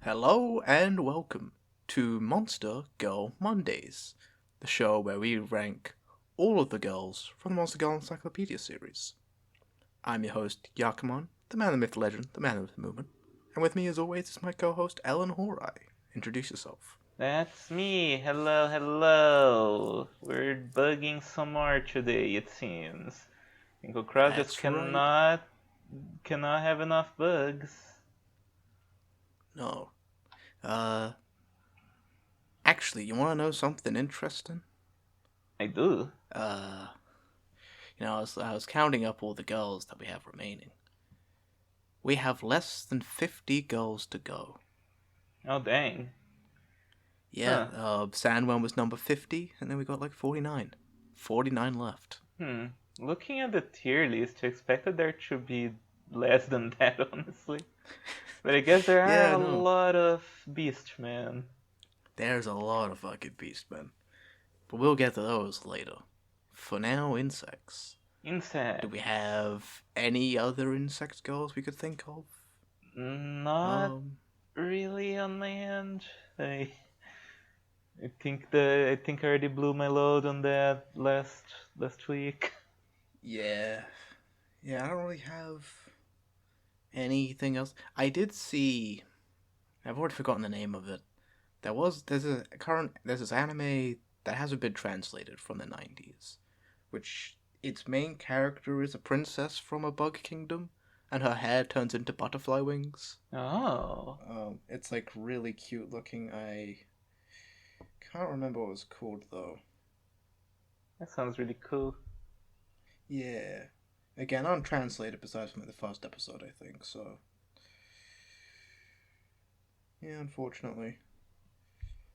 Hello and welcome to Monster Girl Mondays, the show where we rank all of the girls from the Monster Girl Encyclopedia series. I'm your host, Yakuman, the man, the myth, the legend, the man of the movement, and with me as always is my co-host, Ellen Horai. Introduce yourself. That's me. Hello. We're bugging some more today, it seems. Single Cross just That's right. cannot have enough bugs. No. Actually, you want to know something interesting? I do. I was counting up all the girls that we have remaining. We have less than 50 girls to go. Oh dang. Yeah, Huh. Sandworm was number 50, and then we got like 49. 49 left. Looking at the tier list, I expected there to be less than that, honestly. But I guess there are Yeah, a no. lot of beast man. There's a lot of fucking beastmen. But we'll get to those later. For now, insects. Do we Insects. have any other insect girls we could think of? Not Um, really on my end. I think I already blew my load on that last week. yeah. Yeah, I don't really have anything else. I did see. I've already forgotten the name of it. There's this anime that hasn't been translated from the 90s, which its main character is a princess from a bug kingdom, and her hair turns into butterfly wings. Oh, It's like really cute looking. I can't remember what it was called though. that sounds really cool. Yeah, again untranslated besides from the first episode, I think. So yeah, unfortunately,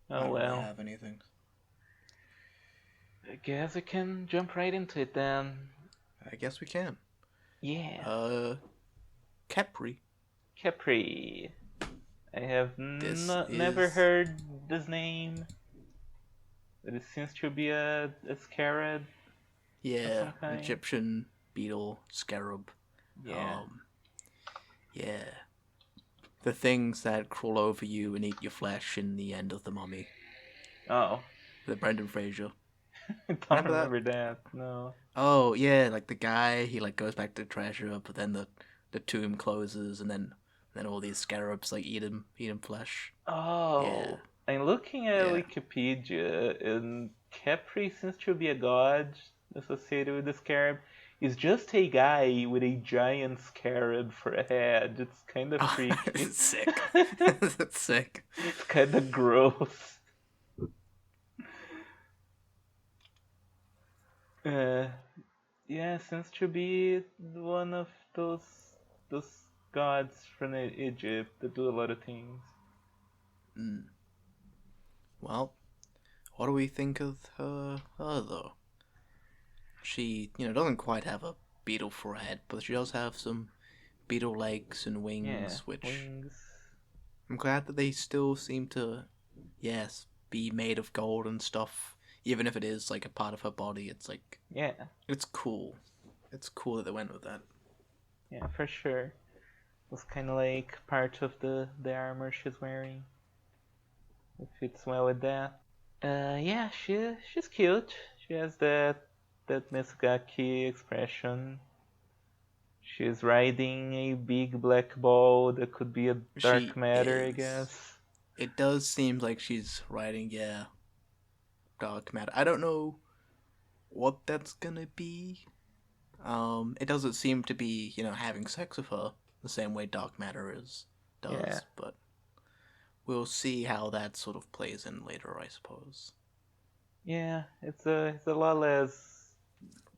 I Oh don't really well. have anything. I guess we can jump right into it then. I guess we can. Yeah. Uh, Capri. Capri. I have This never is heard this name, but it seems to be a scarab of Yeah, some kind. Egyptian beetle scarab. Yeah. Um, yeah, the things that crawl over you and eat your flesh in the end of the Mummy, Oh, the Brendan Fraser. I don't Remember that? remember that. No. Oh yeah, like the guy he like goes back to treasure, but then the tomb closes, and then all these scarabs like eat him flesh. Yeah, Oh, I'm looking at yeah. Wikipedia, and Capri seems to be a god associated with the scarab. He's just a guy with a giant scarab for a head. It's kind of Oh, freaky. sick. That's sick. It's kind of gross. Uh, yeah, seems to be one of those gods from Egypt that do a lot of things. Mm. Well, what do we think of her though? She, doesn't quite have a beetle for a head, but she does have some beetle legs and Yeah, wings, which wings. I'm glad that they still seem to, yes, be made of gold and stuff. Even if it is like a part of her body, it's like Yeah, it's cool. It's cool that they went with that. yeah, for sure. Was kind of like part of the armor she's wearing. It fits well with that. Yeah, she's cute. She has that Mizugaki expression. She's riding a big black ball that could be a dark She matter, I is. guess. It does seem like she's riding, yeah, dark matter. I don't know what that's gonna be. It doesn't seem to be, having sex with her the same way dark matter Yeah, does, but we'll see how that sort of plays in later, I suppose. yeah. It's a lot less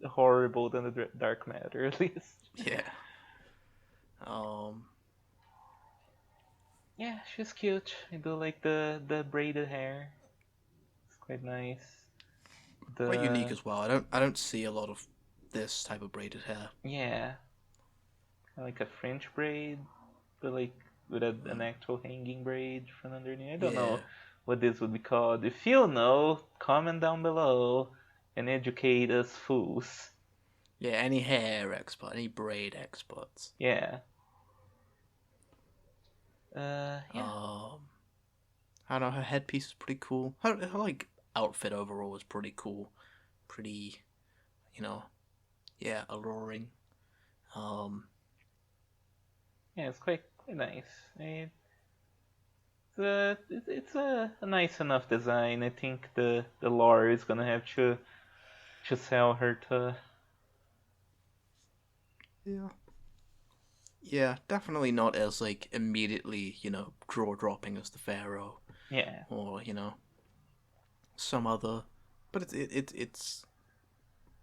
horrible than the dark matter, at least. Yeah. Um. Yeah, she's cute. I do like the braided hair. It's quite nice. Quite unique The as well. I don't see a lot of this type of braided hair. Yeah, like a French braid, but like with an Mm. actual hanging braid from underneath. I don't Yeah. know what this would be called. If you know, comment down below and educate us fools. Yeah. Any hair expert, any braid experts. Yeah. Yeah. I don't know, her headpiece is pretty cool. Her like outfit overall was pretty cool, pretty, you know, yeah, alluring. Um, Yeah, it's quite nice. It's a nice enough design. I think the lore is gonna have to sell her to. yeah, yeah, definitely not as like immediately, draw dropping as the Pharaoh Yeah, or some other, but it's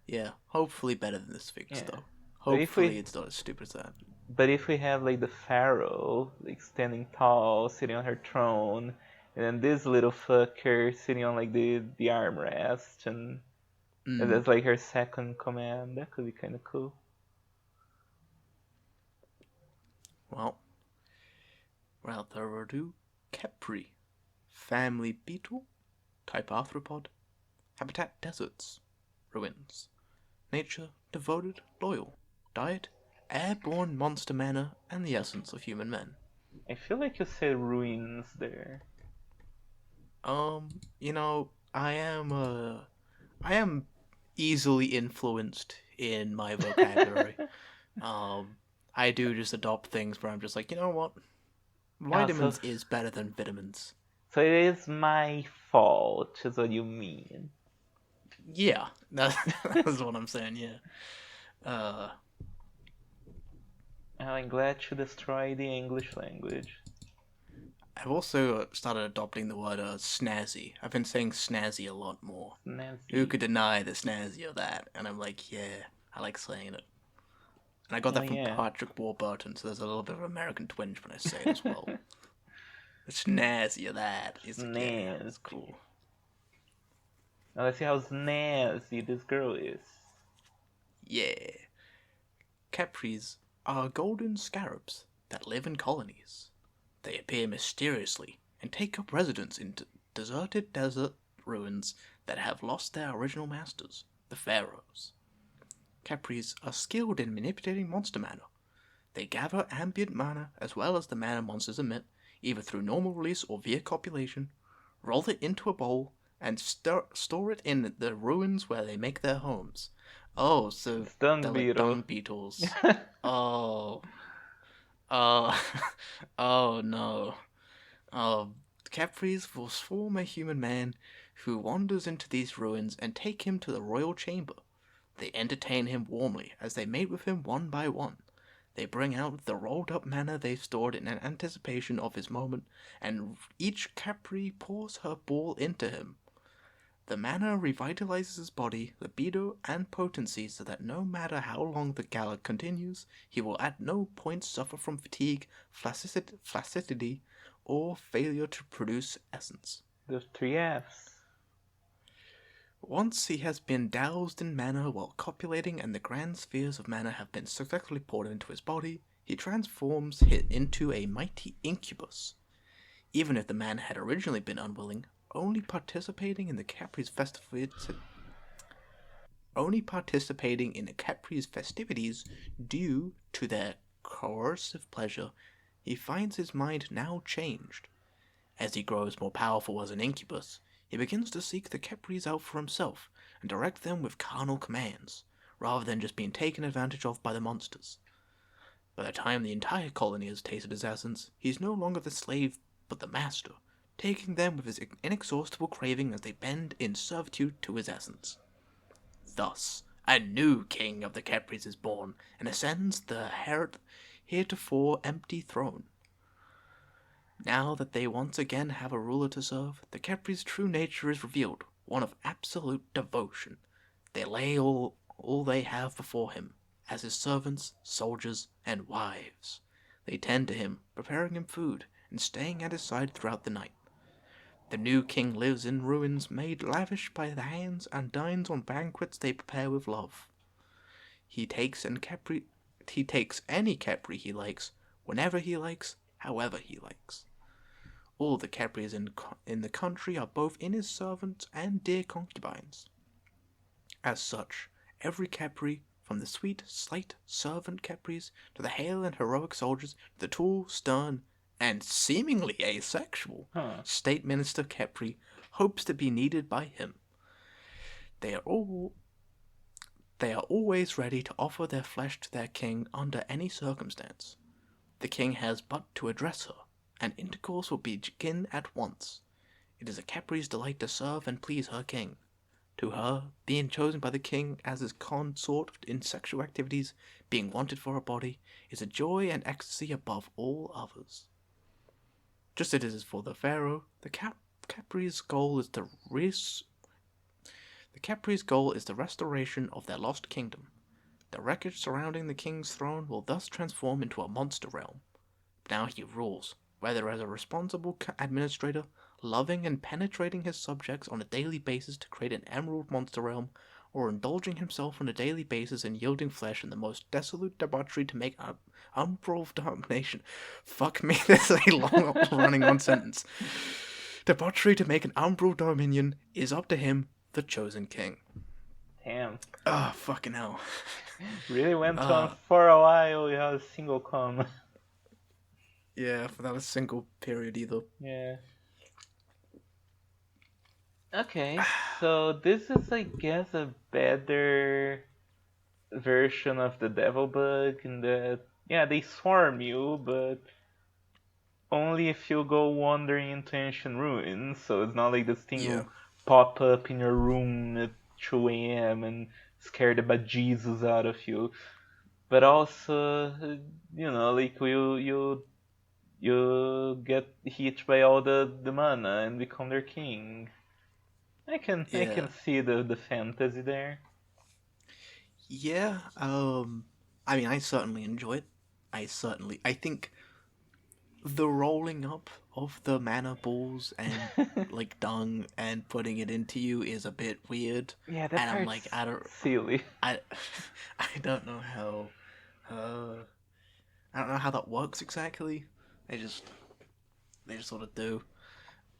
yeah, hopefully better than this figure yeah. though. But if Hopefully we it's not as stupid as that. but if we have like the pharaoh like standing tall, sitting on her throne, and then this little fucker sitting on like the armrest, and Mm. that's like her second command, that could be kind of cool. Well, without further ado, Capri, family beetle, type arthropod, habitat deserts, ruins, nature devoted, loyal, diet airborne monster manner, and the essence of human men. I feel like you said ruins there. I am easily influenced in my vocabulary. Um, I do just adopt things where I'm just like, you know what? Oh, so Vitamins is better than vitamins. so it is my fault, is what you mean. Yeah, that's what I'm saying. Yeah. Uh, I'm glad to destroy the English language. I've also started adopting the word snazzy. I've been saying snazzy a lot more. Who Nazi. could deny the snazzy of that? And I'm like, yeah, I like saying it. And I got Oh that from yeah. Patrick Warburton, so there's a little bit of American twinge when I say it as well. The snazzy of that is, yeah, it's Nasty. cool. Now let's see how snazzy this girl is. Yeah. Capris are golden scarabs that live in colonies. They appear mysteriously and take up residence in deserted desert ruins that have lost their original masters, the pharaohs. Capris are skilled in manipulating monster mana. They gather ambient mana as well as the mana monsters emit, either through normal release or via copulation, roll it into a bowl, and store it in the ruins where they make their homes. Oh, so It's dung they're like beetle. dung beetles. Oh, oh, oh no. Capris will swarm a human man who wanders into these ruins and take him to the royal chamber. They entertain him warmly as they mate with him one by one. They bring out the rolled up mana they've stored in anticipation of his moment, and each Capri pours her ball into him. The mana revitalizes his body, libido, and potency so that no matter how long the gala continues, he will at no point suffer from fatigue, flaccidity, or failure to produce essence. Those three F's. Once he has been doused in mana while copulating and the grand spheres of mana have been successfully poured into his body, he transforms it into a mighty incubus. Even if the man had originally been unwilling, only participating in the Capri's festivities due to their coercive pleasure, he finds his mind now changed. As he grows more powerful as an incubus, he begins to seek the Capris out for himself and direct them with carnal commands, rather than just being taken advantage of by the monsters. By the time the entire colony has tasted his essence, he is no longer the slave but the master, taking them with his inexhaustible craving as they bend in servitude to his essence. Thus, a new king of the Capris is born and ascends the heretofore empty throne. Now that they once again have a ruler to serve, the Capri's true nature is revealed, one of absolute devotion. They lay all they have before him, as his servants, soldiers, and wives. They tend to him, preparing him food, and staying at his side throughout the night. The new king lives in ruins made lavish by the hands and dines on banquets they prepare with love. He takes any Capri he likes, whenever he likes, however he likes. All the Capris in the country are both in his servants and dear concubines. As such, every Capri, from the sweet, slight servant Capris to the hale and heroic soldiers, to the tall, stern, and seemingly asexual, Huh. State Minister Khepri hopes to be needed by him. They are always ready to offer their flesh to their king under any circumstance. The king has but to address her, and intercourse will begin at once. It is a Khepri's delight to serve and please her king. To her, being chosen by the king as his consort in sexual activities, being wanted for her body, is a joy and ecstasy above all others. Just as it is for the pharaoh, the Khepri's goal is the restoration of their lost kingdom. The wreckage surrounding the king's throne will thus transform into a monster realm. Now he rules, whether as a responsible administrator, loving and penetrating his subjects on a daily basis to create an emerald monster realm, or indulging himself on a daily basis in yielding flesh in the most dissolute debauchery to make unproved domination. Fuck me, this is a long running on sentence. Debauchery to make an umbral dominion is up to him, the chosen king. Damn. Ah, fucking hell. Really went on for a while without a single comma. Yeah, without a single period either. Yeah. Okay, so this is, I guess, a better version of the devil bug in that, yeah, they swarm you, but only if you go wandering into ancient ruins. So it's not like this thing Yeah. will pop up in your room at 2 a.m. and scare the bejesus out of you. But also, like you get hit by all the mana and become their king. I can see the fantasy there. Yeah, I mean, I certainly enjoy it. I think the rolling up of the mana balls and like dung and putting it into you is a bit weird. Yeah, that And I'm part's like, silly. I don't know how, I don't know how that works exactly. They just sort of do.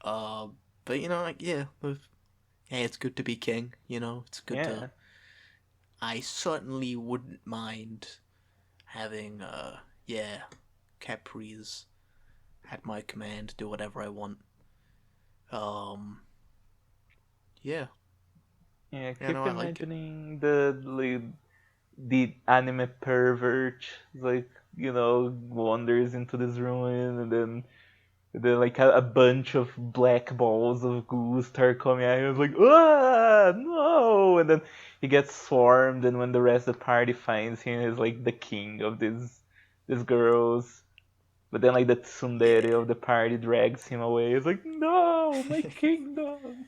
But like hey, it's good to be king. It's good Yeah. to. I certainly wouldn't mind having, Capri's at my command, do whatever I want. Um, yeah. Yeah, Yeah, keep no, I like it. imagining the anime pervert like, wanders into this ruin and then like a bunch of black balls of goo start coming at him. It's like, ah, no! And then he gets swarmed, and when the rest of the party finds him, he's like the king of these girls. But then like the tsundere Yeah. of the party drags him away. It's like, no, my kingdom.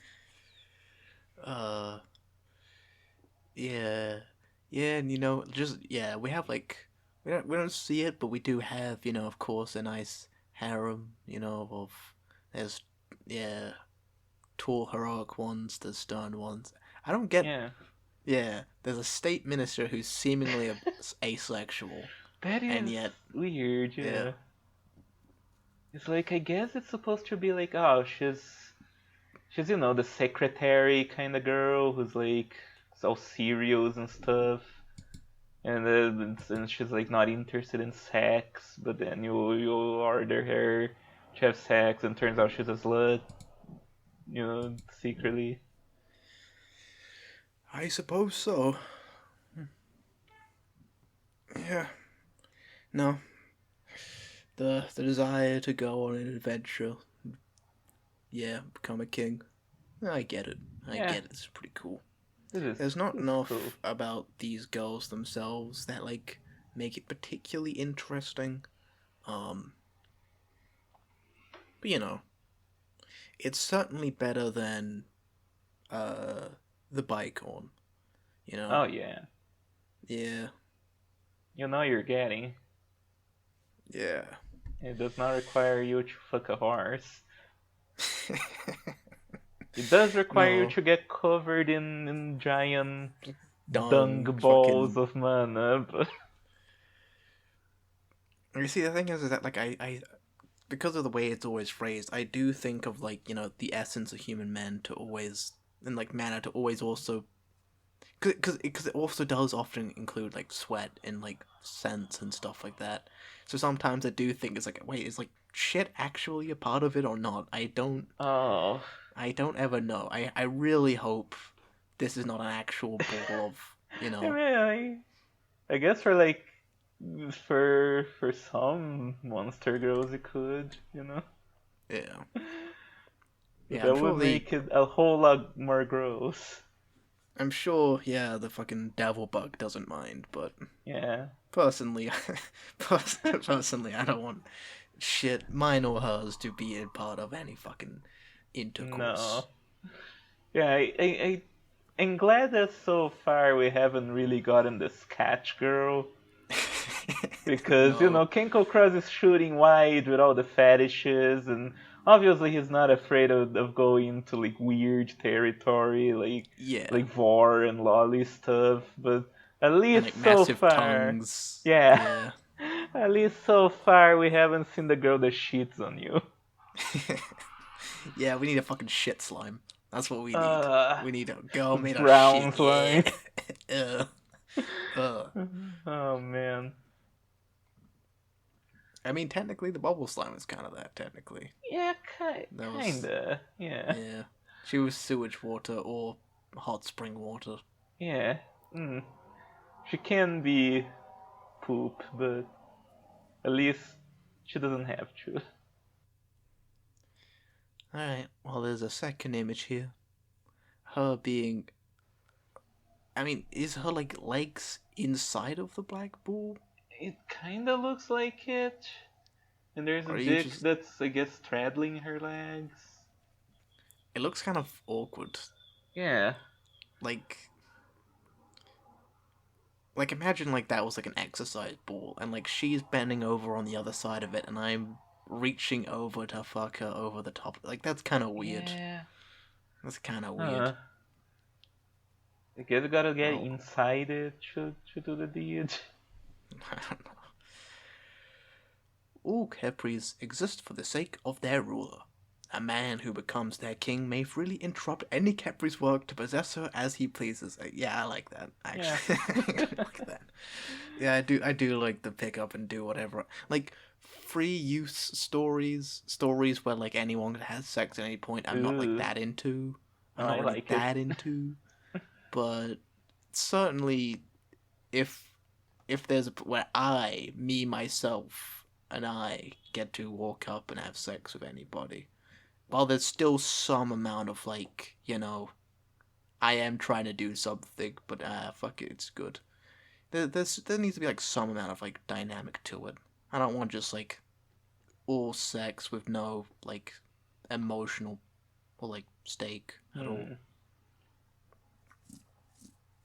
uh, yeah. Yeah, and we have like, we don't see it, but we do have, of course, a nice harem, of, there's, yeah, tall heroic ones, there's stern ones. I don't get. Yeah. Yeah, there's a state minister who's seemingly asexual, That and is yet, weird, yeah, yeah. It's like, I guess it's supposed to be like, oh, she's the secretary kind of girl who's like all serious and stuff, and she's like not interested in sex, but then you order her to have sex, and turns out she's a slut, secretly. I suppose so. Yeah, no, the desire to go on an adventure, yeah, become a king. I get it. I Yeah, get it. It's pretty cool. this There's not is cool. enough about these girls themselves that like make it particularly interesting. Um, but it's certainly better than uh the Bicorn. Oh yeah, Yeah, you're getting. yeah. It does not require you to fuck a horse. It does require you No, to get covered in giant dung dung, balls fucking. of mana, but You see, the thing is that like I because of the way it's always phrased, I do think of like the essence of human men to always and like mana to always also because it also does often include like sweat and like scents and stuff like that. So sometimes I do think it's like wait, it's like shit actually a part of it or not? Oh, I don't ever know. I really hope this is not an actual ball of, I mean, I guess for some monster girls it could, yeah. but Yeah, I'm that would sure make it a whole lot more gross. the fucking devil bug doesn't mind, but Yeah. personally, personally, I don't want shit, mine or hers, to be a part of any fucking No. intercourse. Yeah, I'm glad that so far we haven't really gotten the sketch girl. Because, No, Kenko Cross is shooting wide with all the fetishes, and obviously he's not afraid of going into like weird territory, yeah, like vor and lolly stuff. But at and least like so massive far, tongues. yeah, Yeah. at least so far we haven't seen the girl that shits on you. Yeah, we need a fucking shit slime. That's what we need. Uh, We need a girl made of brown shit. Yeah. slime. Ugh. Ugh. Oh man. I mean, technically, the bubble slime is kind of that. Technically, Yeah, that was kinda. Yeah. yeah. She was sewage water or hot spring water. Yeah. Mm. She can be poop, but at least she doesn't have to. All right. Well, there's a second image here. Her being. I mean, is her like legs inside of the black ball, It kinda looks like it. And there's a or are you dick just? that's, I guess, straddling her legs. It looks kind of awkward. Yeah. Like imagine like that was like an exercise ball and like she's bending over on the other side of it and I'm reaching over to fuck her over the top. Like that's kind of weird. Yeah. That's kind of weird. Huh. I guess you gotta get Well, inside it to do the deed. I don't know. All Kepris exist for the sake of their ruler. A man who becomes their king may freely interrupt any Kepri's work to possess her as he pleases. Yeah, I like that. Yeah. Actually, I like that. Yeah, I do. I do like the pick up and do whatever. Like free use stories where like anyone has sex at any point. I'm not like Ooh. that into. Oh, I'm not I really like it. that into. But certainly, if there's where me myself, and I get to walk up and have sex with anybody, while there's still some amount of like, I am trying to do something, but fuck it, it's good. There needs to be like some amount of like dynamic to it. I don't want just like all sex with no like emotional or like stake at all.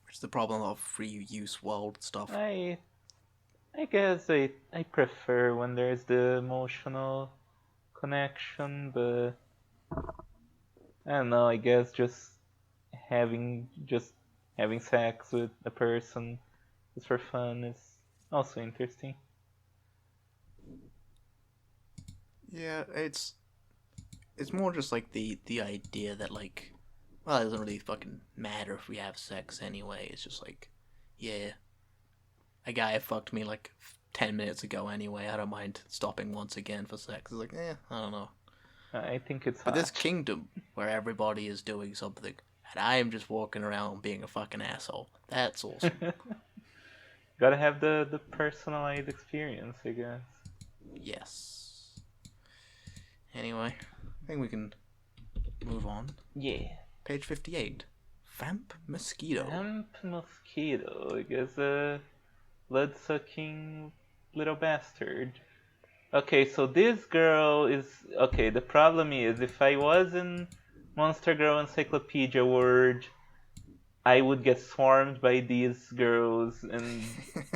Which is the problem of free use world stuff. I guess I prefer when there's the emotional connection, but I don't know. I guess just having sex with a person just for fun is also interesting. Yeah, it's more just like the idea that like, well, it doesn't really fucking matter if we have sex anyway. It's just like, yeah, a guy fucked me like 10 minutes ago anyway. I don't mind stopping once again for sex. It's like, I don't know. I think it's But this hot. kingdom where everybody is doing something and I am just walking around being a fucking asshole. That's awesome. Gotta have the personalized experience, I guess. Yes. Anyway, I think we can move on. Yeah. Page 58. Vamp Mosquito. Vamp mosquito. I guess a blood-sucking little bastard. Okay, so this girl is okay. The problem is, if I was in Monster Girl Encyclopedia World, I would get swarmed by these girls and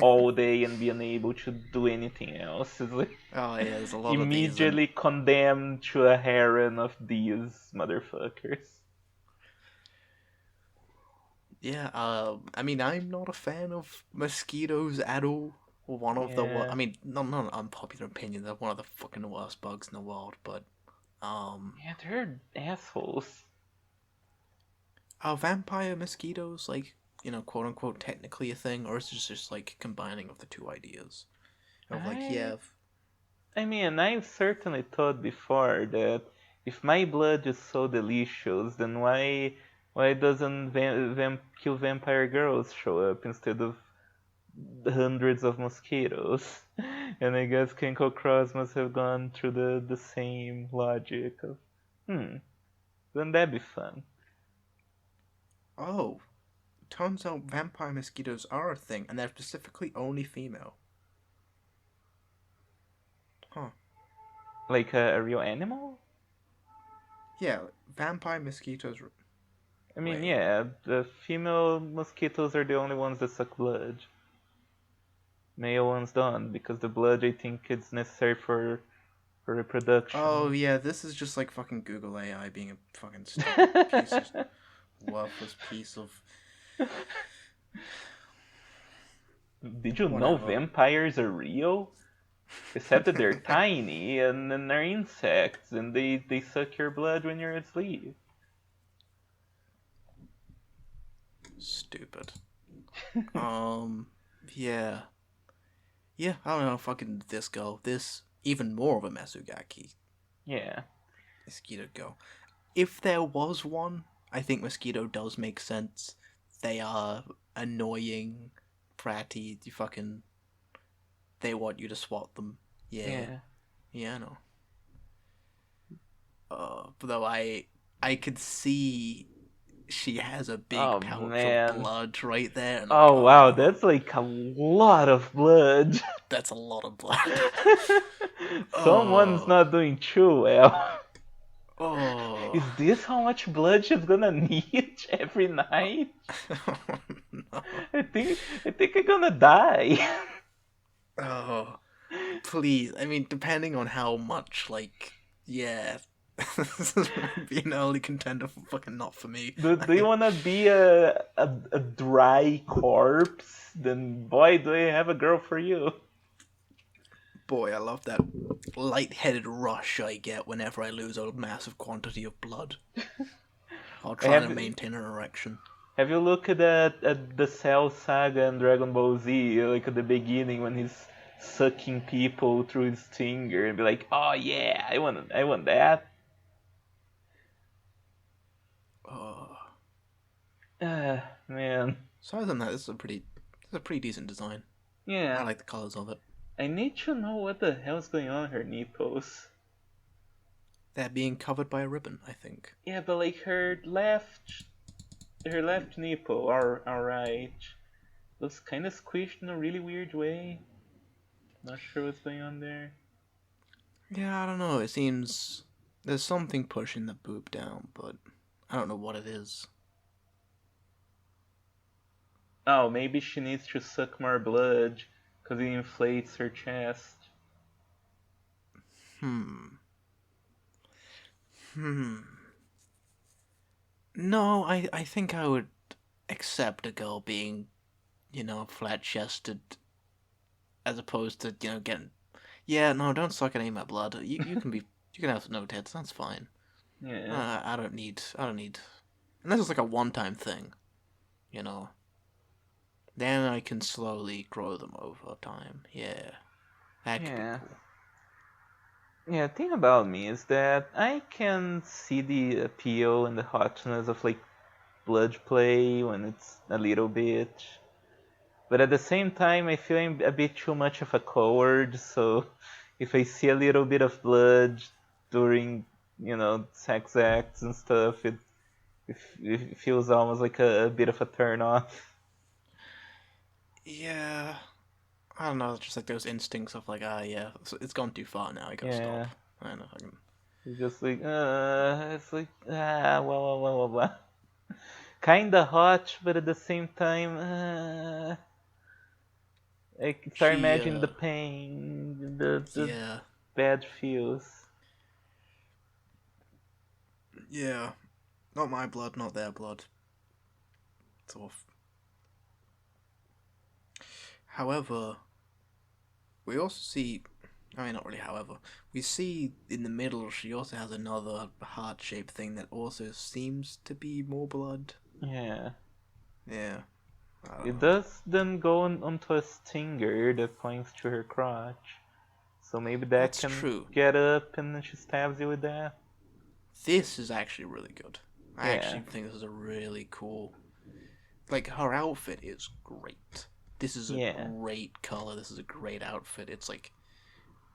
all day and be unable to do anything else. It's like Oh yeah, there's a lot of these. immediately condemned to a harem of these motherfuckers. Yeah, I mean, I'm not a fan of mosquitoes at all. One of the Yeah. I mean, not an unpopular opinion. They're one of the fucking worst bugs in the world. But Yeah, they're assholes. are vampire mosquitoes like quote unquote technically a thing, or is it just like combining of the two ideas of like I I mean, I've certainly thought before that if my blood is so delicious, then why doesn't kill vampire girls show up instead of hundreds of mosquitoes? And I guess Kenko Cross must have gone through the same logic of, wouldn't that be fun? Oh, turns out vampire mosquitoes are a thing, and they're specifically only female. Huh. Like a real animal? Yeah, vampire mosquitoes. I mean, Wait. yeah, the female mosquitoes are the only ones that suck blood. Male ones don't, because the blood, I think, is necessary for reproduction. Oh yeah, this is just like fucking Google AI being a fucking stupid piece of worthless piece of. Did you know Whatever. vampires are real? Except that they're tiny and then they're insects and they suck your blood when you're asleep. Stupid. Yeah. Yeah, I don't know, fucking this girl. This, even more of a Mesugaki. Yeah. Mosquito girl. If there was one, I think Mosquito does make sense. They are annoying, bratty, they want you to swat them. Yeah. Yeah, I know. Though I could see she has a big Oh pouch man. of blood right there. And Oh wow, that's like a lot of blood. That's a lot of blood. Someone's not doing too well. Oh. Is this how much blood she's gonna need every night? No. I think I'm gonna die. Oh. Please. I mean, depending on how much, yeah. This might be an early contender for fucking not for me. Do you wanna be a dry corpse? Then boy, do I have a girl for you. Boy, I love that lightheaded rush I get whenever I lose a massive quantity of blood. While trying to maintain an erection. Have you looked at the Cell Saga and Dragon Ball Z, like at the beginning when he's sucking people through his finger and be like, oh yeah, I want that. Oh. Man. So other than that, this is a pretty decent design. Yeah. I like the colors of it. I need to know what the hell's going on with her nipples. They're being covered by a ribbon, I think. Yeah, but like her left nipple, alright, was kind of squished in a really weird way. Not sure what's going on there. Yeah, I don't know. It seems there's something pushing the boob down, but I don't know what it is. Oh, maybe she needs to suck more blood because it inflates her chest. No, I think I would accept a girl being, flat-chested, as opposed to, getting. Yeah, no, don't suck any of my blood. You can have no tits. That's fine. Yeah. I don't need. Unless it's like a one-time thing, Then I can slowly grow them over time. Yeah, that could be cool. Yeah, the thing about me is that I can see the appeal and the hotness of like blood play when it's a little bit. But at the same time, I feel I'm a bit too much of a coward, so if I see a little bit of blood during, sex acts and stuff, it feels almost like a bit of a turn off. Yeah. I don't know, it's just like those instincts of yeah, it's gone too far now, I gotta stop. I don't know if I can. It's just like, it's like, well. Kinda hot, but at the same time, I start imagining the pain, the bad feels. Yeah. Not my blood, not their blood. It's off. However, we also see, not really however, we see in the middle she also has another heart-shaped thing that also seems to be more blood. Yeah. Yeah. It does then go onto a stinger that points to her crotch. So maybe that That's can true. get up and then she stabs you with that. This is actually really good. I Yeah. actually think this is a really cool. Like, her outfit is great. This is a Yeah. great color. This is a great outfit. It's like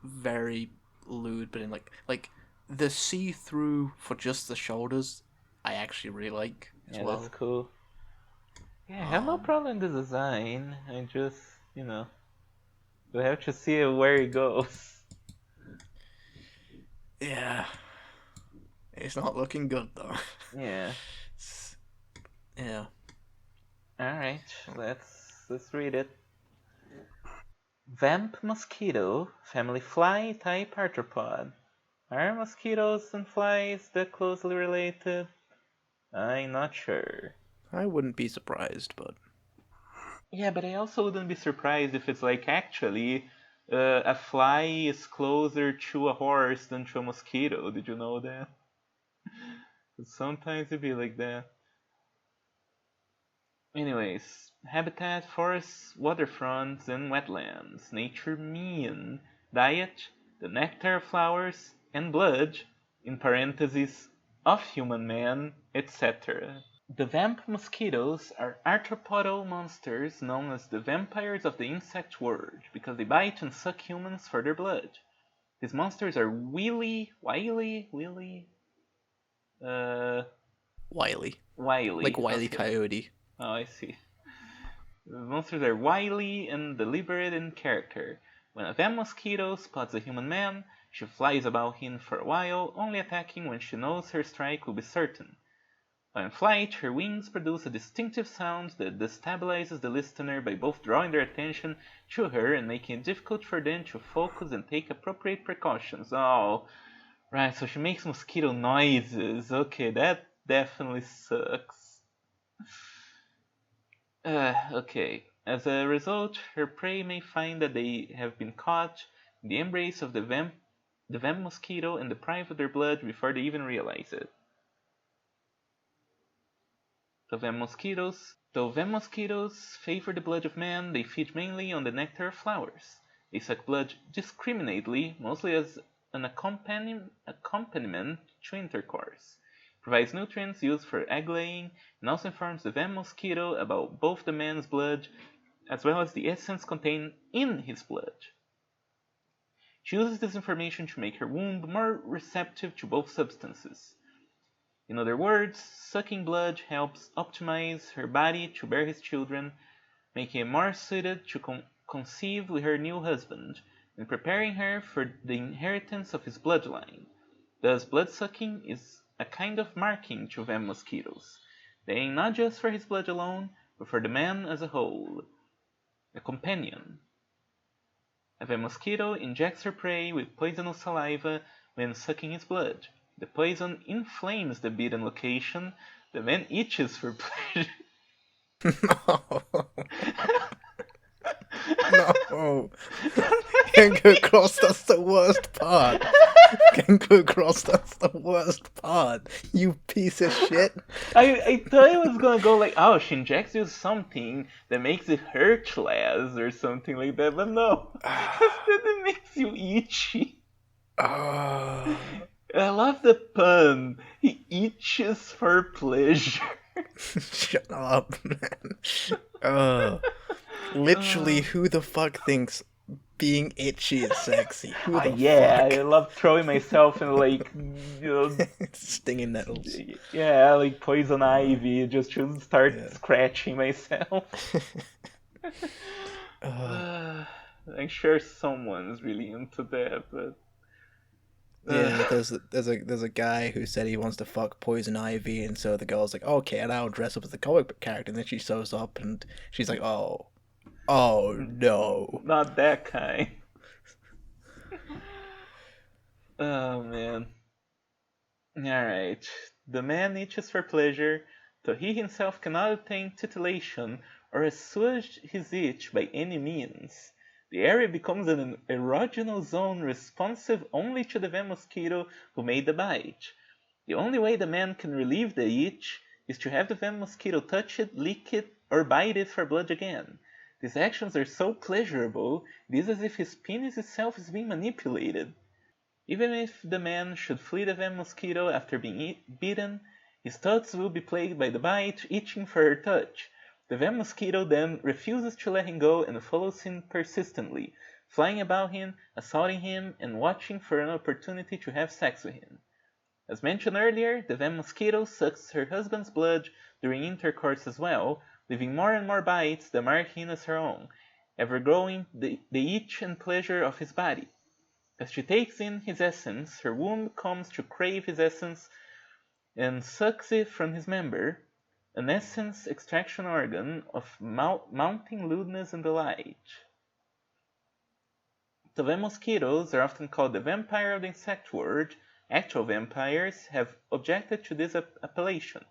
very lewd, but in like the see-through for just the shoulders, I actually really like as Yeah, well. that's cool. Yeah, I have no problem with the design. I just, we have to see where it goes. Yeah, it's not looking good though. Yeah. Yeah. Alright, let's read it. Vamp mosquito, family fly type arthropod. Are mosquitoes and flies that closely related? I'm not sure. I wouldn't be surprised, but Yeah, but I also wouldn't be surprised if it's like actually a fly is closer to a horse than to a mosquito. Did you know that? Sometimes it be like that. Anyways, habitat, forests, waterfronts, and wetlands. Nature mean. Diet, the nectar of flowers, and blood, in parentheses, of human man, etc. The vamp mosquitoes are arthropodal monsters known as the vampires of the insect world because they bite and suck humans for their blood. These monsters are wily, wily. like Wile E. Okay. Coyote. Oh, I see. The monsters are wily and deliberate in character. When a vamp mosquito spots a human man, she flies about him for a while, only attacking when she knows her strike will be certain. While in flight, her wings produce a distinctive sound that destabilizes the listener by both drawing their attention to her and making it difficult for them to focus and take appropriate precautions. Oh, right, so she makes mosquito noises. Okay, that definitely sucks. Okay. As a result, her prey may find that they have been caught in the embrace of the vamp mosquito and deprived of their blood before they even realize it. Though vamp mosquitoes favor the blood of man, they feed mainly on the nectar of flowers. They suck blood discriminately, mostly as an accompaniment to intercourse. Provides nutrients used for egg laying, and also informs the vamp mosquito about both the man's blood as well as the essence contained in his blood. She uses this information to make her womb more receptive to both substances. In other words, sucking blood helps optimize her body to bear his children, making it more suited to conceive with her new husband, and preparing her for the inheritance of his bloodline. Thus, blood-sucking is a kind of marking to vamp mosquitoes. They aim not just for his blood alone, but for the man as a whole. A companion. A vamp mosquito injects her prey with poisonous saliva when sucking his blood. The poison inflames the bitten location. The man itches for pleasure. No. Kangaroo Cross, that's the worst part. Kangaroo Cross, that's the worst part. You piece of shit. I thought it was gonna go like, oh, she injects you something that makes it hurt less or something like that, but no. Instead it makes you itchy. I love the pun. He itches for pleasure. Shut up, man. Literally, who the fuck thinks being itchy is sexy? Who the Yeah, fuck? I love throwing myself in like, Stinging nettles. yeah, like poison ivy, just to start scratching myself. I'm sure someone's really into that, but yeah, there's a guy who said he wants to fuck Poison Ivy, and so the girl's like, okay, and I'll dress up as the comic book character, and then she sews up, and she's like, oh no, not that kind. Oh man. Alright. The man itches for pleasure, though he himself cannot obtain titillation or assuage his itch by any means. The area becomes an erogenal zone responsive only to the vamp mosquito who made the bite. The only way the man can relieve the itch is to have the vamp mosquito touch it, lick it, or bite it for blood again. These actions are so pleasurable, it is as if his penis itself is being manipulated. Even if the man should flee the venom mosquito after being bitten, his thoughts will be plagued by the bite, itching for her touch. The venom mosquito then refuses to let him go and follows him persistently, flying about him, assaulting him, and watching for an opportunity to have sex with him. As mentioned earlier, the venom mosquito sucks her husband's blood during intercourse as well, leaving more and more bites that mark him as her own, ever growing the itch and pleasure of his body. As she takes in his essence, her womb comes to crave his essence and sucks it from his member, an essence extraction organ of mounting lewdness and delight. The venom mosquitoes are often called the vampire of the insect world. Actual vampires have objected to this appellation.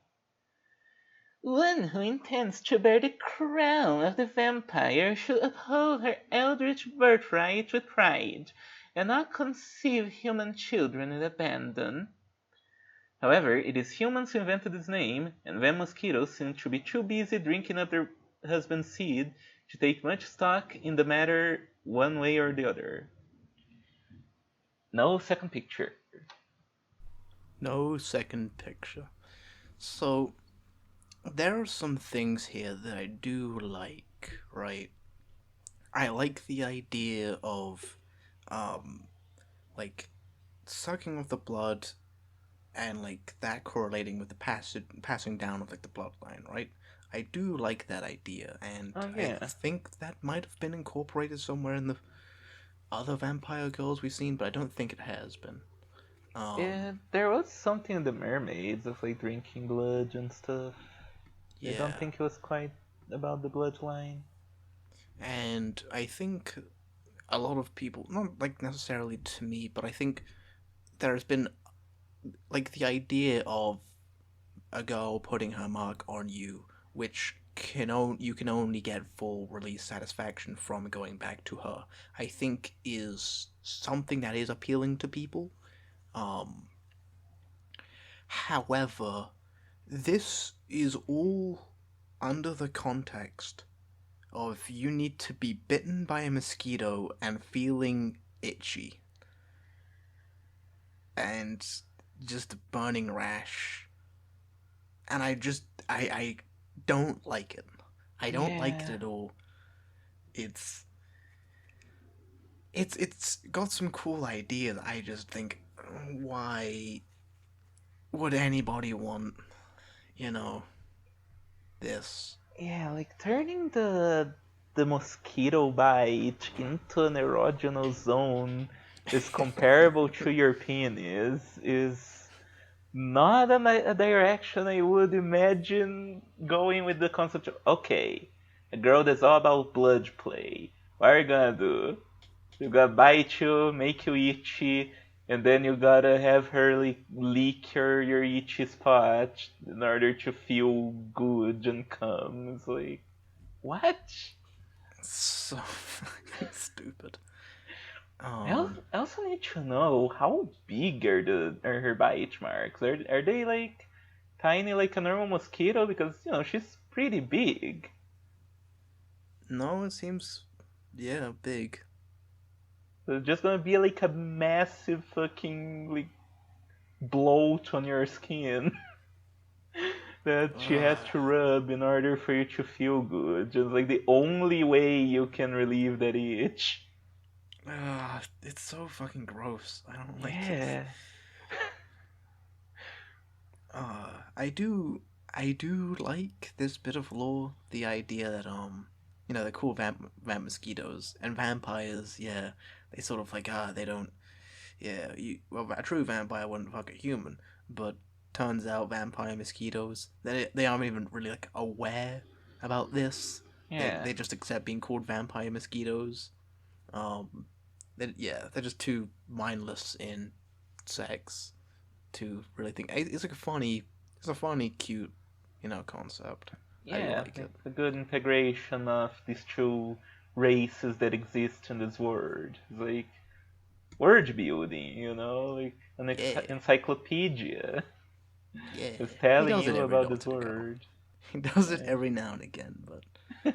One who intends to bear the crown of the vampire should uphold her eldritch birthright with pride, and not conceive human children with abandon. However, it is humans who invented this name, and venom mosquitoes seem to be too busy drinking up their husband's seed to take much stock in the matter one way or the other. No second picture. No second picture. So, there are some things here that I do like, right? I like the idea of, like, sucking of the blood and, like, that correlating with the passing down of, like, the bloodline, right? I do like that idea, and yeah. I think that might have been incorporated somewhere in the other vampire girls we've seen, but I don't think it has been. Yeah, there was something in the mermaids of like drinking blood and stuff. Yeah. I don't think it was quite about the bloodline. And I think a lot of people, not like necessarily to me, but I think there's been like the idea of a girl putting her mark on you, which you can only get full release satisfaction from going back to her. I think is something that is appealing to people. However, this is all under the context of you need to be bitten by a mosquito and feeling itchy. And just a burning rash. And I don't like it. I don't like it at all. It's got some cool ideas. I just think, why would anybody want, this? Yeah, like turning the mosquito bite into an erogenous zone is comparable to your penis is not a direction I would imagine going with the concept of, okay, a girl that's all about blood play. What are you gonna do? You gotta bite you, make you itchy, and then you gotta have her like lick your itchy spot in order to feel good and come. It's like, what? So stupid. I also need to know how big are her bite marks. Are they like tiny like a normal mosquito? Because she's pretty big. No, it seems, big. So it's just gonna be like a massive fucking like bloat on your skin that she has to rub in order for you to feel good. Just like the only way you can relieve that itch. It's so fucking gross. I don't like it. I do like this bit of lore. The idea that they're cool vamp mosquitoes and vampires. Yeah, they sort of like they don't. Yeah, a true vampire wouldn't fuck a human, but turns out vampire mosquitoes they aren't even really like aware about this. Yeah, they just accept being called vampire mosquitoes. They're just too mindless in sex to really think. It's like a funny, cute, concept. Yeah, I like it. A good integration of these two races that exist in this world. It's like word building, like an encyclopedia. Yeah, It's telling you about this word. He does it every now and again, but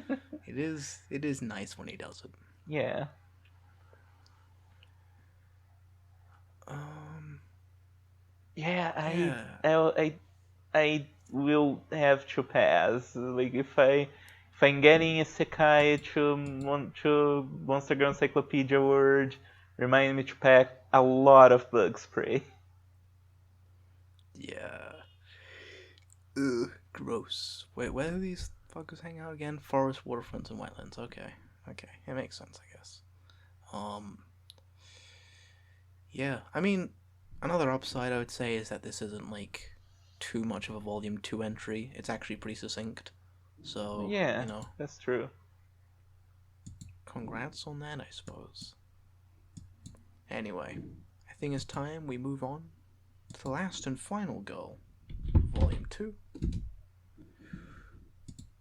It is nice when he does it. Yeah. Um, Yeah, yeah. I will have to pass. Like if I'm getting isekai to Monster Girl Encyclopedia World, remind me to pack a lot of bug spray. Yeah. Ugh, gross. Wait, where do these fuckers hang out again? Forest, waterfronts, and wetlands. Okay. Okay. It makes sense, I guess. Um, yeah. I mean, another upside I would say is that this isn't like too much of a volume 2 entry. It's actually pretty succinct. So, Yeah, that's true. congrats on that, I suppose. Anyway, I think it's time we move on to the last and final goal, volume 2.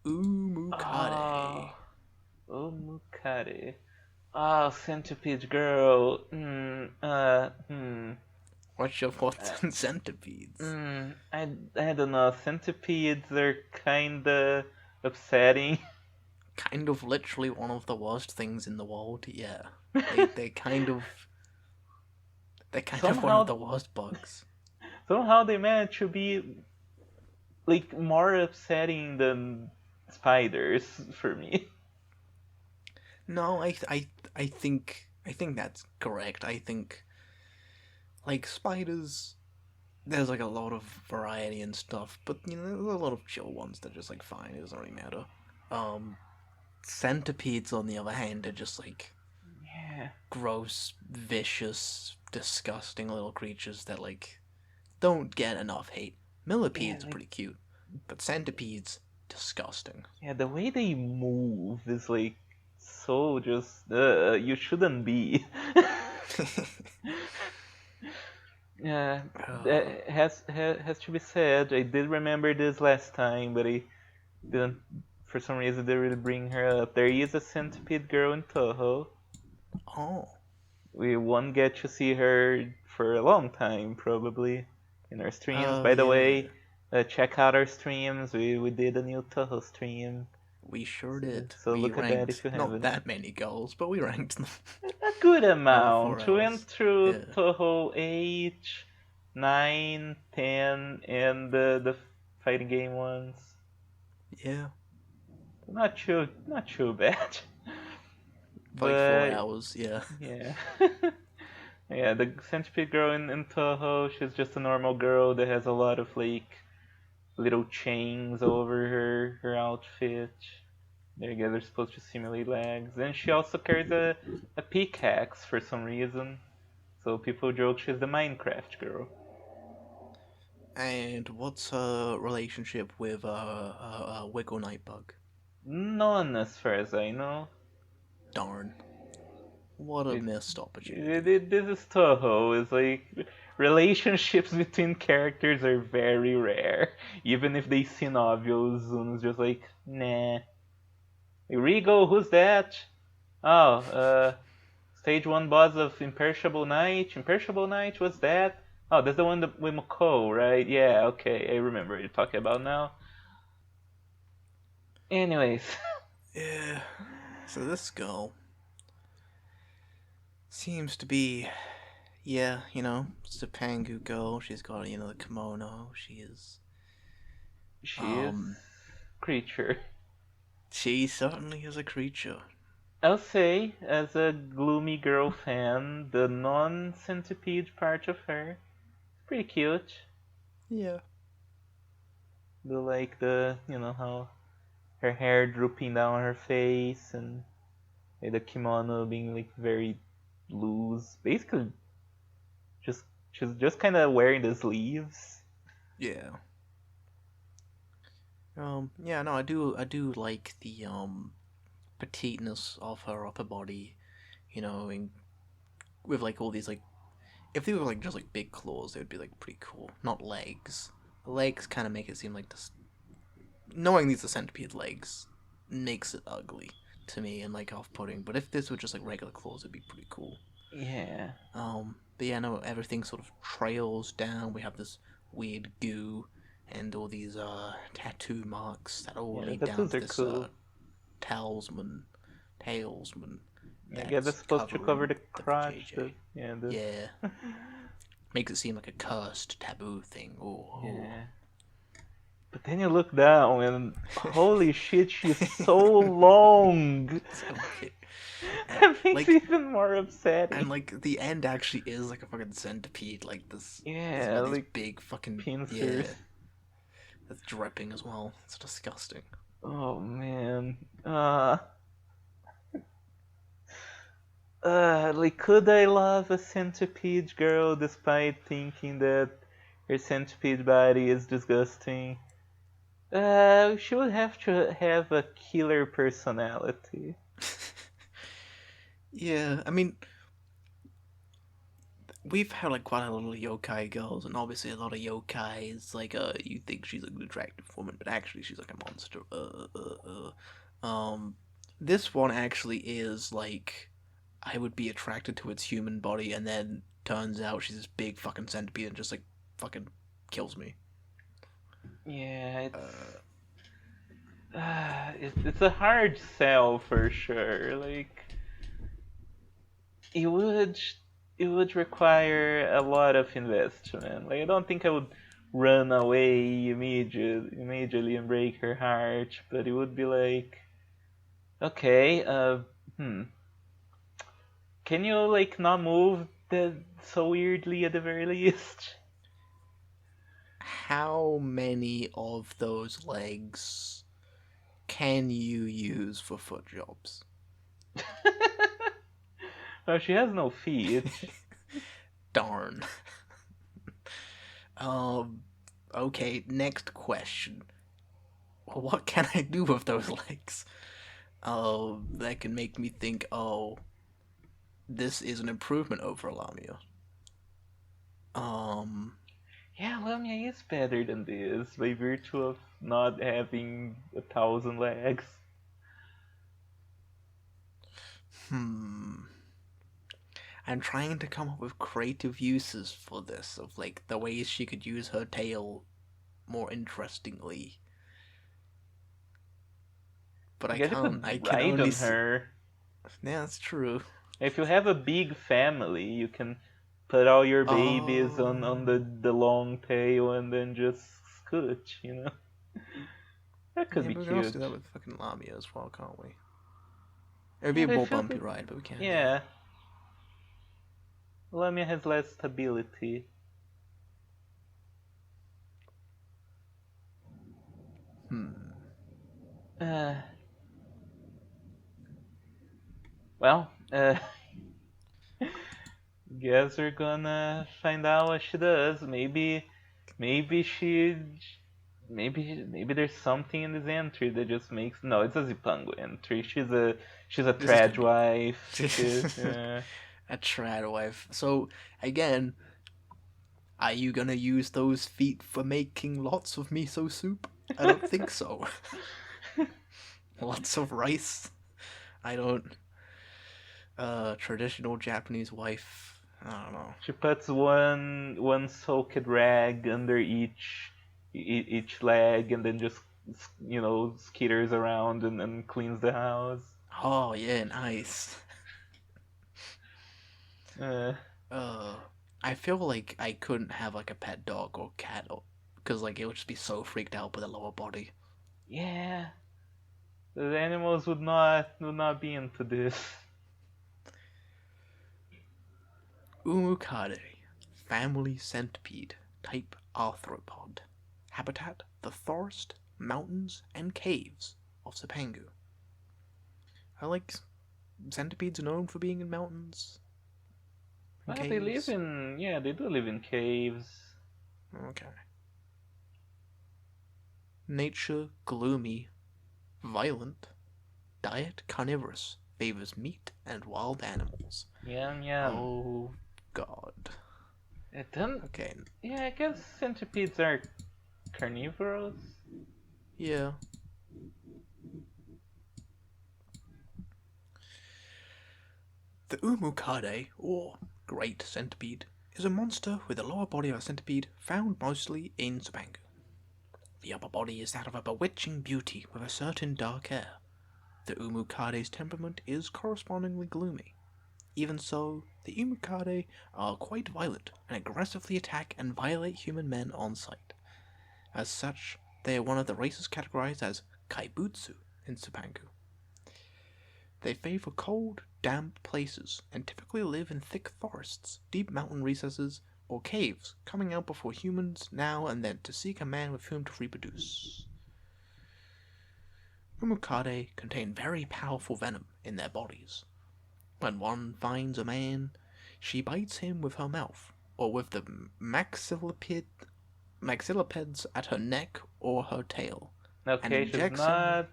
Umukade. Oh, Mukari. Oh, Centipede Girl. What's your thoughts on centipedes? I don't know. Centipedes are kinda upsetting. Kind of literally one of the worst things in the world, yeah. They're kind of one of somehow, the worst bugs. somehow they manage to be like more upsetting than spiders for me. No, I think that's correct. I think like spiders there's like a lot of variety and stuff, but you know, there's a lot of chill ones that are just like fine, it doesn't really matter. Um Centipedes on the other hand are just like Yeah. gross, vicious, disgusting little creatures that like don't get enough hate. Yeah, Millipedes are like pretty cute, but centipedes disgusting. yeah, the way they move is like so just you shouldn't be. Yeah, uh, that has to be said. I did remember this last time, but I didn't. For some reason, didn't really bring her up. There is a centipede girl in Toho. oh, We won't get to see her for a long time, probably, in our streams. oh By the yeah, way, check out our streams. We did a new Toho stream, we sure so, did. so We look at that if ranked you not haven't. that many goals, but we ranked them A good over four amount. We went hours. through Yeah, Toho 8, 9, 10, and the fighting game ones. yeah, Not too bad. for like 4 But hours. Yeah, yeah. Yeah, the centipede girl in Toho, she's just a normal girl that has a lot of like little chains over her outfit. They're supposed to simulate legs. And she also carries a pickaxe for some reason. So people joke she's the Minecraft girl. and what's her relationship with Wiggle Nightbug? None as far as I know. Darn, what a It, missed opportunity. this is Toho. It's like relationships between characters are very rare. Even if they seem obvious, Zuno's just like, nah. Rigo, who's that? Oh, stage 1 boss of Imperishable Night. Imperishable Night, what's that? Oh, that's the one with Mako, right? Yeah, okay, I remember what you're talking about now. Anyways. Yeah. So this girl seems to be, yeah, you know, it's a Pangu girl. She's got, you know, the kimono. She is Um, creature. she certainly is a creature. I'll say, as a gloomy girl fan, the non-centipede part of her is pretty cute. Yeah. You know, how her hair drooping down her face and the kimono being like very loose. Basically, just she's just kind of wearing the sleeves. Yeah. Yeah, no, I do like the, petiteness of her upper body, you know, with like all these, like, if they were like just like big claws, they would be like pretty cool. Not legs. The legs kind of make it seem like this. Knowing these are centipede legs makes it ugly to me and like off-putting. But if this were just like regular claws, it'd be pretty cool. Yeah. But yeah, no, everything sort of trails down. We have this weird goo and all these tattoo marks that all Yeah, the lead down tattoos to are this cool. talesman. I guess that's That's supposed to cover covering the the crotch. vajayjay. The Yeah. Makes it seem like a cursed, taboo thing. Oh. yeah. But then you look down and holy shit, she's so long. Okay. That makes Like, it even more upsetting. and like the end actually is like a fucking centipede. Like this. There's Yeah, got these like big fucking pincers. yeah. That's dripping as well. It's disgusting. Oh man. Like, could I love a centipede girl despite thinking that her centipede body is disgusting? She would have to have a killer personality. Yeah, I mean, we've had like quite a lot of yokai girls, and obviously a lot of yokais. Like, you think she's like an attractive woman, but actually she's like a monster. This one actually is like, I would be attracted to its human body, and then turns out she's this big fucking centipede and just like fucking kills me. Yeah, it's a hard sell for sure. Like, it would it would require a lot of investment. Like, I don't think I would run away immediately and break her heart, but it would be like, okay, can you like not move that so weirdly at the very least? How many of those legs can you use for foot jobs? Well, she has no feet. Darn. Okay, next question. Well, what can I do with those legs? That can make me think, oh, this is an improvement over Lamia. Yeah, Lamia is better than this by virtue of not having 1,000 legs. I'm trying to come up with creative uses for this, of like the ways she could use her tail more interestingly. But I guess you can't. could I can ride only. on her. Yeah, that's true. If you have a big family, you can put all your babies on Oh. the long tail and then just scooch, you know? That could Yeah, be but we can also cute. do that with fucking Lamia as well, can't we? It would be Yeah, a they more should. bumpy ride, but we can. Yeah. Lamia has less stability. Uh, well, guess we're gonna find out what she does. Maybe she, maybe there's something in this entry that just makes no. It's a Zipango entry. She's a This is trad gonna be wife. a trad wife. So again, are you gonna use those feet for making lots of miso soup? I don't think so. Lots of rice. I don't. Traditional Japanese wife. I don't know. She puts one soaked rag under each leg, and then just skitters around and cleans the house. Oh yeah, nice. Uh, I feel like I couldn't have like a pet dog or cat, because like it would just be so freaked out by the lower body. yeah, the animals would not be into this. Umukade, family centipede, type arthropod. Habitat: the forest, mountains, and caves of Zipangu. I like centipedes are known for being in mountains. And Well, caves. they do live in caves. Okay. Nature gloomy, violent. Diet carnivorous, favors meat and wild animals. Yum yum. Oh God. It doesn't. Okay. Yeah, I guess centipedes are carnivorous. Yeah. The Umukade, or Great Centipede, is a monster with the lower body of a centipede found mostly in Zipangu. The upper body is that of a bewitching beauty with a certain dark hair. The Umukade's temperament is correspondingly gloomy. Even so, the Umukade are quite violent and aggressively attack and violate human men on sight. As such, they are one of the races categorized as Kaibutsu in Suppanku. They favor cold, damp places and typically live in thick forests, deep mountain recesses, or caves, coming out before humans now and then to seek a man with whom to reproduce. Umukade contain very powerful venom in their bodies. When one finds a man, she bites him with her mouth, or with the maxillipeds at her neck or her tail, and Okay, injects him.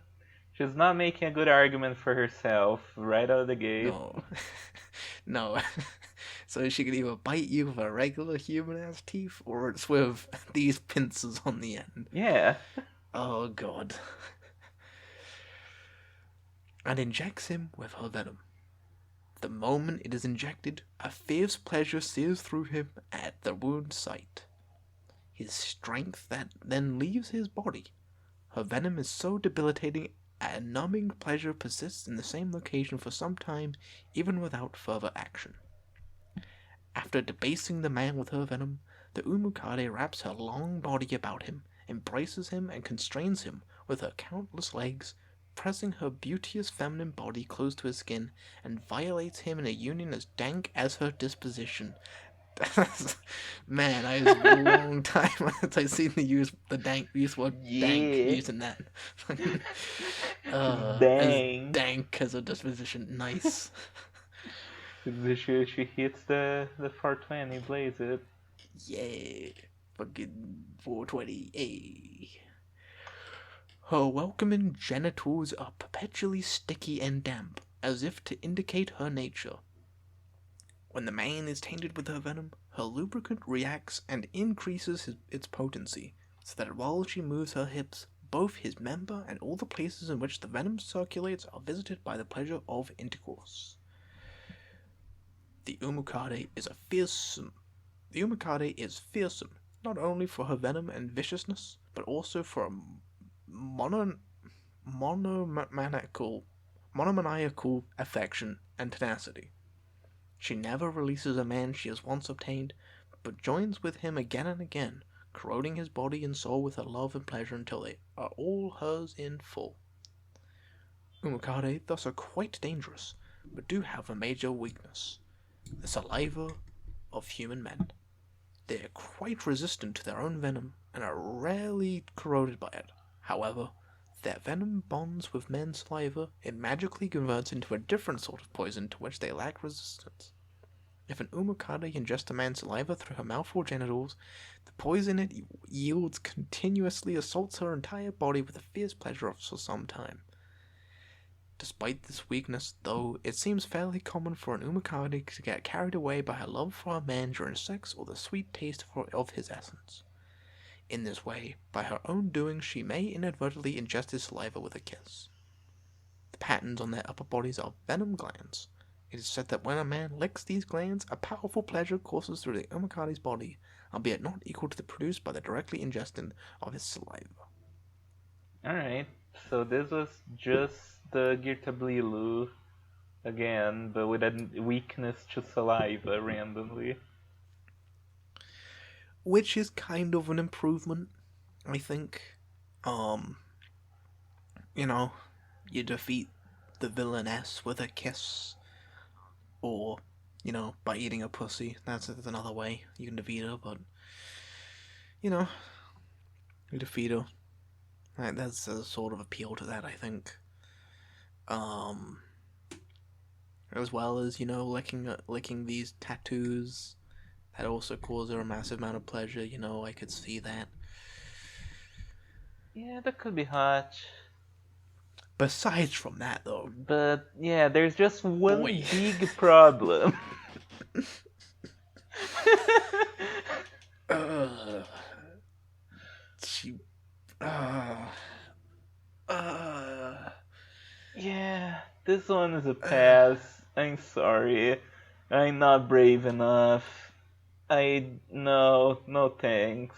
she's not making a good argument for herself right out of the gate. No, no. So she can either bite you with her regular human-ass teeth, or it's with these pincers on the end. Yeah. Oh god. And injects him with her venom. The moment it is injected, a fierce pleasure sears through him at the wound site. His strength that then leaves his body. Her venom is so debilitating, a numbing pleasure persists in the same location for some time, even without further action. After debasing the man with her venom, the Umukade wraps her long body about him, embraces him, and constrains him with her countless legs, pressing her beauteous feminine body close to his skin, and violates him in a union as dank as her disposition. Man, I was a long time since I seen the use word dank Yeah. using that. Dang. As dank as a disposition. Nice. She hits the 420, blaze it. Yeah. Fucking 420. Ay. Her welcoming genitals are perpetually sticky and damp, as if to indicate her nature. When the man is tainted with her venom, her lubricant reacts and increases its potency, so that while she moves her hips, both his member and all the places in which the venom circulates are visited by the pleasure of intercourse. The Umukade is fearsome, not only for her venom and viciousness, but also for a monomaniacal affection and tenacity. She never releases a man she has once obtained, but joins with him again and again, corroding his body and soul with her love and pleasure until they are all hers in full. Umukade thus are quite dangerous, but do have a major weakness: the saliva of human men. They are quite resistant to their own venom and are rarely corroded by it. However, their venom bonds with men's saliva, it magically converts into a different sort of poison to which they lack resistance. If an Umukade ingests a man's saliva through her mouth or genitals, the poison it yields continuously assaults her entire body with a fierce pleasure for some time. Despite this weakness, though, it seems fairly common for an Umukade to get carried away by her love for a man during sex or the sweet taste of his essence. In this way, by her own doing, she may inadvertently ingest his saliva with a kiss. The patterns on their upper bodies are venom glands. It is said that when a man licks these glands, a powerful pleasure courses through the Umukade's body, albeit not equal to the produced by the directly ingestion of his saliva. Alright, so this was just the Girtablilu again, but with a weakness to saliva randomly. Which is kind of an improvement, I think. You defeat the villainess with a kiss, or, by eating a pussy. That's another way you can defeat her, but, you defeat her. Right, that's a sort of appeal to that, I think. As well as, licking these tattoos. That also causes her a massive amount of pleasure, I could see that. Yeah, that could be hot. Besides from that, though. But, yeah, there's just one big problem. Yeah, this one is a pass. I'm sorry. I'm not brave enough. No thanks.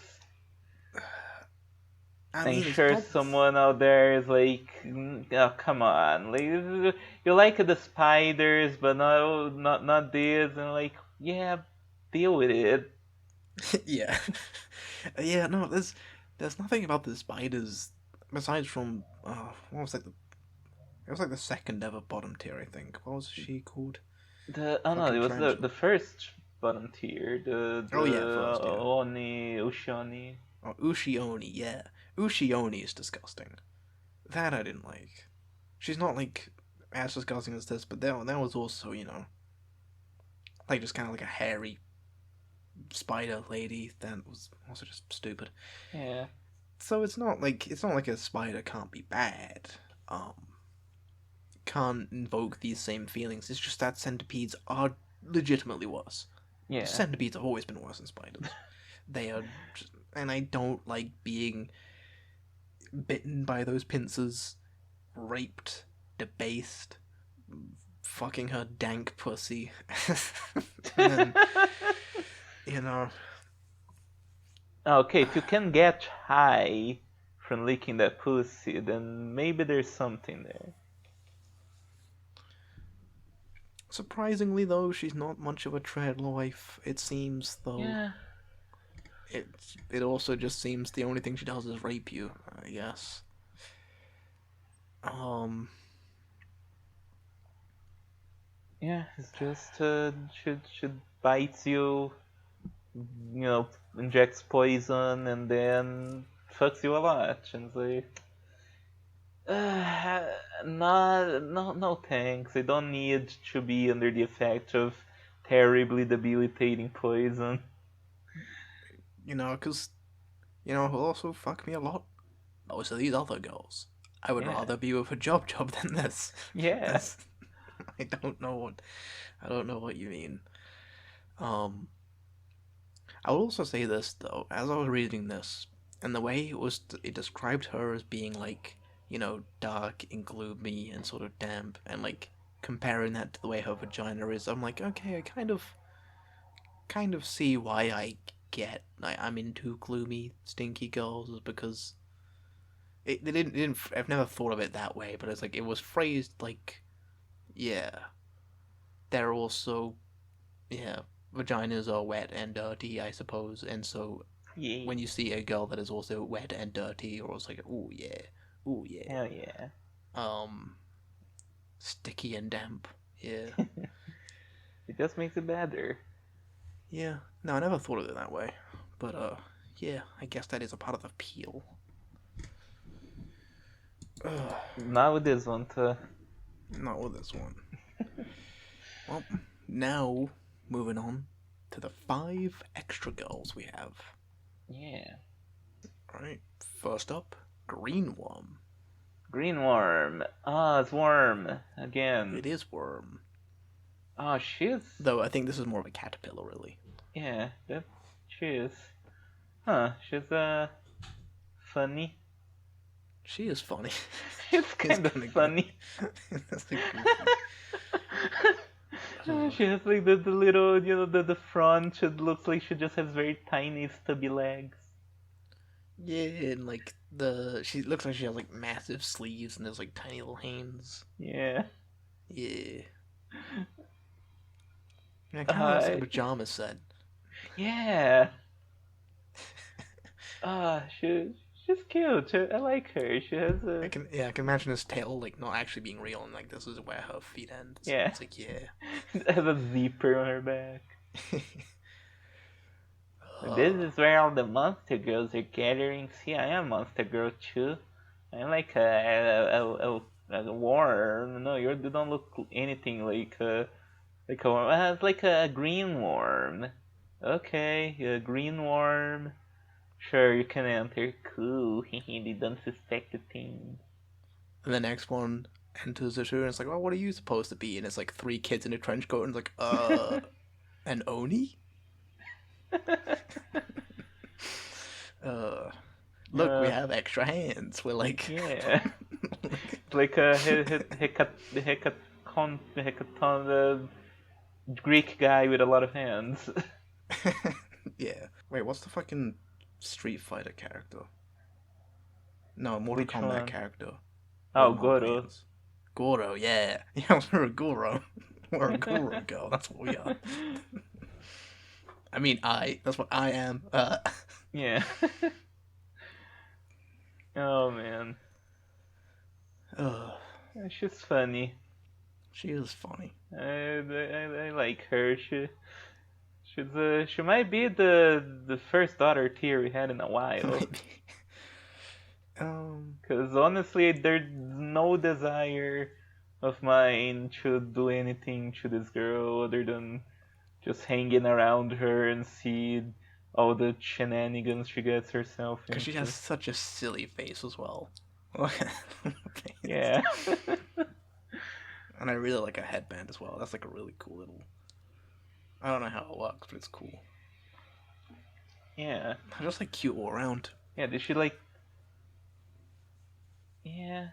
I I'm mean, it's sure probably someone out there is like, oh, come on, like you like the spiders, but no, not this, and like, yeah, deal with it. yeah, yeah. No, there's nothing about the spiders besides from what was like the it was like the second ever bottom tier, I think. What was she called? Oh no, it Fucking was the tarantula. first bottom tier, Oh yeah, the first, yeah. Oni Ushoni. Oh, Ushioni, yeah. Ushioni is disgusting. That I didn't like. She's not like as disgusting as this, but that was also, like just kind of like a hairy spider lady that was also just stupid. Yeah, So it's not like a spider can't be bad. Um, can't invoke these same feelings. It's just that centipedes are legitimately worse. yeah. Centipedes have always been worse than spiders. They are, just, and I don't like being bitten by those pincers, raped, debased, fucking her dank pussy, and then you know, Okay, if you can get high from licking that pussy, then maybe there's something there. surprisingly though, she's not much of a tread wife. It seems though. Yeah. It also just seems the only thing she does is rape you. I guess. Um. Yeah, it's just should bites you, injects poison and then fucks you a lot. And it's like, no, thanks. I don't need to be under the effect of terribly debilitating poison. Because who'll also fuck me a lot. Most of these other girls. I would Yeah, rather be with a job than this. yeah. That's, I don't know what you mean. Um, I will also say this though, as I was reading this, and the way it described her as being like, dark and gloomy and sort of damp, and like comparing that to the way her vagina is, I'm like, okay, I kind of see why I'm into gloomy, stinky girls, is because they didn't. I've never thought of it that way, but it's like it was phrased like, yeah, they're also, yeah, vaginas are wet and dirty, I suppose, and so Yeah. when you see a girl that is also wet and dirty, or it's like, ooh yeah, Hell yeah. um, sticky and damp, yeah, It just makes it better. yeah. No, I never thought of it that way, but yeah, I guess that is a part of the appeal. Ugh, Not with this one, too. not with this one. Well, now moving on to the 5 extra girls we have. Yeah. Right, first up, Green Worm. Green worm. Ah, it's worm. Again. It is Worm. Ah, she's. Though I think this is more of a caterpillar, really. Yeah, that she is. Huh, she's, funny. She is funny. She's It's kind of kind of funny. That's like goofy. She has like the little, the front. It looks like she just has very tiny, stubby legs. Yeah, and like she looks like she has like massive sleeves and there's like tiny little hands. Yeah. Yeah. Yeah, kind of looks like a pajama set. Yeah. She's cute. I like her. She has a. I can imagine his tail like not actually being real and like this is where her feet end. So Yeah. it's like Has a zipper on her back. uh, This is where all the monster girls are gathering. See, I am monster girl too. I'm like a worm. No, you don't look anything like a worm. It's like a green worm. Okay, a green worm. Sure, you can enter. Cool. They don't suspect a thing. And the next one enters the show and it's like, well, what are you supposed to be? And it's like 3 kids in a trench coat and it's like, an Oni? Look, we have extra hands. We're like, Yeah. Like a hecaton Greek guy with a lot of hands. yeah. Wait, what's the fucking Street Fighter character? No, Mortal Which Kombat one? character. Oh, With more Goro. brains. Goro, yeah. Yeah, we're a Goro. We're a Goro girl. That's what we are. I mean, That's what I am. Yeah. Oh man. uh, She's funny. she is funny. I like her. She might be the first daughter tier we had in a while. Maybe. Cause honestly, there's no desire of mine to do anything to this girl other than just hanging around her and see all the shenanigans she gets herself Because she has into. such a silly face as well. Yeah. And I really like a headband as well. That's like a really cool little. I don't know how it works, but it's cool. Yeah. I just like cute all around. Yeah, did she like. Yeah.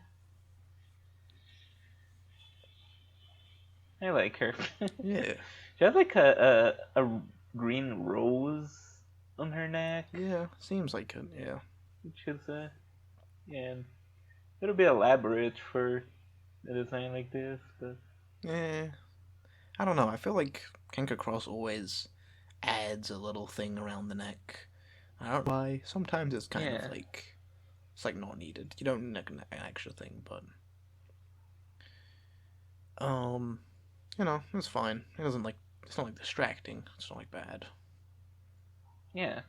I like her. Yeah. She has like a green rose on her neck. Yeah, seems like it, yeah. Which is yeah, a little bit elaborate for a design like this, but Yeah. I don't know. I feel like Kenka Cross always adds a little thing around the neck. I don't know why. Sometimes it's kind of yeah. like it's like not needed. You don't need an extra thing, but it's fine. It doesn't like it's not like distracting. It's not like bad. Yeah.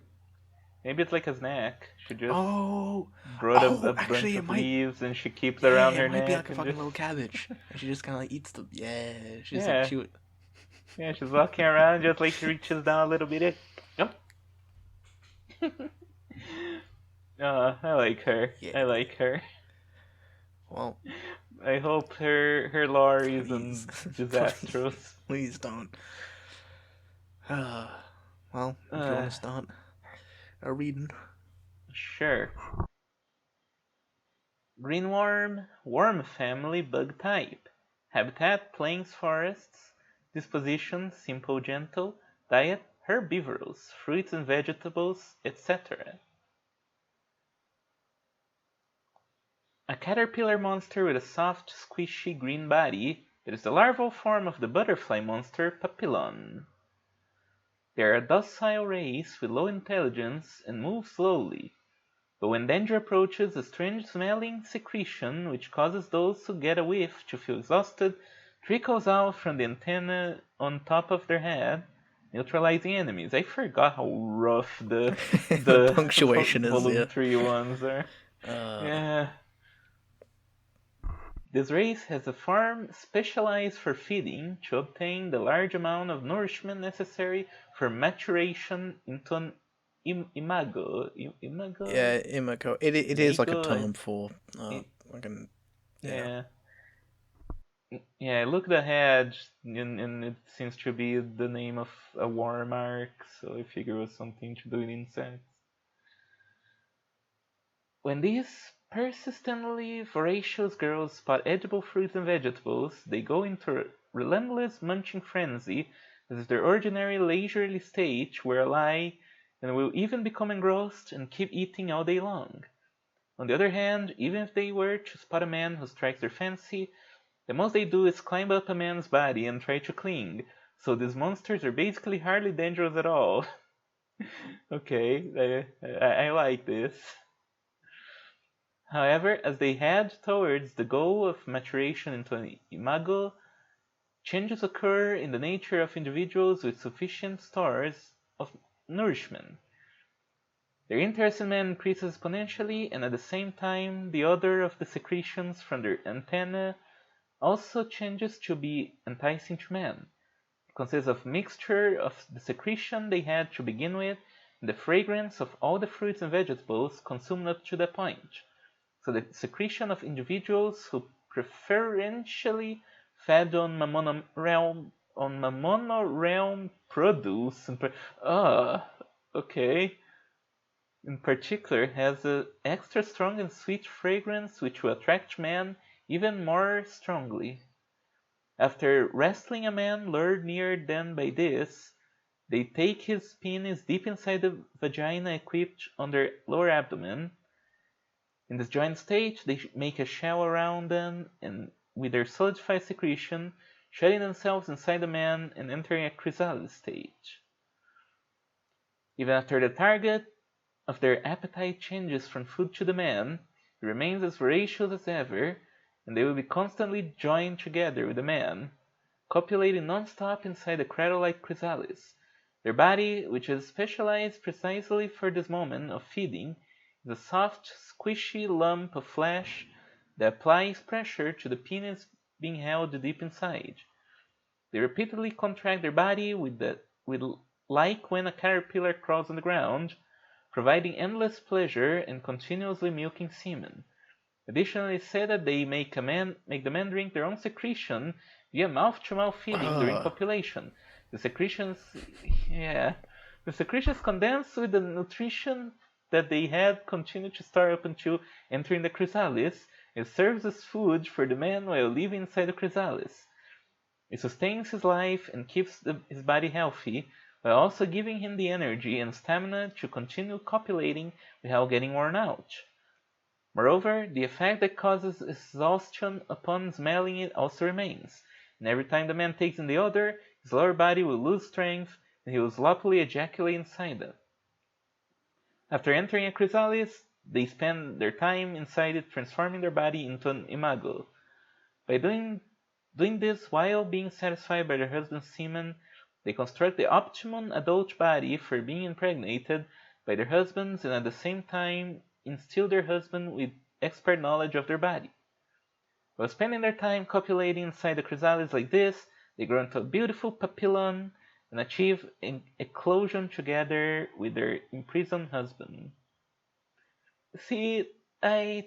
Maybe it's like a snack. She just Oh, brought a actually, bunch it of might. leaves and she keeps Yeah, around it her might be neck like a and fucking just little cabbage, and she just kind of like eats them. Yeah, she's like yeah. she would. Yeah, she's walking around just like reaches down a little bit. Yep. I like her. Yeah. I like her. Well, I hope her lore please, isn't please, disastrous. please don't. Well, if you want Uh, to start reading. sure. Greenworm, worm family bug type. Habitat plains forests. Disposition simple gentle. Diet herbivorous, fruits and vegetables, etc. A caterpillar monster with a soft, squishy green body that is the larval form of the butterfly monster Papillon. They are a docile race with low intelligence and move slowly, but when danger approaches, a strange smelling secretion which causes those who get a whiff to feel exhausted trickles out from the antenna on top of their head, neutralizing enemies. I forgot how rough the The punctuation is yeah. voluntary ones are. Yeah. This race has a farm specialized for feeding to obtain the large amount of nourishment necessary for maturation into an imago. Imago? Yeah, imako. It is like a Imago? term for like an yeah. Yeah. Yeah, I looked ahead, and it seems to be the name of a worm arc, so I figure it was something to do with insects. When these persistently voracious girls spot edible fruits and vegetables, they go into a relentless munching frenzy. This is their ordinary leisurely stage where lie and will even become engrossed and keep eating all day long. On the other hand, even if they were to spot a man who strikes their fancy, the most they do is climb up a man's body and try to cling, so these monsters are basically hardly dangerous at all. Okay, I like this. However, as they head towards the goal of maturation into an imago, changes occur in the nature of individuals with sufficient stores of nourishment. Their interest in men increases exponentially, and at the same time, the odor of the secretions from their antennae also changes to be enticing to men. It consists of a mixture of the secretion they had to begin with and the fragrance of all the fruits and vegetables consumed up to that point. So the secretion of individuals who preferentially fed on Mammono realm produce okay. In particular, has an extra strong and sweet fragrance which will attract men even more strongly. After wrestling a man lured near them by this, they take his penis deep inside the vagina equipped on their lower abdomen. In this joint state, they make a shell around them and with their solidified secretion, shutting themselves inside the man and entering a chrysalis stage. Even after the target of their appetite changes from food to the man, it remains as voracious as ever, and they will be constantly joined together with the man, copulating non-stop inside the cradle-like chrysalis. Their body, which is specialized precisely for this moment of feeding, is a soft, squishy lump of flesh that applies pressure to the penis being held deep inside. They repeatedly contract their body with like when a caterpillar crawls on the ground, providing endless pleasure and continuously milking semen. Additionally, it is said that they make the men drink their own secretion via mouth-to-mouth feeding during copulation. The secretions condensed with the nutrition that they had continue to store up until entering the chrysalis. It serves as food for the man while living inside the chrysalis. It sustains his life and keeps his body healthy, while also giving him the energy and stamina to continue copulating without getting worn out. Moreover, the effect that causes exhaustion upon smelling it also remains, and every time the man takes in the odor, his lower body will lose strength, and he will sloppily ejaculate inside it. After entering a chrysalis, they spend their time inside it transforming their body into an imago. By doing this while being satisfied by their husband's semen, they construct the optimum adult body for being impregnated by their husbands and at the same time instill their husband with expert knowledge of their body. While spending their time copulating inside the chrysalis like this, they grow into a beautiful papillon and achieve an eclosion together with their imprisoned husband. See, I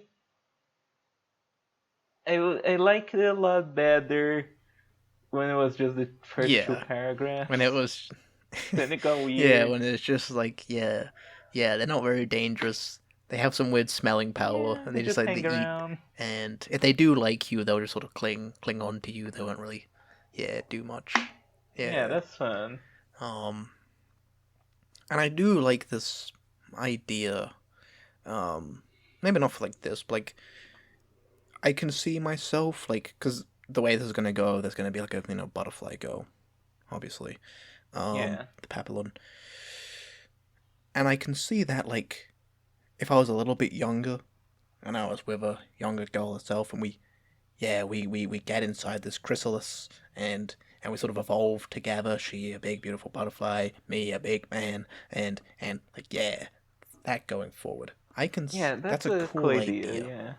liked it a lot better when it was just the first two paragraphs. When it was... Then it got weird. Yeah, when it's just like, they're not very dangerous. They have some weird smelling power, and they just like hang to around. eat. And if they do like you, they'll just sort of cling on to you. They won't really, do much. Yeah, that's fun. And I do like this idea. Maybe not for like this, but like I can see myself like because the way this is gonna go, there's gonna be like a butterfly go, obviously. The papillon. And I can see that like if I was a little bit younger, and I was with a younger girl herself, and we get inside this chrysalis, and we sort of evolve together. She a big beautiful butterfly, me a big man, and like that going forward. I can. Yeah, that's a cool idea. Yeah.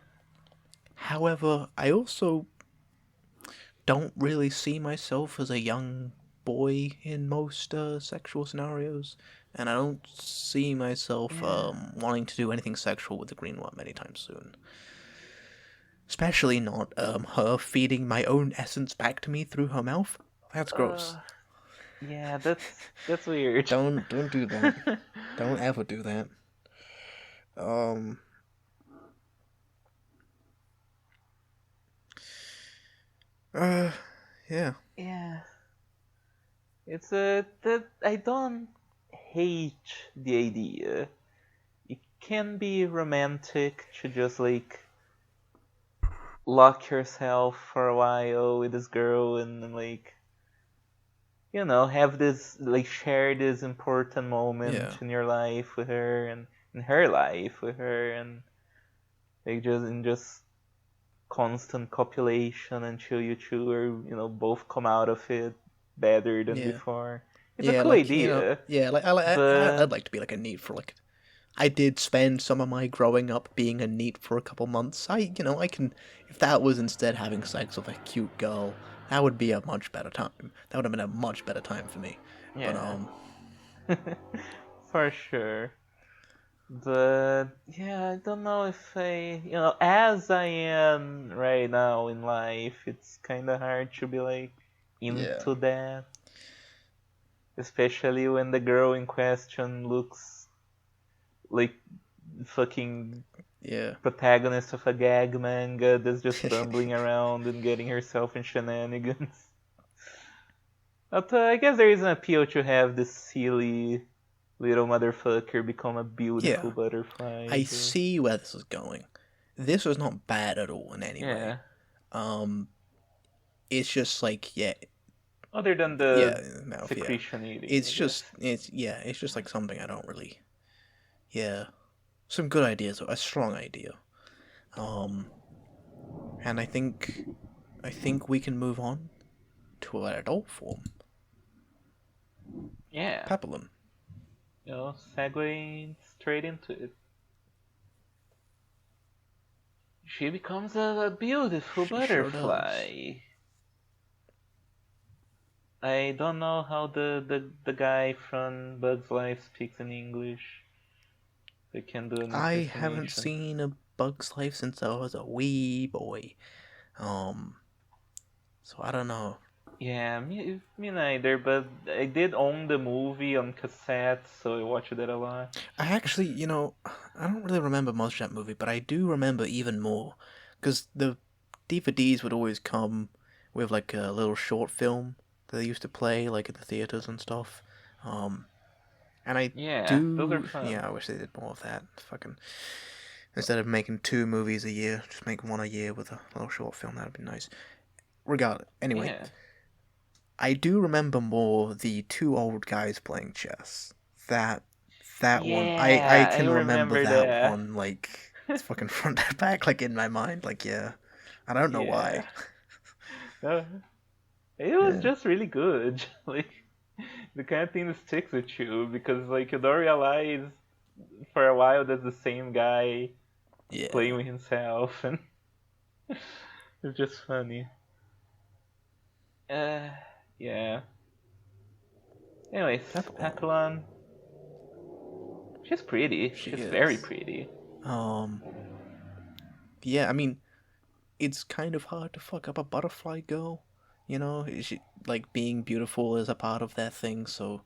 However, I also don't really see myself as a young boy in most sexual scenarios, and I don't see myself wanting to do anything sexual with the green worm anytime soon. Especially not her feeding my own essence back to me through her mouth. That's gross. Yeah, that's weird. Don't do that. Don't ever do that. Yeah. Yeah. It's that I don't hate the idea. It can be romantic to just like lock yourself for a while with this girl and like have this like share this important moment in your life with her and in her life with her and like just constant copulation until you two are both come out of it better than before. It's a cool idea. I'd like to be like a NEET for like. I did spend some of my growing up being a NEET for a couple months. I can, if that was instead having sex with a cute girl, that would be a much better time. That would have been a much better time for me. Yeah. But, for sure. But, I don't know if as I am right now in life, it's kind of hard to be like into that. Especially when the girl in question looks like fucking protagonist of a gag manga that's just stumbling around and getting herself in shenanigans. But I guess there is an appeal to have this silly little motherfucker become a beautiful butterfly. I see where this is going. this was not bad at all in any way. Yeah. It's just like, yeah, Other than yeah, the mouth, yeah. secretion eating, I guess. It's just like something I don't really, yeah. Some good ideas, a strong idea. Um, and I think we can move on to an adult form, Yeah. Papillon. Segueing straight into it. She becomes a beautiful She sure does. butterfly. I don't know how the guy from Bug's Life speaks in English. They can do an I haven't impersonation. seen a Bug's Life since I was a wee boy. Um, so I don't know. Yeah, me neither, but I did own the movie on cassette, so I watched it a lot. I actually, I don't really remember much of that movie, but I do remember even more. Because the DVDs would always come with like a little short film that they used to play, like at the theaters and stuff. Um, and I Yeah, those are do, fun. yeah, I wish they did more of that. Fucking, instead of making 2 movies a year, just make one a year with a little short film. That'd be nice. Regardless, anyway, Yeah. I do remember more the two old guys playing chess. That that one, I Yeah, I can remember remember that that. one like it's fucking front and back, like in my mind. Like, yeah, I don't know Yeah. why. Uh, It was Yeah, just really good. Like the kind of thing that sticks with you because like you don't realize for a while that's the same guy playing yeah. with himself and it's just funny. Uh yeah. Anyways, Papillon, Papillon, she's pretty. she She's very is. pretty. Um, yeah. I mean, it's kind of hard to fuck up a butterfly girl. She, like being beautiful is a part of their thing. So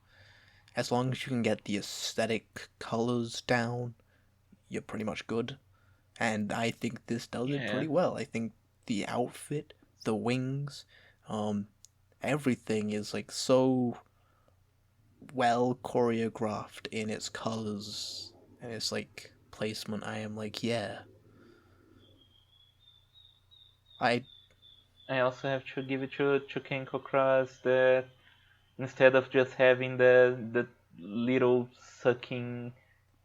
as long as you can get the aesthetic colors down, you're pretty much good. And I think this does it Yeah. pretty well. I think the outfit, the wings, um, everything is like so well choreographed in its colors and its like placement. I am like, yeah, I I also have to give it to Kenko Cross that instead of just having the little sucking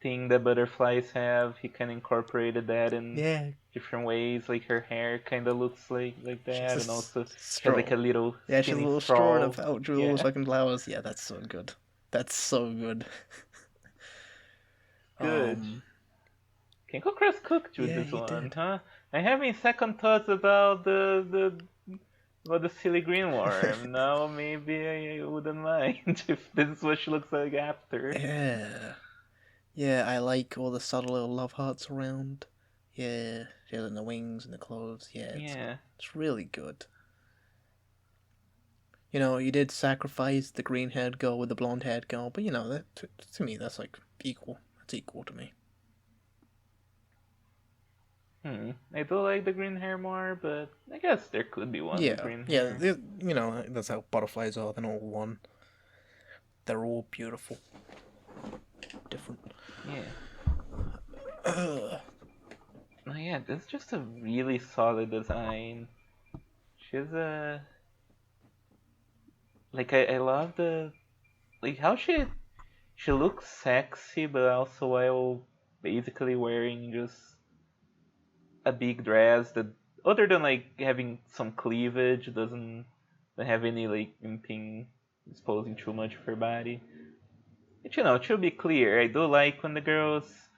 thing that butterflies have, he kind of incorporated that in yeah. different ways. Like her hair kind of looks like She's a that, and also she has like straw. a little Yeah, she's a spinning little straw in a straw. pouch with all those Yeah, fucking flowers. Yeah, that's so good. That's so good. good. Um, Kenko Cross cooked with yeah, this he one, did. huh? I'm having second thoughts about the silly green worm. Now maybe I wouldn't mind if this is what she looks like after. Yeah. Yeah, I like all the subtle little love hearts around. Yeah, yeah, and the wings and the clothes. Yeah, Yeah. it's really good. You did sacrifice the green-haired girl with the blonde-haired girl, but that to me that's like equal. That's equal to me. I do like the green hair more, but I guess there could be one with Yeah, green yeah. hair. That's how butterflies are. They're all one. They're all beautiful, different. Yeah. Uh, Oh yeah, that's just a really solid design. She's a I love the like how she looks sexy, but also while basically wearing just a big dress that other than like having some cleavage doesn't have any like anything exposing too much of her body. But to be clear, I do like when the girls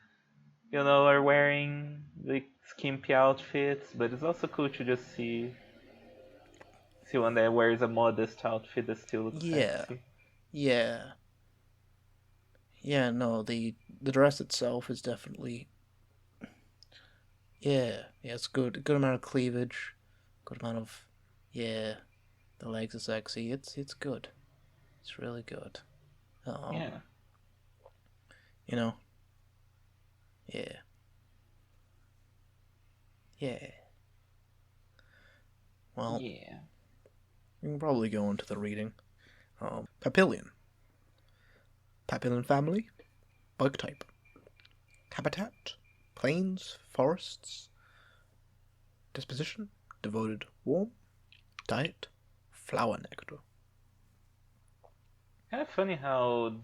are wearing like skimpy outfits, but it's also cool to just see one that wears a modest outfit that still looks yeah, sexy. yeah, yeah. No, the dress itself is definitely yeah. It's good. Good amount of cleavage. Good amount of yeah. The legs are sexy. It's good. It's really good. Yeah. You know, yeah, yeah. Well, Yeah. we can probably go into the reading. Papillion. Papillon family. Bug type. Habitat. Plains, forests. Disposition, devoted, warm. Diet, flower nectar. Kind of funny how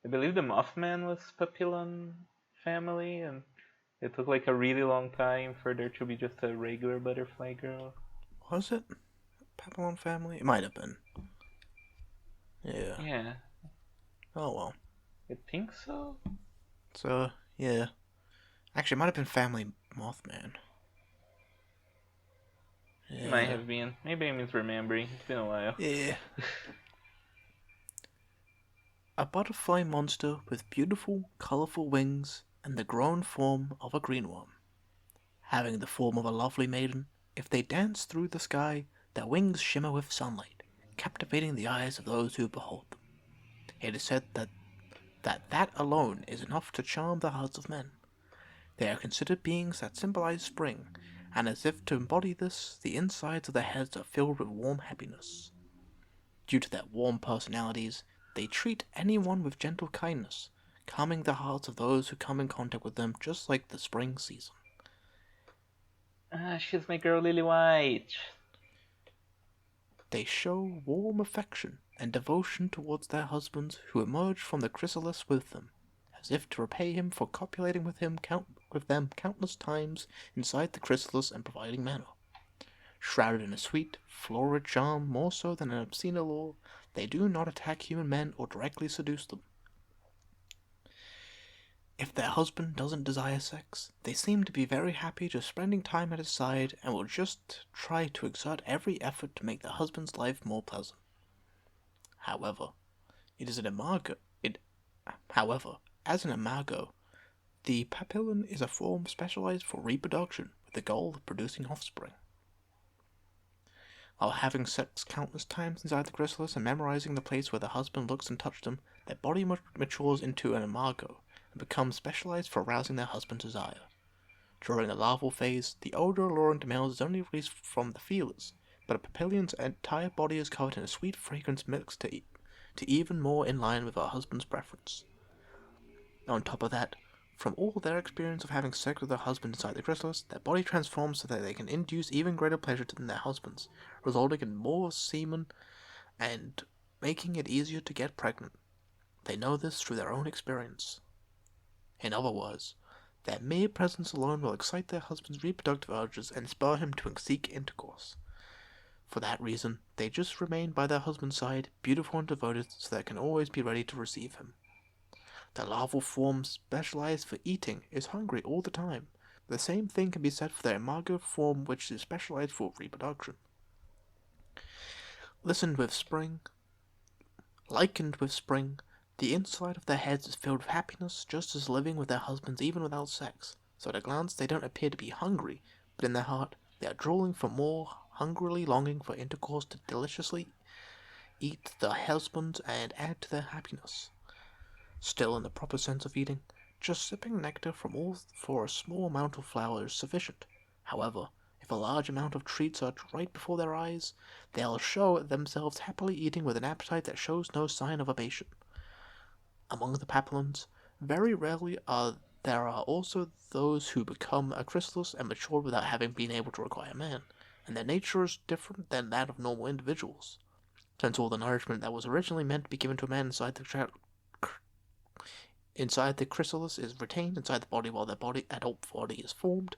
I believe the Mothman was Papillon family, and it took like a really long time for there to be just a regular butterfly girl. Was it Papillon family? It might have been. Yeah. Yeah, Oh well. I think so. So, yeah. Actually, it might have been Family Mothman. It might have been. Maybe I'm misremembering. It's been a while. Yeah. A butterfly monster with beautiful, colourful wings and the grown form of a greenworm. Having the form of a lovely maiden, if they dance through the sky, their wings shimmer with sunlight, captivating the eyes of those who behold them. It is said that alone is enough to charm the hearts of men. They are considered beings that symbolize spring, and as if to embody this, the insides of their heads are filled with warm happiness. Due to their warm personalities, they treat anyone with gentle kindness, calming the hearts of those who come in contact with them just like the spring season. She's my girl Lily White. They show warm affection and devotion towards their husbands who emerge from the chrysalis with them, as if to repay him for copulating with them countless times inside the chrysalis and providing manna. Shrouded in a sweet, florid charm more so than an obscene allure, they do not attack human men or directly seduce them. If their husband doesn't desire sex, they seem to be very happy just spending time at his side and will just try to exert every effort to make their husband's life more pleasant. However, as an imago, the papillon is a form specialized for reproduction with the goal of producing offspring. While having sex countless times inside the chrysalis and memorizing the place where the husband looks and touched them, their body matures into an imago and becomes specialized for arousing their husband's desire. During the larval phase, the odor alluring to males is only released from the feelers, but a papillon's entire body is covered in a sweet fragrance mixed to even more in line with her husband's preference. On top of that, from all their experience of having sex with their husband inside the chrysalis, their body transforms so that they can induce even greater pleasure than their husbands, resulting in more semen and making it easier to get pregnant. They know this through their own experience. In other words, their mere presence alone will excite their husband's reproductive urges and spur him to seek intercourse. For that reason, they just remain by their husband's side, beautiful and devoted, so they can always be ready to receive him. The larval form specialized for eating is hungry all the time. The same thing can be said for their imago form, which is specialized for reproduction. Likened with spring, the inside of their heads is filled with happiness, just as living with their husbands even without sex. So at a glance they don't appear to be hungry, but in their heart they are drooling for more, hungrily longing for intercourse to deliciously eat their husbands and add to their happiness. Still, in the proper sense of eating, just sipping nectar for a small amount of flour is sufficient. However, if a large amount of treats are right before their eyes, they'll show themselves happily eating with an appetite that shows no sign of abatement. Among the papillons, very rarely there are also those who become a chrysalis and mature without having been able to require man, and their nature is different than that of normal individuals. Since all the nourishment that was originally meant to be given to a man inside the chrysalis is retained inside the body while their adult body is formed,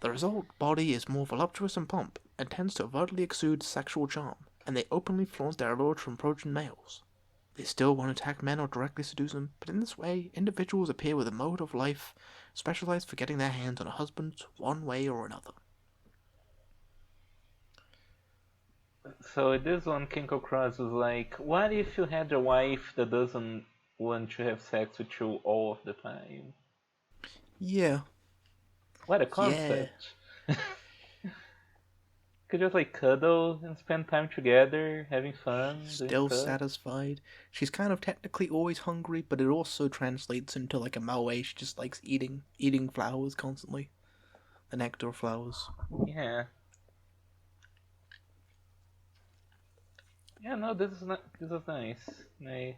the result body is more voluptuous and plump, and tends to overtly exude sexual charm, and they openly flaunt their allure to approaching males. They still won't attack men or directly seduce them, but in this way, individuals appear with a mode of life specialized for getting their hands on a husband one way or another. So this one came across was like, what if you had a wife that doesn't want to have sex with you all of the time? Yeah. What a concept. Yeah. Could just like cuddle and spend time together, having fun. Still satisfied. She's kind of technically always hungry, but it also translates into like a moe. She just likes eating flowers constantly. The nectar of flowers. Yeah. Yeah, no, this is nice. I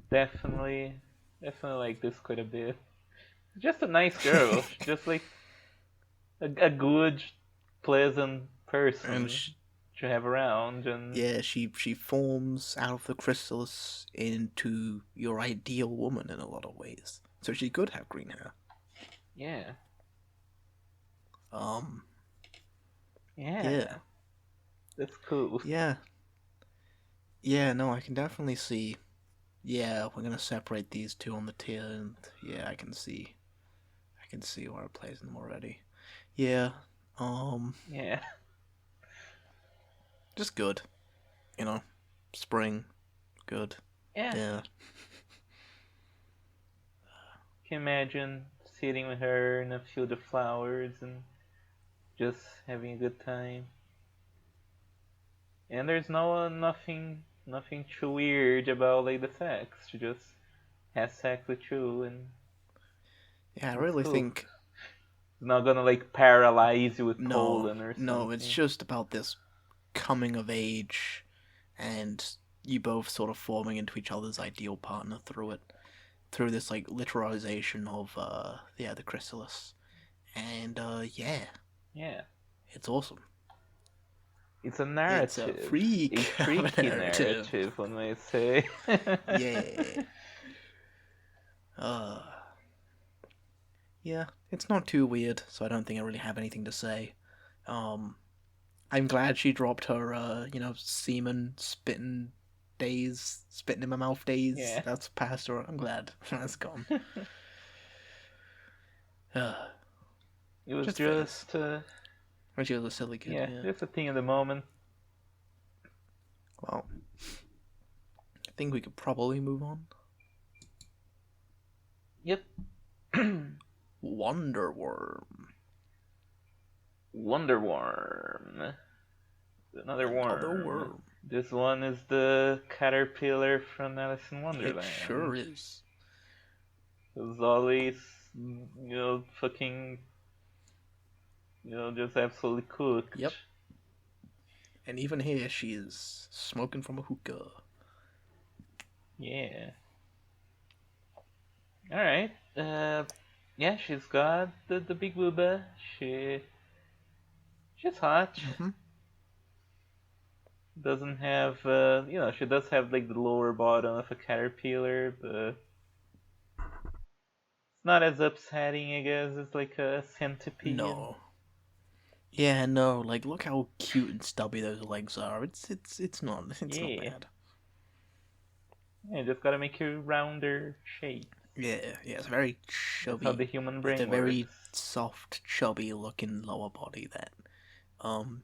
definitely like this quite a bit. Just a nice girl. Just like a good, pleasant And person to have around, and yeah, she forms out of the chrysalis into your ideal woman in a lot of ways. So she could have green hair. yeah, Um, yeah, yeah, that's cool. yeah, yeah. No, I can definitely see. Yeah, we're gonna separate these two on the tier, and yeah, I can see where it plays them already. Yeah, Yeah, just good. You know, spring, good. yeah. Yeah, Can you imagine sitting with her in a field of flowers and just having a good time? And there's nothing too weird about like the sex. She just has sex with you, and yeah. I that's really cool. think It's not gonna like paralyze you with no, pollen or no. It's something. just about this coming of age, and you both sort of forming into each other's ideal partner through it, through this like literalization of the chrysalis, and yeah, Yeah, it's awesome. it's a It's a narrative, a freak of a tricky narrative. narrative, one might say. Yeah. Uh, yeah, it's not too weird, so I don't think I really have anything to say. Um, I'm glad she dropped her, semen spitting in my mouth days. Yeah. That's past her. I'm glad that's gone. Uh, It was just phase. just, When she was a silly kid, yeah, yeah. just a thing in the moment. Well, I think we could probably move on. Yep. Wonder Worm. Wonder Worm. Another Another worm. worm. This one is the caterpillar from Alice in It sure Wonderland. is. It was always, fucking, just absolutely cooked. Yep. And even here, she is smoking from a hookah. Yeah. Alright. Yeah, she's got the big booba. She's hot. Mm-hmm. Doesn't have, she does have like the lower bottom of a caterpillar, but it's not as upsetting, I guess. It's like a centipede. No. Yeah, no. Like, look how cute and stubby those legs are. It's not Yeah. bad. Yeah, just gotta make your rounder shape. Yeah, it's very That's how the chubby. human It's a brain very works. soft, chubby looking lower body. That,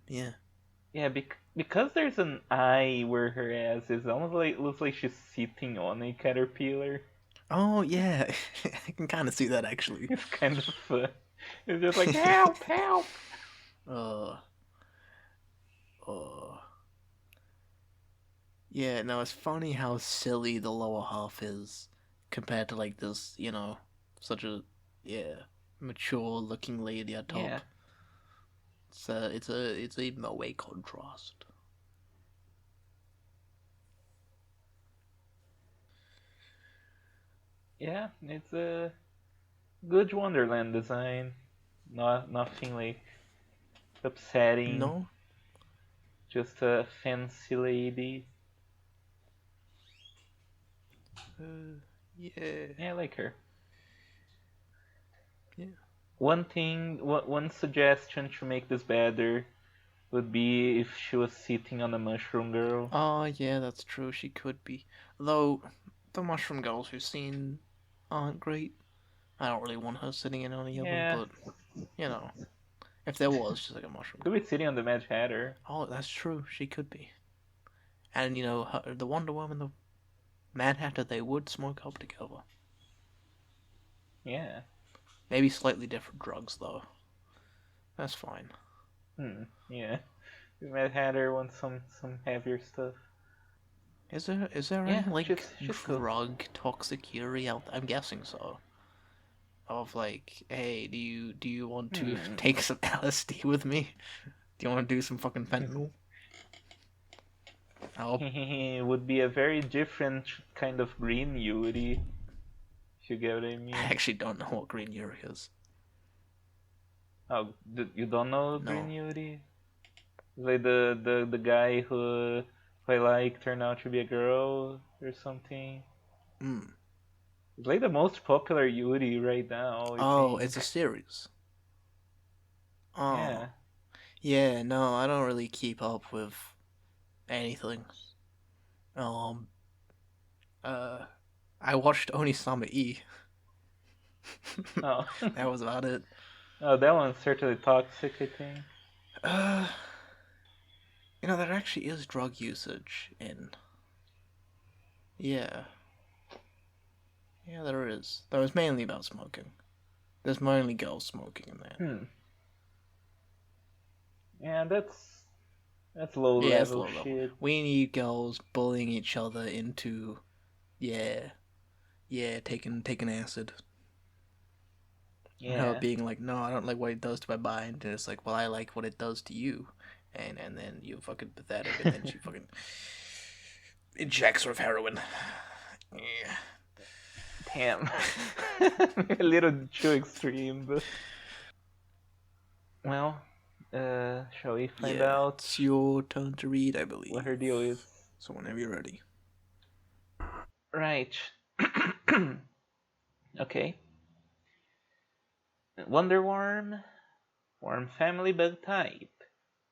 yeah. Yeah, because there's an eye where her ass is, almost like looks like she's sitting on a caterpillar. Oh yeah, I can kind of see that actually. It's kind of it's just like help, help. uh, uh. Yeah, no, it's funny how silly the lower half is compared to like this, such a mature looking lady at Yeah, top. It's a moe contrast. yeah, it's a good Wonderland design. Nothing like upsetting. No, Just a fancy lady. yeah, Yeah, I like her. yeah. One suggestion to make this better would be if she was sitting on a mushroom girl. Oh yeah, that's true. She could be, though. The mushroom girls we've seen aren't great. I don't really want her sitting in any of them, Yeah, but you know, if there was just like a mushroom could girl. be sitting on the Mad Hatter. Oh, that's true. She could be. And the Wonder Woman, the Mad Hatter, they would smoke up together. Yeah. Maybe slightly different drugs though. That's fine. Yeah. The Mad Hatter wants some heavier stuff. Is there Yeah, any like she's cool. drug toxicity out there? I'm guessing so. Of like, hey, do you want to take some LSD with me? Do you want to do some fucking fentanyl? It would be a very different kind of green Yuri, if you get what I I mean. actually don't know what green Yuri is. Oh, you don't know No. Green Yuri? Like the guy who I like turned out to be a girl or something. Mm. It's like the most popular Yuri right now, I Oh, think. it's a series. Oh. Yeah. Yeah, no, I don't really keep up with anything. Um, uh, I watched Onisama E. Oh. That was about it. Oh, that one's certainly toxic, I think. Uh, there actually is drug usage in. Yeah. Yeah, there is. Though it's mainly about smoking. There's mainly girls smoking in there. Hmm. Yeah, that's low Yeah, it's level low level. shit. We need girls bullying each other into, yeah, taking acid. And her Yeah. being like, no, I don't like what it does to my mind. And it's like, well, I like what it does to you. And then you fucking pathetic. And then she fucking injects her with heroin. Yeah. Damn. A little too extreme, but well, shall we find Yeah. out It's your turn to read, I believe. what her deal is? So whenever you're ready. Right. Okay. Wonderworm, worm family bug type.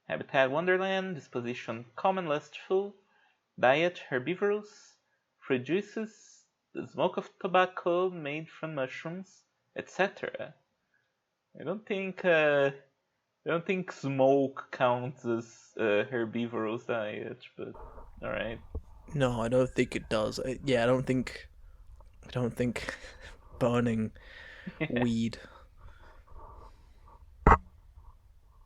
Habitat Wonderland, disposition common lustful, diet herbivorous, fruit juices, the smoke of tobacco made from mushrooms, etc. I don't think smoke counts as herbivorous diet, but all right. No, I don't think it does. I don't think. I don't think burning weed.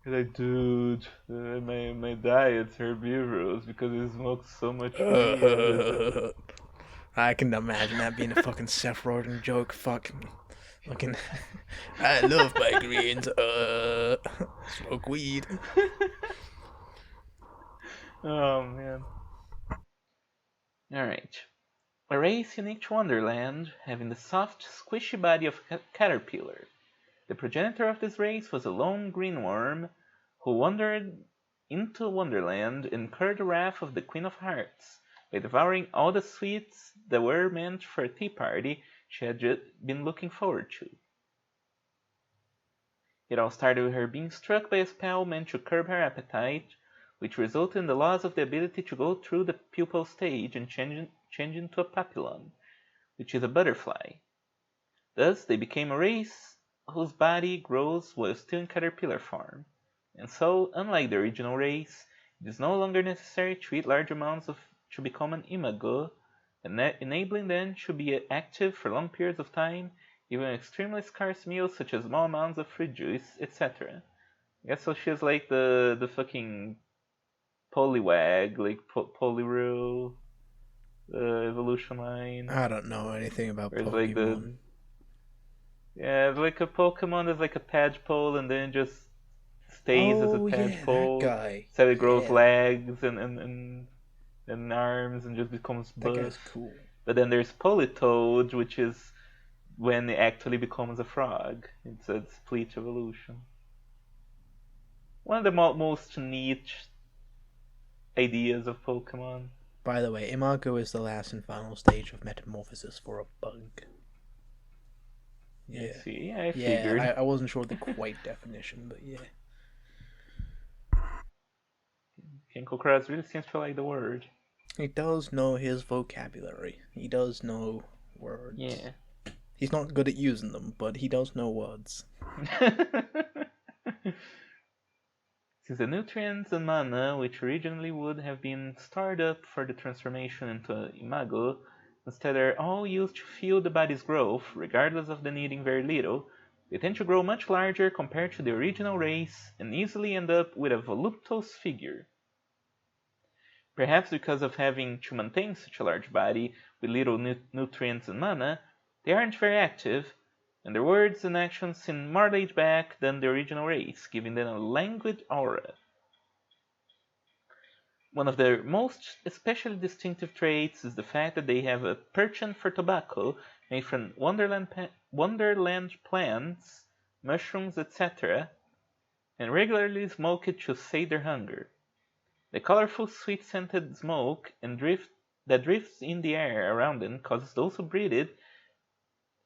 Like, dude, my diet's herbivorous because I smoke so much weed. I can imagine that being a fucking Seth Rogen joke. Fucking. I love my greens. Smoke weed. Oh man. Alright. A race unique to Wonderland, having the soft, squishy body of a caterpillar. The progenitor of this race was a lone green worm who wandered into Wonderland and incurred the wrath of the Queen of Hearts by devouring all the sweets that were meant for a tea party she had just been looking forward to. It all started with her being struck by a spell meant to curb her appetite, which resulted in the loss of the ability to go through the pupal stage and change into a papillon, which is a butterfly. Thus, they became a race whose body grows while still in caterpillar form. And so, unlike the original race, it is no longer necessary to eat large amounts to become an imago, enabling them to be active for long periods of time, even extremely scarce meals such as small amounts of fruit juice, etc. I guess so she's like the fucking Poliwag, like Poliwhirl evolution line. I don't know anything about Or it's like Pokemon. it's like a Pokemon that's like a Tadpole and then just stays as a Oh yeah, that Tadpole. guy. So it grows Yeah, legs and arms and just becomes that guy's buff. cool. But then there's Politoed, which is when it actually becomes a frog. It's a split evolution. One of the most neat ideas of Pokemon. By the way, Imago is the last and final stage of metamorphosis for a bug. Yeah. I see. Yeah, I Yeah, figured. I wasn't sure of the quite definition, but yeah. Kinklecross really seems to like the word. He does know his vocabulary. He does know words. Yeah. He's not good at using them, but he does know words. Since the nutrients and mana, which originally would have been stored up for the transformation into Imago, instead are all used to fuel the body's growth, regardless of the needing very little, they tend to grow much larger compared to the original race and easily end up with a voluptuous figure. Perhaps because of having to maintain such a large body with little nutrients and mana, they aren't very active, and their words and actions seem more laid back than the original race, giving them a languid aura. One of their most especially distinctive traits is the fact that they have a penchant for tobacco made from wonderland plants, mushrooms, etc., and regularly smoke it to sate their hunger. The colorful, sweet-scented smoke that drifts in the air around them causes those who breathe it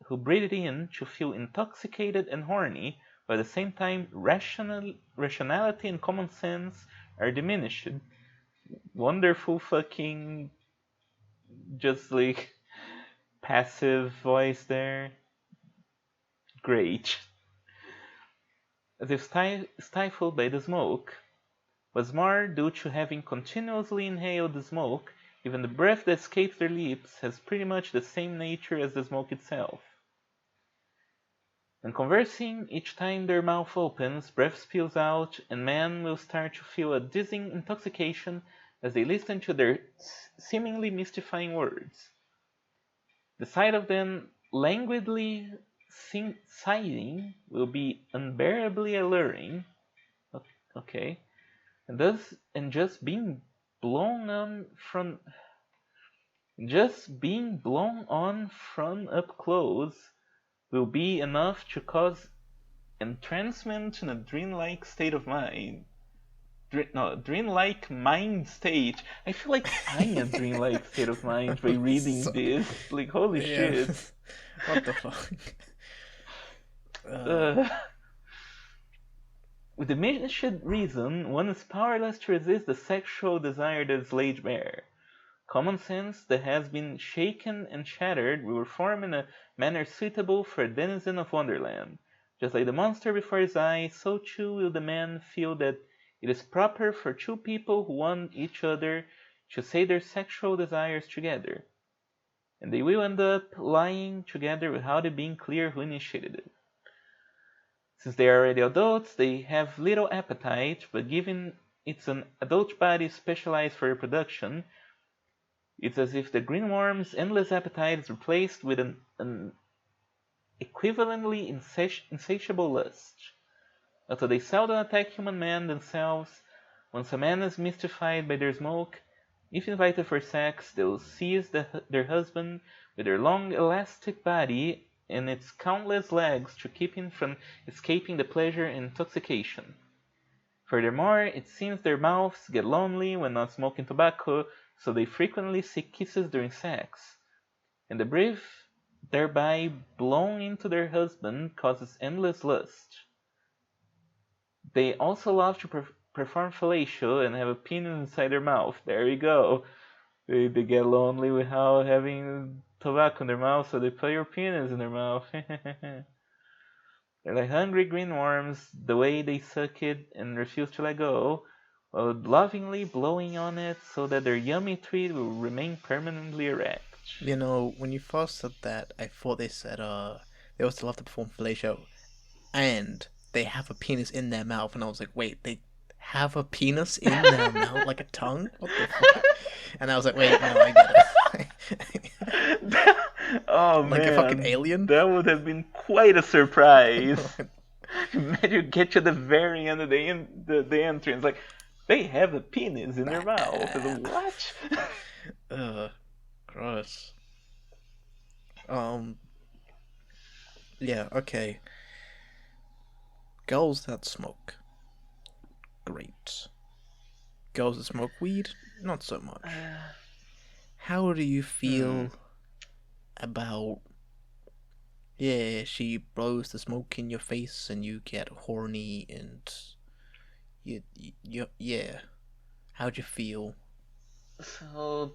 in to feel intoxicated and horny, but at the same time rationality and common sense are diminished. Wonderful fucking just like passive voice there. Great. As if stifled by the smoke, was more due to having continuously inhaled the smoke. Even the breath that escapes their lips has pretty much the same nature as the smoke itself. When conversing, each time their mouth opens, breath spills out, and men will start to feel a dizzying intoxication as they listen to their seemingly mystifying words. The sight of them languidly sighing will be unbearably alluring. Okay. And just being blown on from up close will be enough to cause entrancement in a dreamlike state of mind. Dreamlike mind state. I feel like I'm in a dreamlike state of mind by reading this. Like, holy shit. What the fuck? With diminished reason, one is powerless to resist the sexual desire that is laid bare. Common sense that has been shaken and shattered will reform in a manner suitable for a denizen of Wonderland. Just like the monster before his eyes, so too will the man feel that it is proper for two people who want each other to say their sexual desires together. And they will end up lying together without it being clear who initiated it. Since they are already adults, they have little appetite, but given it's an adult body specialized for reproduction, it's as if the greenworm's endless appetite is replaced with an equivalently insatiable lust. Although they seldom attack human men themselves, once a man is mystified by their smoke, if invited for sex, they'll seize their husband with their long elastic body and its countless legs to keep him from escaping the pleasure and intoxication. Furthermore, it seems their mouths get lonely when not smoking tobacco, so they frequently seek kisses during sex, and the breath thereby blown into their husband causes endless lust. They also love to perform fellatio and have a penis inside their mouth. There you go. They get lonely without having tobacco in their mouth, so they put your penis in their mouth. They're like hungry greenworms, the way they suck it and refuse to let go, while lovingly blowing on it so that their yummy treat will remain permanently erect. You know, when you first said that, I thought they said they also love to perform fellatio, and they have a penis in their mouth, and I was like, wait, they have a penis in their mouth, like a tongue? What the fuck? And I was like, wait, no, I get it. Oh like man, a fucking alien? That would have been quite a surprise. Imagine you get to the very end of the entrance, like, they have a penis in their mouth. What? Gross. Yeah, okay. Girls that smoke. Great. Girls that smoke weed, not so much. How do you feel about... Yeah, she blows the smoke in your face and you get horny and... Yeah. How'd you feel? So...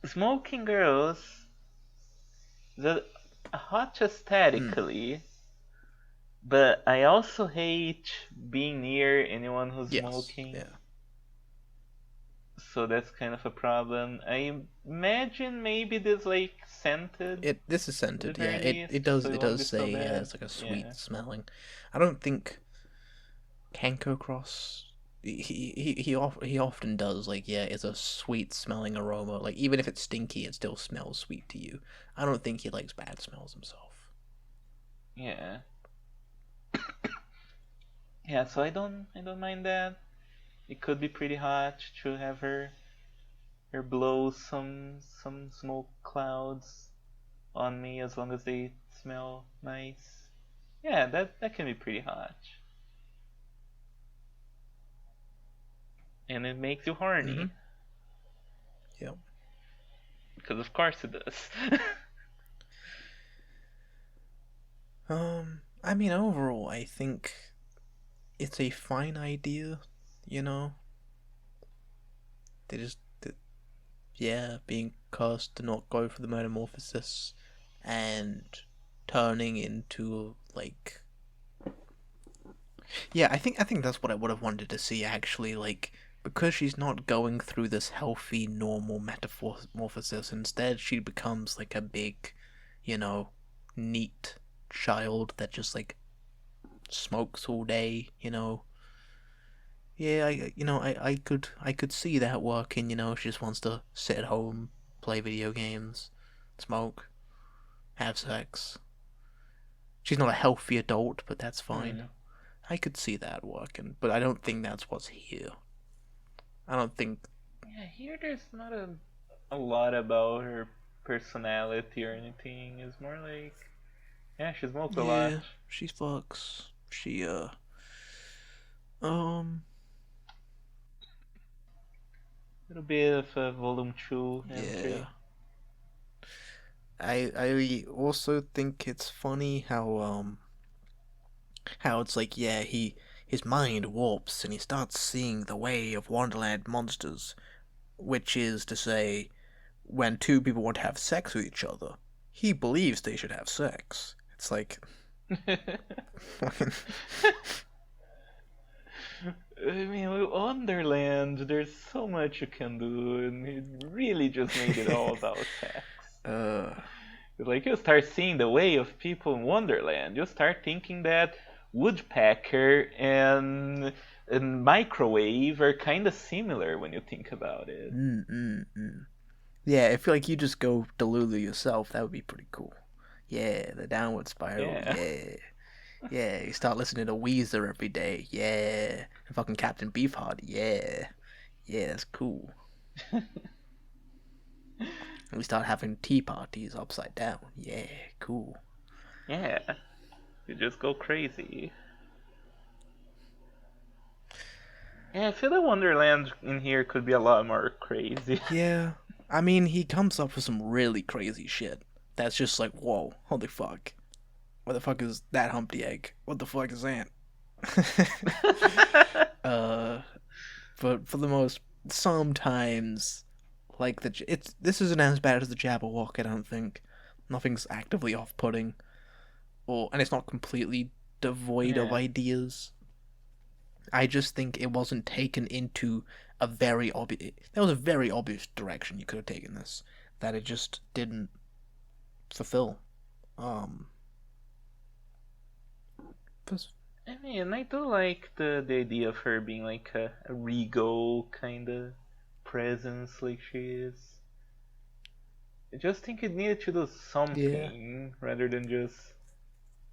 Smoking girls... They're hot aesthetically... But I also hate being near anyone who's smoking. Yeah. So that's kind of a problem. I imagine maybe this like scented. This is scented, yeah. It does say it's like a sweet smelling. I don't think Kanko Cross he often does, like, yeah, it's a sweet smelling aroma. Like, even if it's stinky, it still smells sweet to you. I don't think he likes bad smells himself. Yeah. Yeah, so I don't mind that. It could be pretty hot to have her blow some smoke clouds on me as long as they smell nice. Yeah, that can be pretty hot. and it makes you horny. Yep. Because of course it does. I mean, overall, I think it's a fine idea, you know? They just, being cursed to not go for the metamorphosis and turning into, like... Yeah, I think that's what I would have wanted to see, actually, like, because she's not going through this healthy, normal metamorphosis, instead she becomes, like, a big, neat child that just, like, smokes all day, Yeah, I could see that working, she just wants to sit at home, play video games, smoke, have sex. She's not a healthy adult, but that's fine. I could see that working, but I don't think that's what's here. I don't think... Yeah, here there's not a lot about her personality or anything. It's more like, yeah, she smokes a lot. Yeah, she fucks. She, um... Little bit of a volume 2 entry. Yeah. I also think it's funny how it's like, yeah, his mind warps and he starts seeing the way of Wonderland monsters, which is to say, when two people want to have sex with each other, he believes they should have sex. It's like, I mean, with Wonderland, there's so much you can do, and it really just made it all about sex. Like, you start seeing the way of people in Wonderland. You start thinking that Woodpecker and Microwave are kind of similar when you think about it. Yeah, I feel like you just go Delulu yourself. That would be pretty cool. Yeah, the downward spiral. Yeah. Yeah, you start listening to Weezer every day. Yeah. And fucking Captain Beefheart. Yeah. Yeah, that's cool. And we start having tea parties upside down. Yeah, cool. Yeah. You just go crazy. Yeah, I feel like Wonderland in here could be a lot more crazy. Yeah. I mean, he comes up with some really crazy shit. That's just like, whoa, holy fuck. What the fuck is that Humpty Egg? What the fuck is that? But for the most, sometimes, like this isn't as bad as the Jabberwock. I don't think. Nothing's actively off-putting, and it's not completely devoid of ideas. I just think it wasn't taken into a very obvious. That was a very obvious direction you could have taken this. That it just didn't fulfill. I mean, I do like the idea of her being like a regal kind of presence, like she is. I just think it needed to do something rather than just,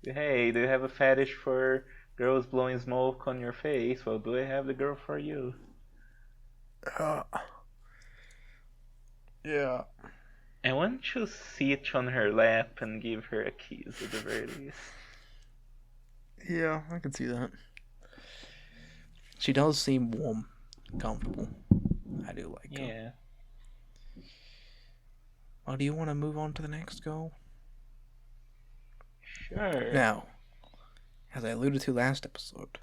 hey, do you have a fetish for girls blowing smoke on your face? Well, do I have the girl for you? Yeah. I want to sit on her lap and give her a kiss at the very least. Yeah, I can see that. She does seem warm, comfortable. I do like her. Yeah. Well, do you want to move on to the next goal? Sure. Now, as I alluded to last episode,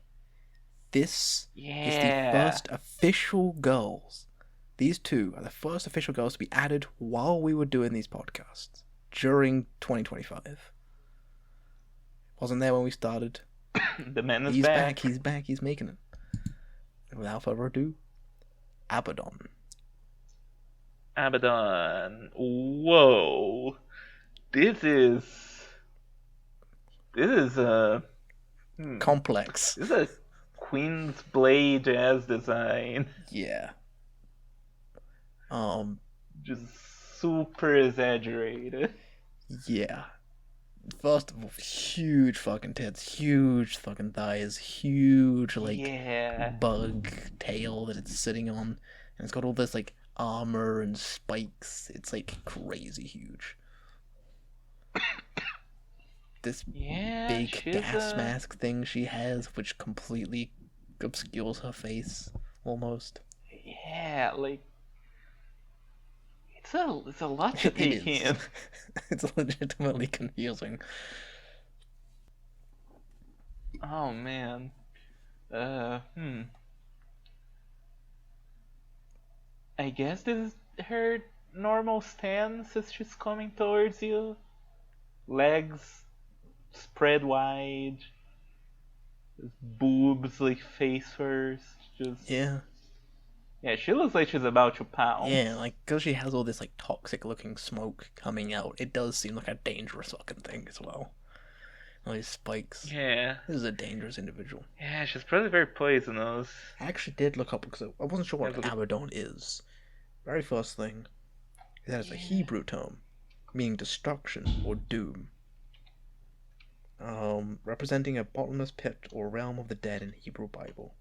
this is the first official goals. These two are the first official goals to be added while we were doing these podcasts during 2025. Wasn't there when we started. The man is He's back. He's back. He's making it. And without further ado, Abaddon. Abaddon. Whoa. This is complex. This is a Queen's Blade jazz design. Yeah. Just super exaggerated. Yeah. First of all, huge fucking tits, huge fucking thighs, huge bug tail that it's sitting on, and it's got all this like armor and spikes. It's like crazy huge. This big gas mask thing she has, which completely obscures her face almost. Yeah, like it's a lot to It take is. in. It's legitimately confusing. Oh man. Hmm. I guess this is her normal stance as she's coming towards you. Legs spread wide, boobs like face first. Just Yeah. yeah, she looks like she's about to pounce. Yeah, like, because she has all this, like, toxic looking smoke coming out, it does seem like a dangerous fucking thing as well. All these spikes. Yeah, This is a dangerous individual. yeah, she's probably very poisonous. I actually did look up because I wasn't sure Yeah, what but Abaddon is. Very first thing is that it's a yeah, Hebrew term meaning destruction or doom. Representing a bottomless pit or realm of the dead in Hebrew Bible.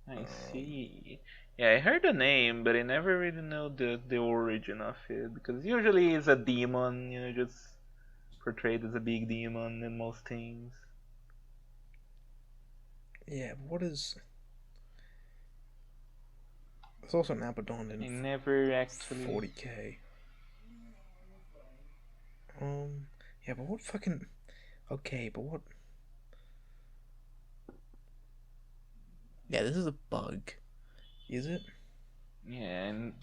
I see. Yeah, I heard the name, but I never really know the origin of it because usually it's a demon, just portrayed as a big demon in most things. Yeah, but what is? There's also an Abaddon I in never actually. 40k. Yeah, but what fucking? Okay, but what? Yeah, this is a bug. Is it? Yeah, and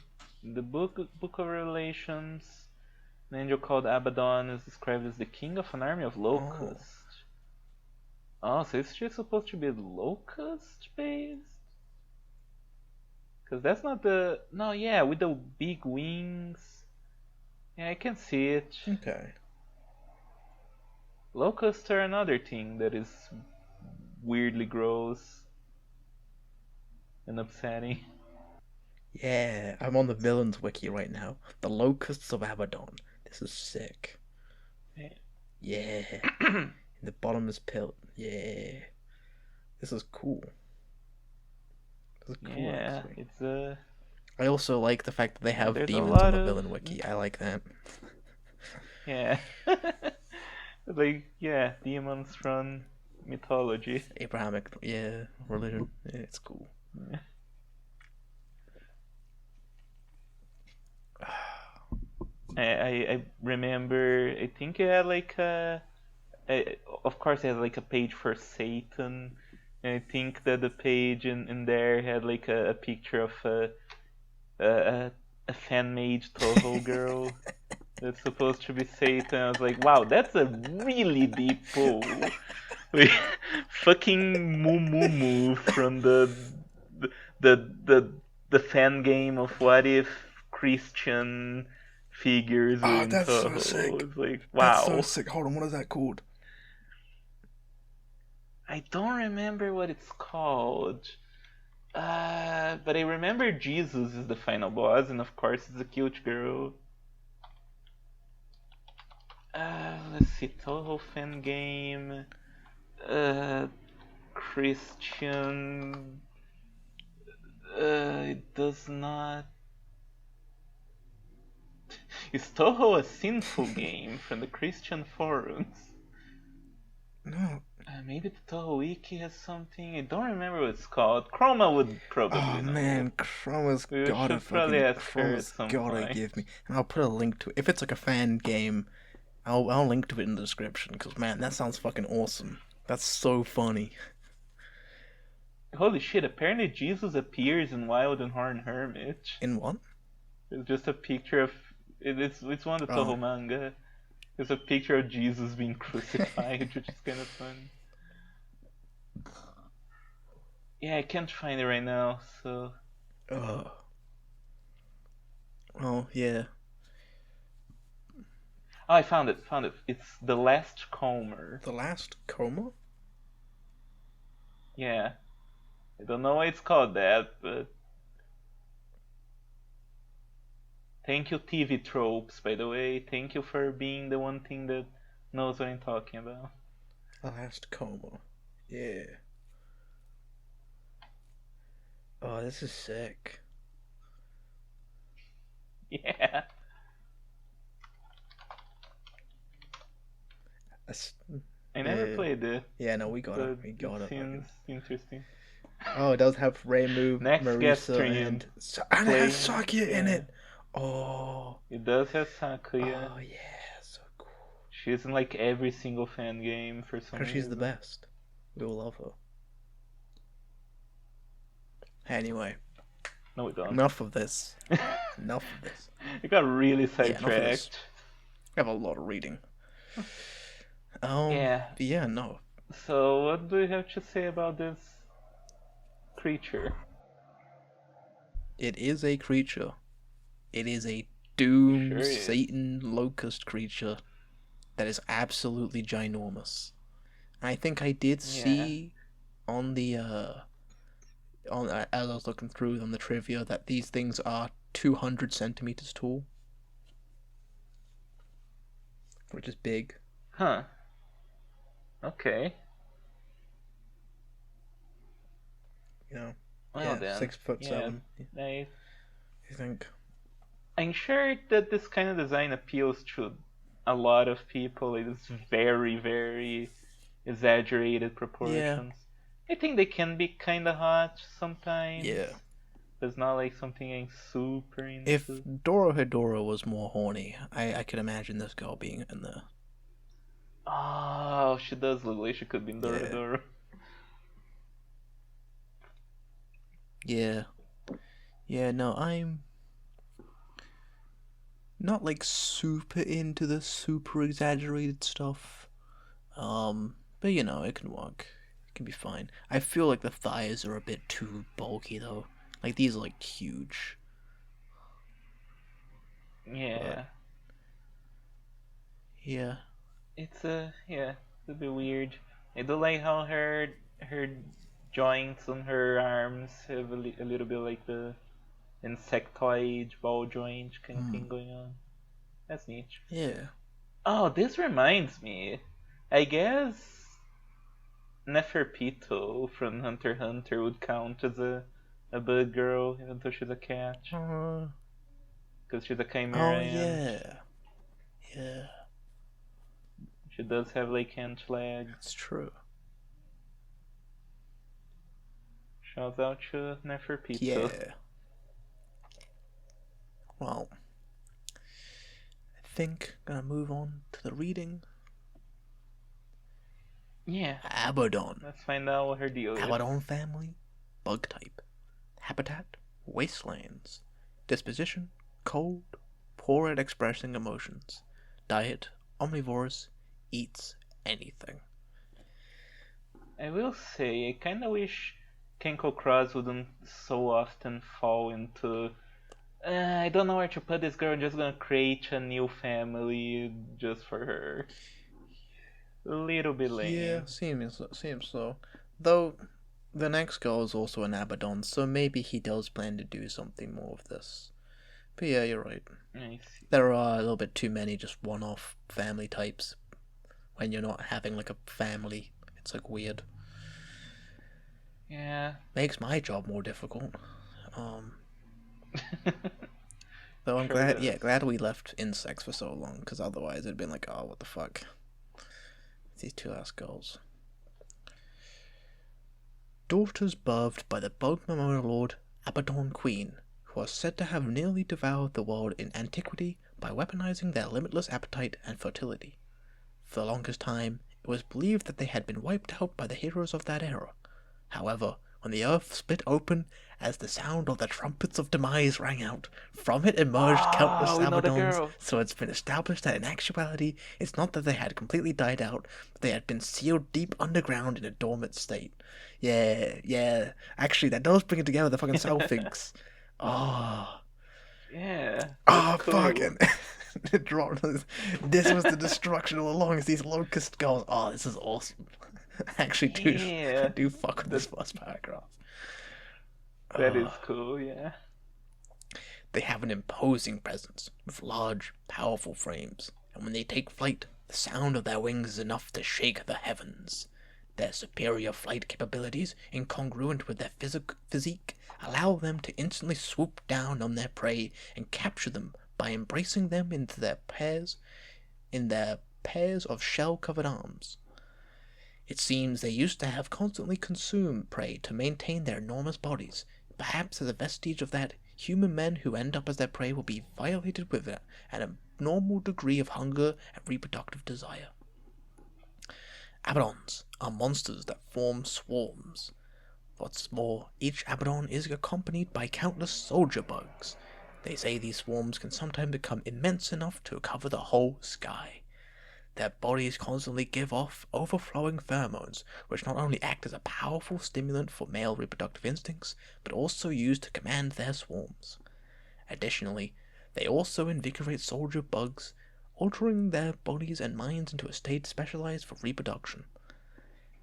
the book of Revelations, an angel called Abaddon is described as the king of an army of Oh, locusts. Oh, so it's just supposed to be locust based? Because that's not the. No, yeah, with the big wings. Yeah, I can see it. okay. Locusts are another thing that is weirdly gross and upsetting. Yeah, I'm on the villains wiki right now. The Locusts of Abaddon. This is sick. Yeah. In the bottomless pit. Yeah. This is cool. This is cool, Yeah, actually. it's a. I also like the fact that they Yeah, have there's a demons on lot the of. villain wiki. I like that. Yeah. Like, yeah, demons from mythology. Abrahamic, yeah, religion. Yeah, it's cool. Yeah. I remember, I think it had like of course it had like a page for Satan. And I think that the page in there had like a picture of a, a fan-made Toho girl that's supposed to be Satan. I was like, wow, that's a really deep pull. Like, fucking moo moo moo from the the the fan game of what if Christian figures were Ah, in that's so Toho. sick. It's like, That's so wow. sick. Hold on, what is that called? I don't remember what it's called. But I remember Jesus is the final boss, and of course it's a cute girl. Let's see, Toho fan game. Uh, Christian. It does not. Is Toho a sinful game from the Christian forums? No. Maybe the Toho Wiki has something. I don't remember what it's called. Chroma would Oh probably know. man, Chroma's We gotta should probably fucking ask her at Chroma's some gotta point. give me, and I'll put a link to it. If it's like a fan game, I'll link to it in the description. Because man, that sounds fucking awesome. That's so funny. Holy shit! Apparently Jesus appears in Wild and Horn Hermit. In what? It's just a picture of. It's one of the Oh. Toho manga. It's a picture of Jesus being crucified, which is kind of fun. Yeah, I can't find it right now, so. Oh. Oh yeah. Oh, I found it. Found it. It's the Last Comer. The last coma? Yeah, I don't know why it's called that, but thank you, TV Tropes, by the way. Thank you for being the one thing that knows what I'm talking about. The last coma. Yeah. Oh, this is sick. Yeah. That's, I never yeah. played it, Yeah, no, we got it. but We it got it. seems Fucking. interesting. Oh, it does have Reimu, Next guest Marisa, stream and it has playing. Sakia in Yeah, it. Oh, it does have Sakuya. oh yeah, so cool. She's in like every single fan game for some Because she's the reason. best. We all love her. Anyway, No, we don't. enough of this. Enough of this. It got really Yeah, enough of this. sidetracked. I have a lot of reading. Yeah. But yeah, no. So, what do you have to say about this creature? It is a creature. It is a doom Sure is. Satan locust creature that is absolutely ginormous. I think I did see on the as I was looking through on the trivia that these things are 200 centimeters tall, which is big. Huh. Okay. You know, Well yeah, then. 6'7". I, I think. I'm sure that this kind of design appeals to a lot of people. It is very, very exaggerated proportions. I think they can be kind of hot sometimes. Yeah. But it's not like something I'm super into. If Dorohedoro was more horny, I could imagine this girl being in there. Oh, she does look like she could be in Dorohedoro. Yeah. Yeah, no, I'm not like super into the super exaggerated stuff. But you know, it can work. It can be fine. I feel like the thighs are a bit too bulky though. Like these are like huge. Yeah. But, yeah. It's a bit weird. I do like how her joints on her arms have a little bit like the insectoid ball joint kind of thing going on. That's neat. Yeah. Oh, this reminds me. I guess Neferpito from Hunter x Hunter would count as a bug girl, even though she's a cat. Because she's a chimera. Oh yeah. Yeah. She does have like hand legs. That's true. Shout out to Neferpito. Yeah. Well, I think I'm gonna move on to the reading. Yeah. Abaddon. Let's find out what her deal is. Abaddon family. Bug type. Habitat. Wastelands. Disposition. Cold. Poor at expressing emotions. Diet. Omnivorous. Eats anything. I will say, I kinda wish Kenko Cross wouldn't so often fall into I don't know where to put this girl, I'm just gonna create a new family just for her. A little bit lame. Yeah, seems so. Though, the next girl is also an Abaddon, so maybe he does plan to do something more of this. But yeah, you're right. I see. There are a little bit too many just one-off family types. When you're not having like a family, it's like weird. Yeah. Makes my job more difficult. Though I'm Sure glad we left insects for so long, because otherwise it'd been like, oh, what the fuck. These two ass girls. Daughters birthed by the bug memorial lord Abaddon Queen, who are said to have nearly devoured the world in antiquity by weaponizing their limitless appetite and fertility. For the longest time, it was believed that they had been wiped out by the heroes of that era. However, when the earth split open, as the sound of the trumpets of demise rang out, from it emerged countless Abaddons, so it's been established that in actuality, it's not that they had completely died out, but they had been sealed deep underground in a dormant state. Yeah. Actually, that does bring it together, the fucking Selfinks. Oh. Yeah. Oh, cool. fucking... This was the destruction all along, is these locust girls. Oh, this is awesome. Actually, do fuck with this first paragraph. That is cool, yeah. They have an imposing presence, with large, powerful frames, and when they take flight, the sound of their wings is enough to shake the heavens. Their superior flight capabilities, incongruent with their physique, allow them to instantly swoop down on their prey and capture them by embracing them in their pairs of shell-covered arms. It seems they used to have constantly consumed prey to maintain their enormous bodies. Perhaps as a vestige of that, human men who end up as their prey will be violated with an abnormal degree of hunger and reproductive desire. Abaddons are monsters that form swarms. What's more, each Abaddon is accompanied by countless soldier bugs. They say these swarms can sometimes become immense enough to cover the whole sky. Their bodies constantly give off overflowing pheromones, which not only act as a powerful stimulant for male reproductive instincts, but also used to command their swarms. Additionally, they also invigorate soldier bugs, altering their bodies and minds into a state specialized for reproduction.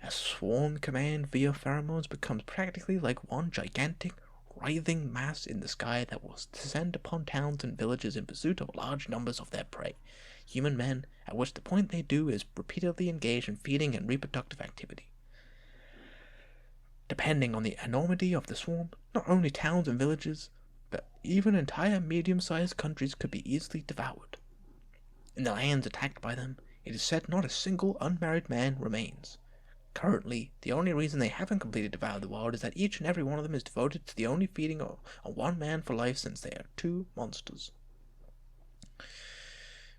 A swarm command via pheromones becomes practically like one gigantic, writhing mass in the sky that will descend upon towns and villages in pursuit of large numbers of their prey, human men, at which the point they do is repeatedly engage in feeding and reproductive activity. Depending on the enormity of the swarm, not only towns and villages, but even entire medium-sized countries could be easily devoured. In the lands attacked by them, it is said not a single unmarried man remains. Currently, the only reason they haven't completely devoured the world is that each and every one of them is devoted to the only feeding on one man for life, since they are two monsters.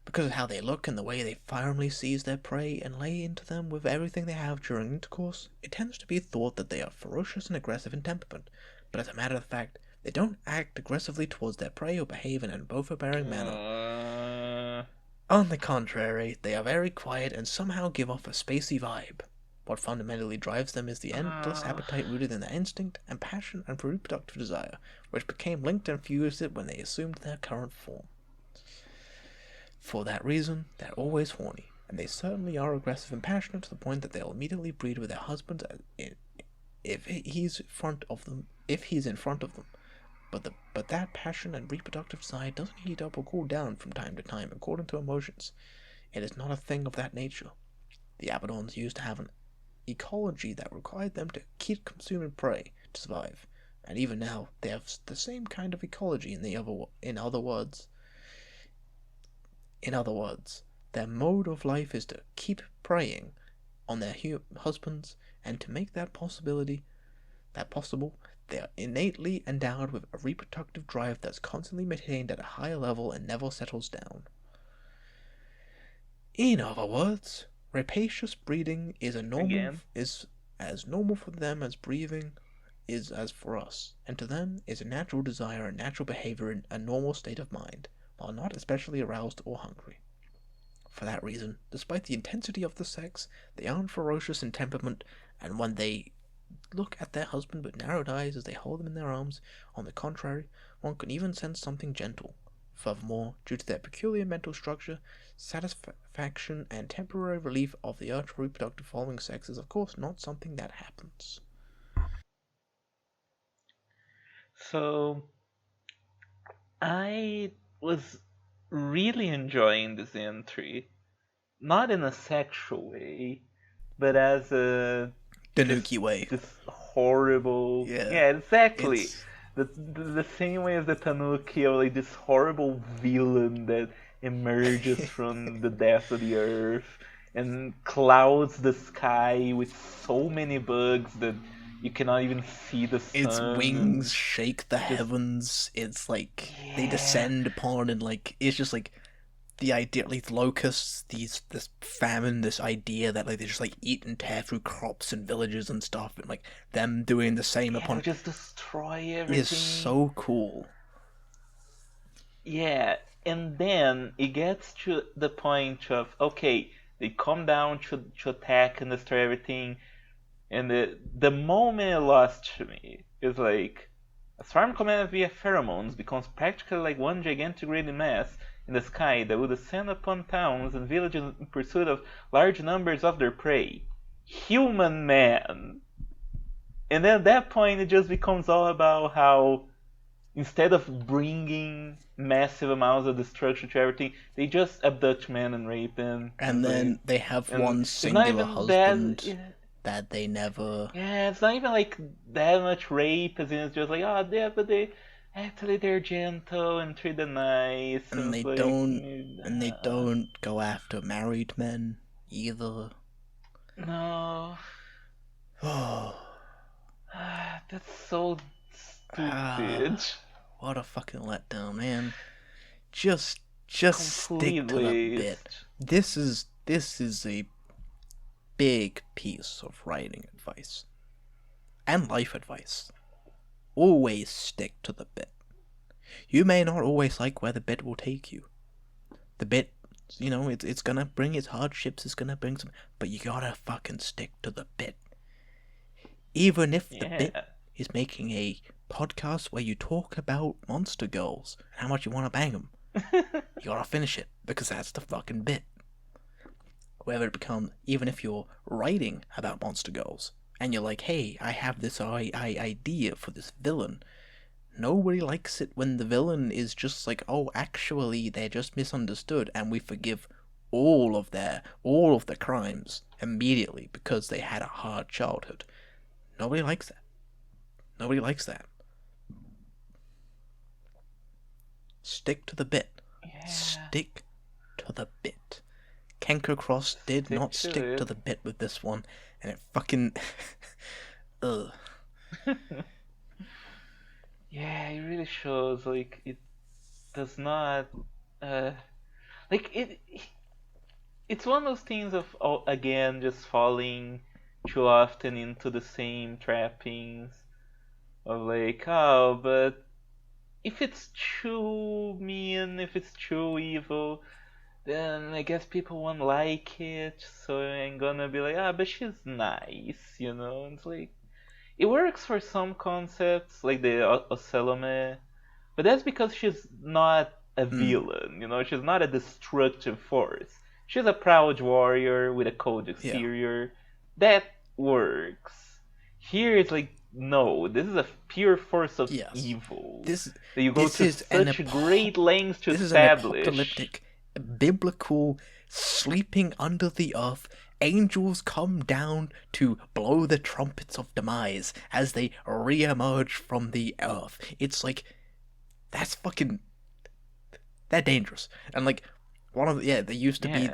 Because of how they look and the way they firmly seize their prey and lay into them with everything they have during intercourse, it tends to be thought that they are ferocious and aggressive in temperament, but as a matter of fact, they don't act aggressively towards their prey or behave in an overbearing manner. On the contrary, they are very quiet and somehow give off a spacey vibe. What fundamentally drives them is the endless appetite rooted in their instinct and passion and reproductive desire, which became linked and fused it when they assumed their current form. For that reason, they're always horny, and they certainly are aggressive and passionate to the point that they'll immediately breed with their husbands if he's in front of them. But that passion and reproductive side doesn't heat up or cool down from time to time according to emotions. It is not a thing of that nature. The Abaddons used to have an ecology that required them to keep consuming prey to survive, and even now they have the same kind of ecology. In other words, their mode of life is to keep preying on their husbands, and to make that possible, they are innately endowed with a reproductive drive that's constantly maintained at a higher level and never settles down. In other words, rapacious breeding is as normal for them as breathing is as for us, and to them is a natural desire and natural behavior in a normal state of mind, while not especially aroused or hungry. For that reason, despite the intensity of the sex, they aren't ferocious in temperament, and when they look at their husband with narrowed eyes as they hold them in their arms, on the contrary, one can even sense something gentle. Furthermore, due to their peculiar mental structure, satisfaction and temporary relief of the urge for reproductive following sex is of course not something that happens. So, I was really enjoying this entry. Not in a sexual way, but as a Tanuki way. This horrible. Yeah, exactly. The same way as the Tanuki, or like this horrible villain that emerges from the depths of the earth and clouds the sky with so many bugs that you cannot even see the sun. Its wings shake the heavens. It's like they descend upon, and like it's just like the idea, like locusts, this famine, this idea that like they just like eat and tear through crops and villages and stuff, and like them doing the same upon just destroy everything. Is so cool. Yeah, and then it gets to the point of okay, they come down to attack and destroy everything, and the moment it lost to me is like a swarm commanded via pheromones becomes practically like one gigantic grading mass in the sky that will descend upon towns and villages in pursuit of large numbers of their prey. Human man! And then at that point it just becomes all about how instead of bringing massive amounts of destruction to everything, they just abduct men and rape them. And then they have one singular husband that they never... Yeah, it's not even like that much rape, as in it's just like, oh, yeah, but they're gentle and treat them nice. And they don't go after married men either. No. Oh, That's so stupid. what a fucking letdown, man. Just stick Complete to the bit. waste. This is a big piece of writing advice and life advice. Always stick to the bit. You may not always like where the bit will take you. The bit, it's gonna bring its hardships, it's gonna bring some, but you gotta fucking stick to the bit. Even if the bit Yeah. is making a podcast where you talk about monster girls and how much you want to bang them, you gotta finish it, because that's the fucking bit. Whether it becomes, even if you're writing about monster girls, and you're like, hey, I have this idea for this villain. Nobody likes it when the villain is just like, oh, actually, they're just misunderstood, and we forgive all of their crimes immediately because they had a hard childhood. Nobody likes that. Nobody likes that. Stick to the bit. Yeah. Stick to the bit. Kenko Cross did not stick to the bit with this one, and it fucking... Ugh. Yeah, it really shows, like, it does not, it's one of those things of, again, just falling too often into the same trappings of, like, oh, but if it's too mean, if it's too evil, then I guess people won't like it, so I'm gonna be like, but she's nice, It's like, it works for some concepts, like the Ocelome, but that's because she's not a villain, She's not a destructive force. She's a proud warrior with a cold exterior. That works. Here it's like, no, this is a pure force of evil. That you go to such great lengths to establish. This is an apocalyptic, biblical, sleeping under the earth. Angels come down to blow the trumpets of demise as they re-emerge from the earth. It's like, that's fucking... They're dangerous. And like, they used to be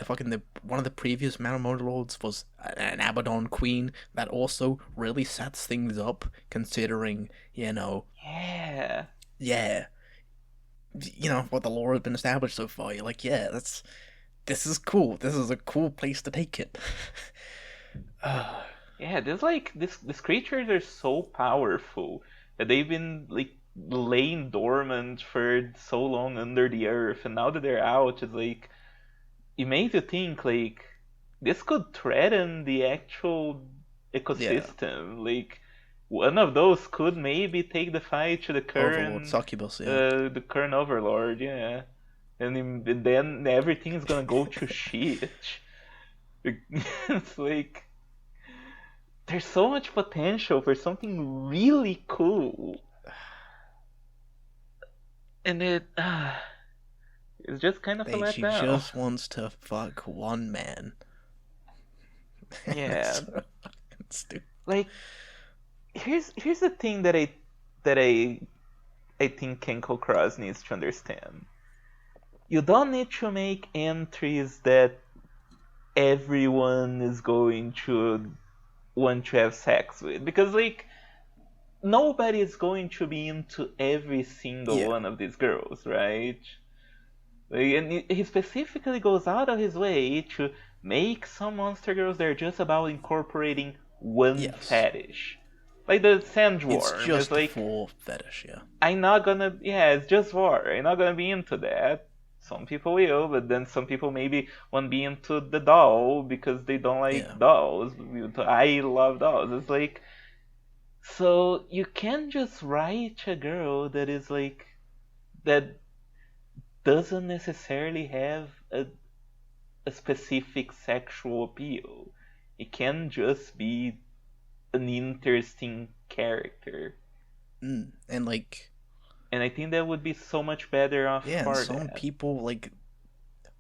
one of the previous Manamoto Lords was an Abaddon Queen that also really sets things up, considering, Yeah. What the lore has been established so far. You're like, this is cool. This is a cool place to take it. Yeah, these creatures are so powerful that they've been like laying dormant for so long under the earth, and now that they're out, it's like it makes you think like this could threaten the actual ecosystem. Like one of those could maybe take the fight to the current Overlord, Succubus, the current overlord, and then everything's gonna go to shit. It's like there's so much potential for something really cool, and it's just kind of a letdown. She just wants to fuck one man. Yeah. So stupid. Like, here's the thing that I think Kenko Cross needs to understand. You don't need to make entries that everyone is going to want to have sex with, because like nobody is going to be into every single one of these girls, right? Like, and he specifically goes out of his way to make some monster girls that are just about incorporating one fetish. Like the sandworm. It's just like, for fetish, I'm not gonna... Yeah, it's just war. I'm not gonna be into that. Some people will, but then some people maybe want to be into the doll because they don't like dolls. I love dolls. It's like... So you can't just write a girl that is like... that doesn't necessarily have a specific sexual appeal. It can just be an interesting character. And like... And I think that would be so much better off for and some people, like,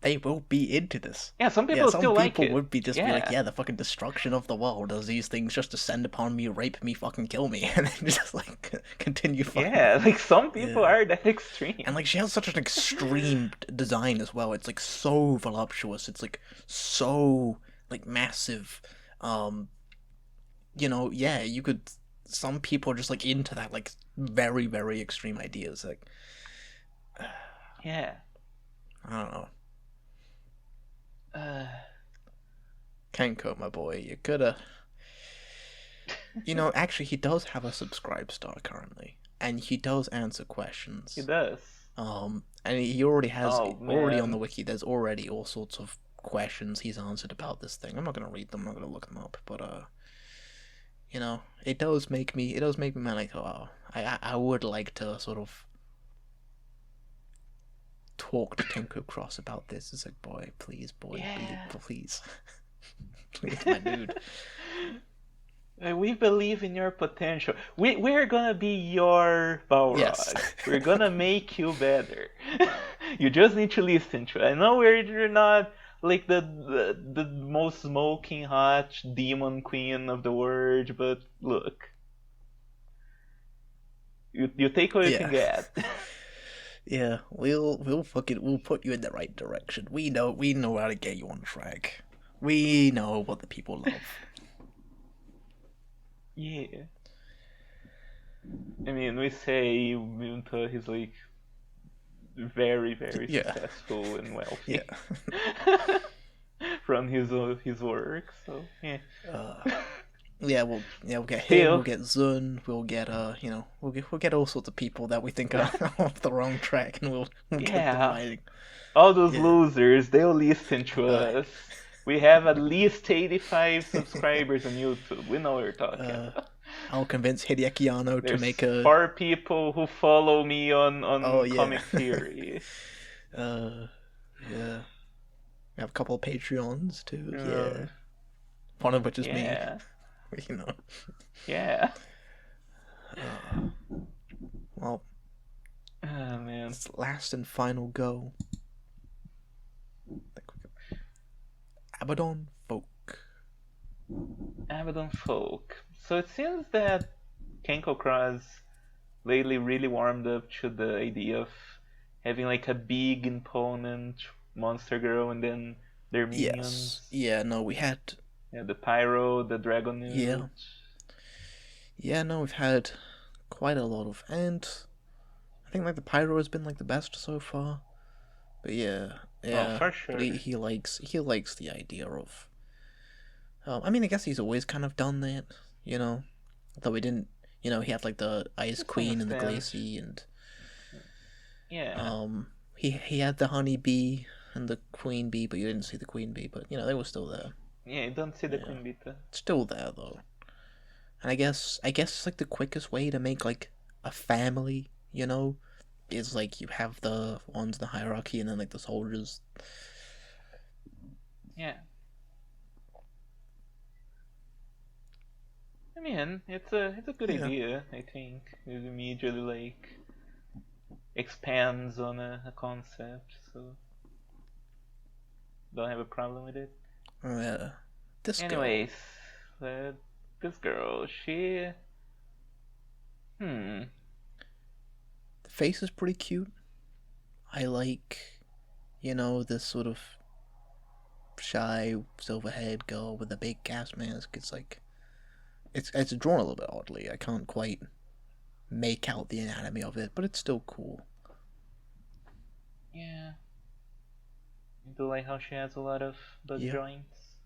they will be into this. Yeah, some people still like it. Some people would be just be like, the fucking destruction of the world as these things just descend upon me, rape me, fucking kill me, and then just, like, continue fucking... Yeah, like, some people are that extreme. And, like, she has such an extreme design as well. It's, like, so voluptuous. It's, like, so, like, massive. Um, yeah, you could. Some people are just like into that, like very, very extreme ideas. Like, Yeah. I don't know. Uh, Kenko, my boy, you coulda. Actually, he does have a subscribe star currently, and he does answer he questions. does. And he already has Oh already on man. the wiki. There's already all sorts of questions he's answered about this thing. I'm not gonna read them. I'm not gonna look them up, but it does make me mad. Like, oh, I would like to sort of talk to Tenko Cross about this. It's like, boy, please, boy, Yeah. please, please, my dude. We believe in your potential. We're gonna be your Yes. Balrog. We're gonna make you better. You just need to listen to it. I know we're not like the most smoking hot demon queen of the world, but look, you take what you can Yeah. get. Yeah, we'll put you in the right direction. We know how to get you on track. We know what the people love. Yeah. I mean, we say Munta is like very, very Yeah. successful and Yeah. wealthy from his work. So yeah. We'll get him, we'll Still, get Zun, we'll get we'll get all sorts of people that we think are off the wrong track, and we'll get them yeah, writing. all those Yeah. losers, they'll listen to Uh, us. We have at least 85 subscribers on YouTube. We know what we're talking about. I'll convince Hideaki Anno to There's make a. 4 people who follow me Oh on yeah. Comic Theory. Yeah. We have a couple of Patreons too. Um, Yeah. One of which is me. yeah, You know. yeah. Well, Oh man. it's last and final go. Abaddon Folk. Abaddon Folk. So it seems that Kenko Cross lately really warmed up to the idea of having like a big imponent monster girl and then their Yes. minions. Yeah. No, we had. Yeah, the Pyro, the Yeah. Dragonute. Yeah. No, we've had quite a lot of, and I think like the Pyro has been like the best so far. But yeah, Oh, yeah. for But sure. he likes the idea of. I mean, I guess he's always kind of done that, you know. Though he didn't, he had like the Ice To some Queen and the extent. Glacie, and Yeah. he had the Honey Bee and the Queen Bee, but you didn't see the Queen Bee. But they were still there. Yeah, you don't see the Yeah, Queen Beta. still there though. And I guess it's like the quickest way to make like a family, is like you have the ones in the hierarchy and then like the soldiers. Yeah. I mean, it's a good Yeah. idea, I think. It immediately like expands on a concept, so don't have a problem with it. Yeah. This girl. Anyways, this girl, she The face is pretty cute. I like, this sort of shy silver-haired girl with a big gas mask. It's like, it's drawn a little bit oddly. I can't quite make out the anatomy of it, but it's still cool. yeah. I do like how she has a lot of bug Yeah. joints.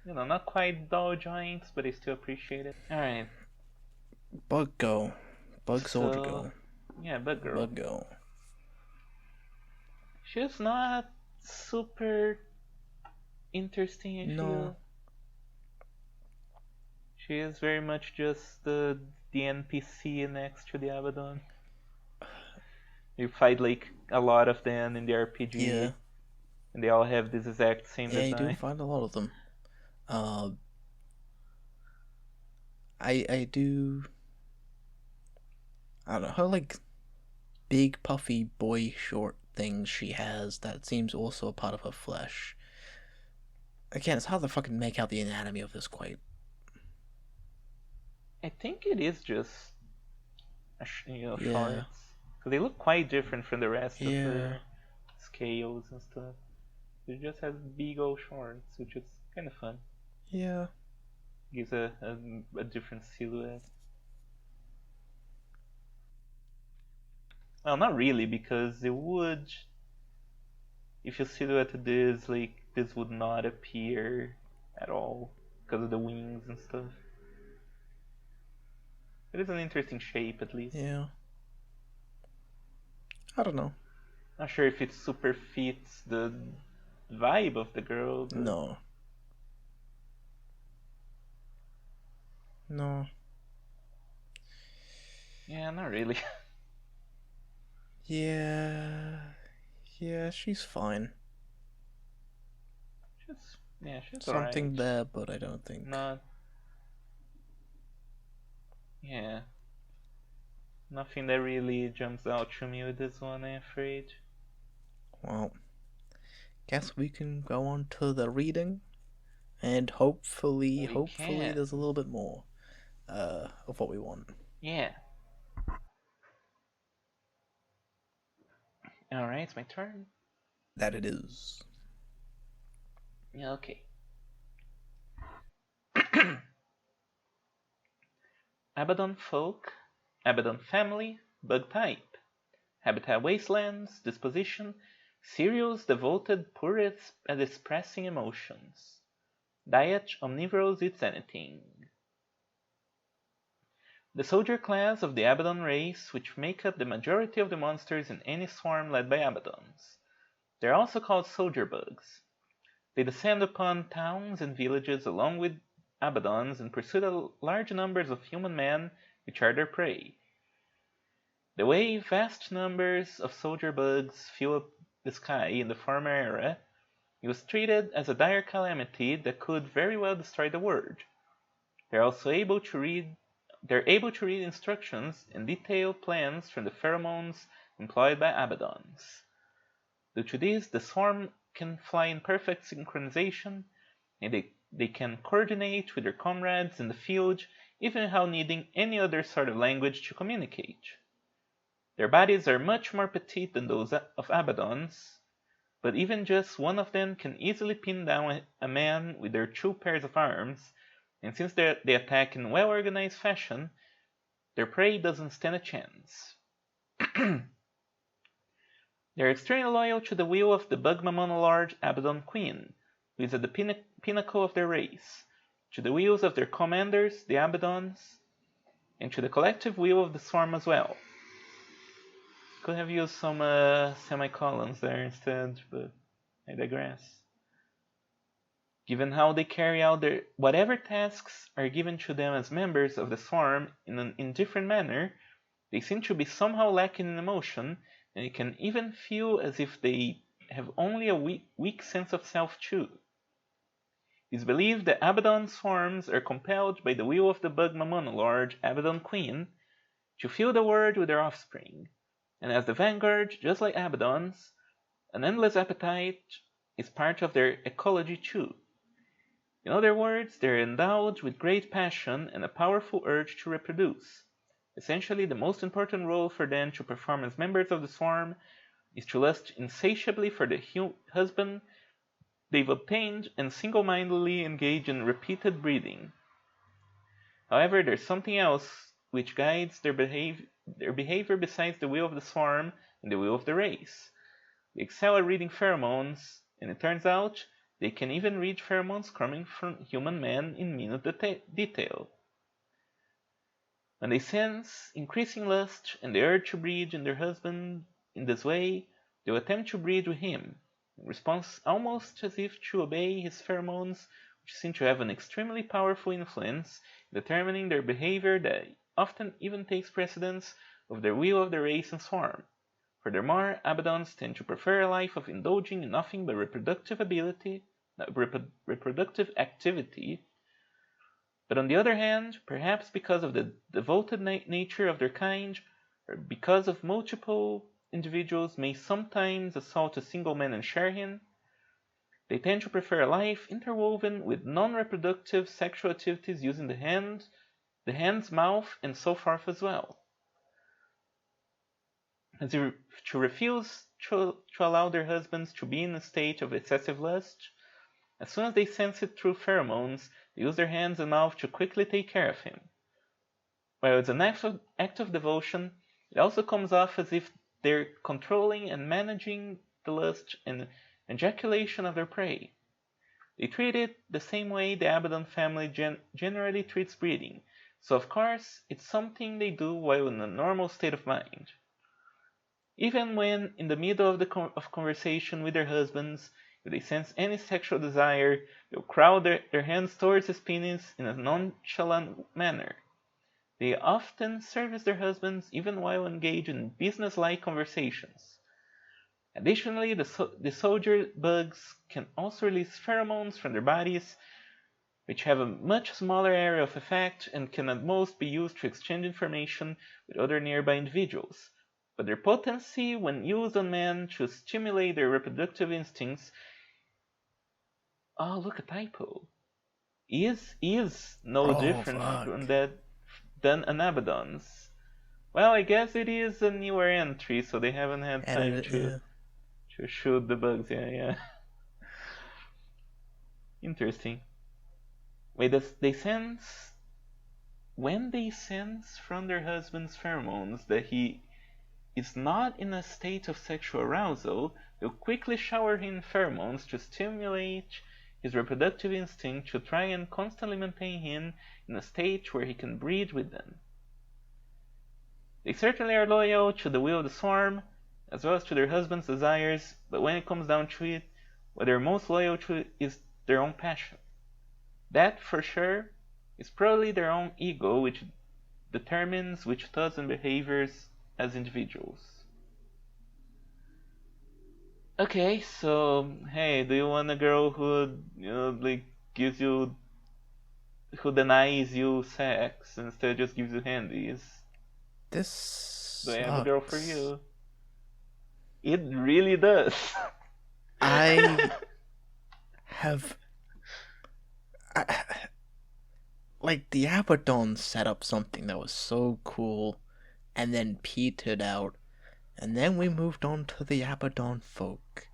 Not quite doll joints, but I still appreciate it. Alright, Bug girl. Bug soldier so girl. yeah, Bug Girl. Bug girl. She's not super interesting, I No. feel. She is very much just the NPC next to the Abaddon. You fight like a lot of them in the RPG, Yeah. and they all have this exact same Yeah, you do design. find a lot of them. I do. I don't know, her like big puffy boy short things she has that seems also a part of her flesh. Again, it's hard to fucking make out the anatomy of this quite. I think it is just Yeah. shorts, because they look quite different from the rest of Yeah. her scales and stuff. She just has big old shorts, which is kind of fun. Yeah. Gives a different silhouette. Well, not really, because it would. If you silhouette this, like, this would not appear at all because of the wings and stuff. It is an interesting shape, at least. Yeah. I don't know. Not sure if it super fits the vibe of the girl, but No. No. yeah, not really. Yeah. Yeah, she's fine. She's Something alright. there, but I don't think. Not, yeah, nothing that really jumps out to me with this one, I'm afraid. Well, guess we can go on to the reading, and hopefully, We can. there's a little bit more of what we want. Yeah. Alright, it's my turn. That it is. Yeah, okay. Abaddon folk, Abaddon family, bug type. Habitat wastelands, disposition, serious, devoted, poor at expressing emotions. Diet, omnivorous, eats anything. The soldier class of the Abaddon race, which make up the majority of the monsters in any swarm led by Abaddons. They are also called soldier bugs. They descend upon towns and villages along with Abaddons in pursuit of large numbers of human men, which are their prey. The way vast numbers of soldier bugs fill up the sky in the former era, it was treated as a dire calamity that could very well destroy the world. They're also able to read instructions and detailed plans from the pheromones employed by Abaddons. Due to this, the swarm can fly in perfect synchronization, and they can coordinate with their comrades in the field, even without needing any other sort of language to communicate. Their bodies are much more petite than those of Abaddons, but even just one of them can easily pin down a man with their 2 pairs of arms, and since they attack in well-organized fashion, their prey doesn't stand a chance. They're extremely loyal to the will of the Bugmamonolorge Abaddon Queen, who is at the pinnacle of their race, to the wills of their commanders, the Abaddons, and to the collective will of the swarm as well. Could have used some semicolons there instead, but I digress. Given how they carry out their whatever tasks are given to them as members of the swarm in an indifferent manner, they seem to be somehow lacking in emotion, and it can even feel as if they have only a weak sense of self too. It is believed that Abaddon swarms are compelled by the will of the Bugmamonolorge Abaddon Queen to fill the world with their offspring, and as the vanguard, just like Abaddons, an endless appetite is part of their ecology too. In other words, they are endowed with great passion and a powerful urge to reproduce. Essentially, the most important role for them to perform as members of the swarm is to lust insatiably for the husband they've obtained and single-mindedly engage in repeated breeding. However, there's something else which guides their behavior besides the will of the swarm and the will of the race. They excel at reading pheromones, and it turns out they can even read pheromones coming from human men in minute detail. When they sense increasing lust and the urge to breed in their husband in this way, they will attempt to breed with him, in response almost as if to obey his pheromones, which seem to have an extremely powerful influence in determining their behavior that often even takes precedence of their will of the race and swarm. Furthermore, Abaddons tend to prefer a life of indulging in nothing but reproductive activity, but on the other hand, perhaps because of the devoted nature of their kind, or because of multiple individuals may sometimes assault a single man and share him, they tend to prefer a life interwoven with non-reproductive sexual activities using the hand's mouth, and so forth as well. As to refuse to allow their husbands to be in a state of excessive lust, As soon as they sense it through pheromones, they use their hands and mouth to quickly take care of him. While it's an act of devotion, it also comes off as if they're controlling and managing the lust and ejaculation of their prey. They treat it the same way the Abaddon family generally treats breeding, so of course it's something they do while in a normal state of mind. Even when in the middle of conversation with their husbands, if they sense any sexual desire, they'll crowd their hands towards his penis in a nonchalant manner. They often service their husbands even while engaged in business-like conversations. Additionally, the soldier bugs can also release pheromones from their bodies, which have a much smaller area of effect and can at most be used to exchange information with other nearby individuals. But their potency, when used on men to stimulate their reproductive instincts, oh look, a typo, is no different than an Abaddon's. Well, I guess it is a newer entry, so they haven't had time to shoot the bugs. Yeah. Interesting. Wait, when they sense from their husband's pheromones that he is not in a state of sexual arousal, they'll quickly shower him pheromones to stimulate his reproductive instinct to try and constantly maintain him in a state where he can breed with them. They certainly are loyal to the will of the swarm, as well as to their husband's desires, but when it comes down to it, what they're most loyal to is their own passion. That, for sure, is probably their own ego, which determines which thoughts and behaviors as individuals. Okay, so hey, do you want a girl who gives you, who denies you sex instead just gives you handies? This Do I have a girl for you? It really does. like the Abaddon set up something that was so cool and then petered out, and then we moved on to the Abaddon folk,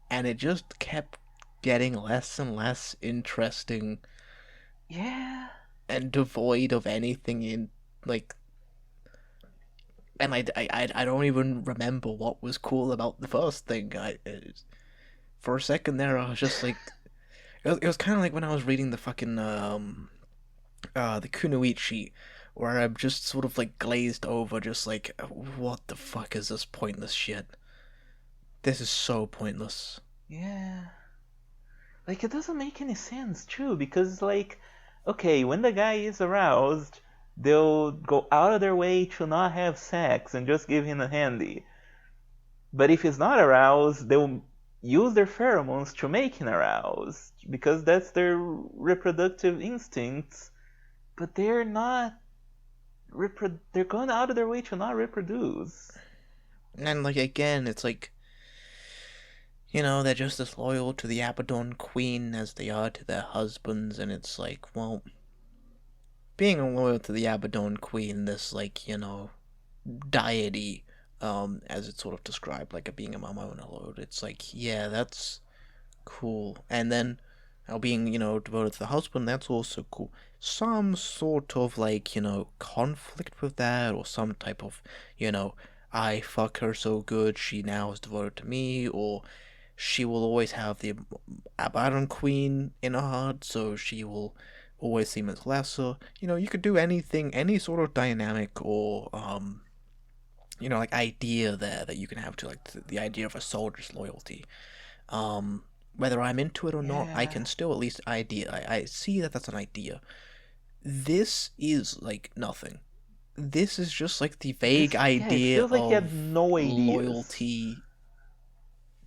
and it just kept getting less and less interesting. Yeah. And devoid of anything in and I don't even remember what was cool about the first thing. For a second there, I was just like, it was kind of like when I was reading the fucking the Kunoichi, where I'm just sort of like glazed over, just like, what the fuck is this pointless shit? This is so pointless. Yeah. Like, it doesn't make any sense, too, because, like, okay, when the guy is aroused, they'll go out of their way to not have sex and just give him a handy. But if he's not aroused, they'll use their pheromones to make him aroused, because that's their reproductive instincts, but they're not they're going out of their way to not reproduce. And, like, again, it's like, they're just as loyal to the Abaddon Queen as they are to their husbands, and it's like, well, being loyal to the Abaddon Queen, this, like, deity, as it's sort of described, like being a Mamona Lord, it's like, yeah, that's cool. And then, being, devoted to the husband, that's also cool. Some sort of, like, conflict with that, or some type of, I fuck her so good, she now is devoted to me, or she will always have the Abaddon Queen in her heart, so she will always seem as lesser. You could do anything, any sort of dynamic or, like, idea there that you can have to, like, the idea of a soldier's loyalty. Whether I'm into it or not, I can still at least I see that that's an idea. This is, like, nothing. This is just, like, the vague idea it feels like he had no loyalty,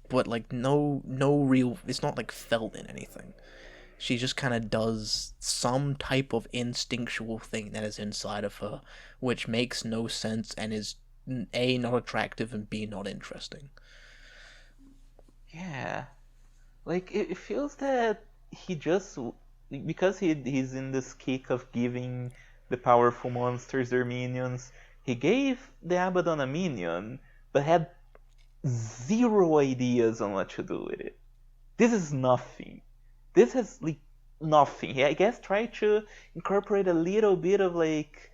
but, like, no real, it's not, like, felt in anything. She just kind of does some type of instinctual thing that is inside of her, which makes no sense and is A, not attractive, and B, not interesting. Yeah. Like, it feels that he just, because he's in this kick of giving the powerful monsters their minions, he gave the Abaddon a minion, but had zero ideas on what to do with it. This is nothing. this has like nothing. I guess try to incorporate a little bit of like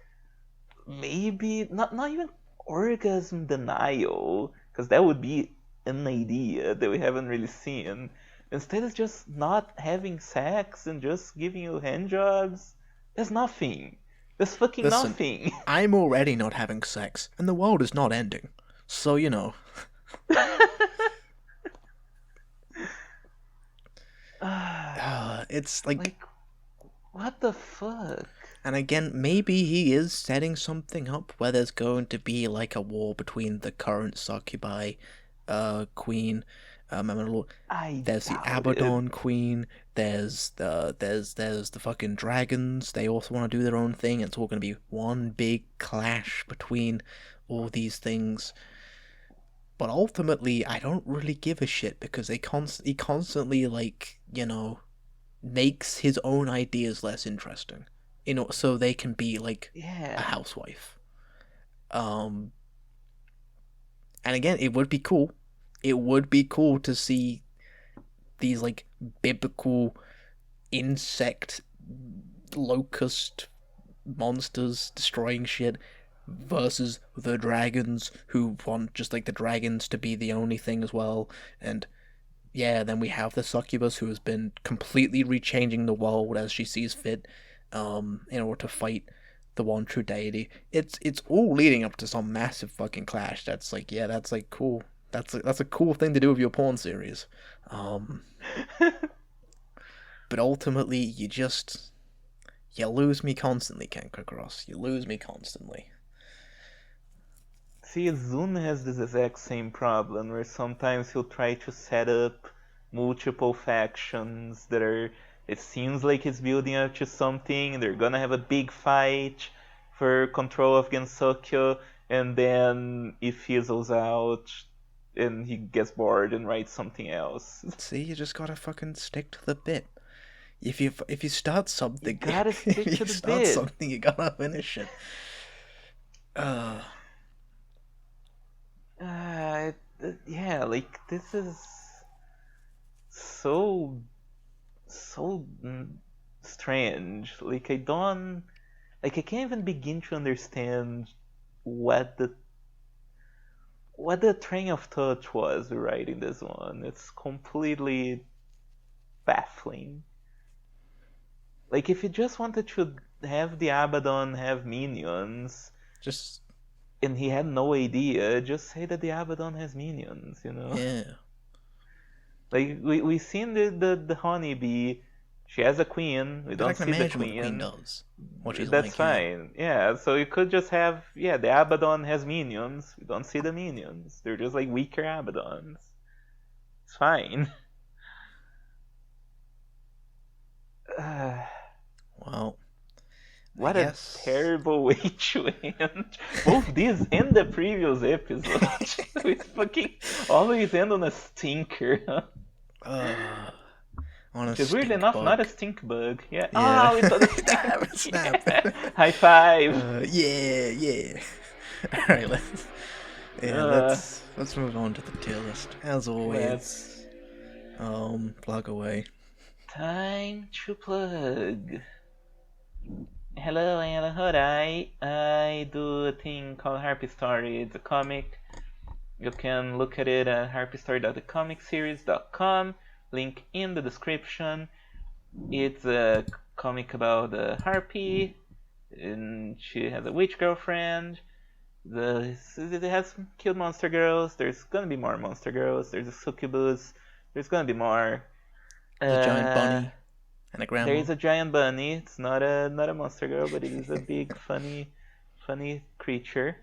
maybe not even orgasm denial, because that would be an idea that we haven't really seen. Instead, it's just not having sex and just giving you hand jobs. There's nothing. There's fucking Listen, nothing. I'm already not having sex, and the world is not ending. So, you know. It's like, what the fuck? and again, maybe he is setting something up where there's going to be like a war between the current succubi queen. There's the Abaddon queen. There's the fucking dragons. They also want to do their own thing. It's all going to be one big clash between all these things. But ultimately, I don't really give a shit because he constantly like, you know, makes his own ideas less interesting, you know, so they can be like a housewife. And again, it would be cool. It would be cool to see these like biblical insect locust monsters destroying shit versus the dragons who want just like the dragons to be the only thing as well. And yeah, then we have the succubus who has been completely rechanging the world as she sees fit, in order to fight the one true deity. It's all leading up to some massive fucking clash. That's like, yeah, that's like cool. That's a cool thing to do with your porn series. But ultimately, you lose me constantly, Ken Cross. You lose me constantly. See, Zun has this exact same problem where sometimes he'll try to set up multiple factions that are. It seems like he's building up to something. They're gonna have a big fight for control of Gensokyo, and then it fizzles out, and he gets bored and writes something else. See, you just gotta fucking stick to the bit. If you start something, you gotta stick to the bit. Something, you gotta finish it. Yeah, like this is so strange. Like I can't even begin to understand what the train of thought was writing this one. It's completely baffling. Like if you just wanted to have the Abaddon have minions, and he had no idea, just say that the Abaddon has minions, you know? Yeah. Like we seen the honeybee. She has a queen. We don't see the queen. What the queen does. What she's That's like, fine. Yeah, so you could just have the Abaddon has minions. We don't see the minions. They're just like weaker Abaddons. It's fine. Well, what a terrible way to end both this and the previous episode. We fucking always end on a stinker. Which is weirdly enough not a stink bug. Yeah. Oh, it's on a snap. Snap. Yeah. High five. Yeah. All right, let's move on to the tier list. As always, plug away. Time to plug. Hello, I am Hodai. I do a thing called HARPY Story. It's a comic. You can look at it at harpystory.thecomicseries.com. Link in the description. It's a comic about the Harpy, and she has a witch girlfriend. It has killed monster girls. There's gonna be more monster girls. There's a succubus. There's gonna be more. There's a giant bunny and a grandma. There is a giant bunny. It's not a monster girl, but it is a big funny creature.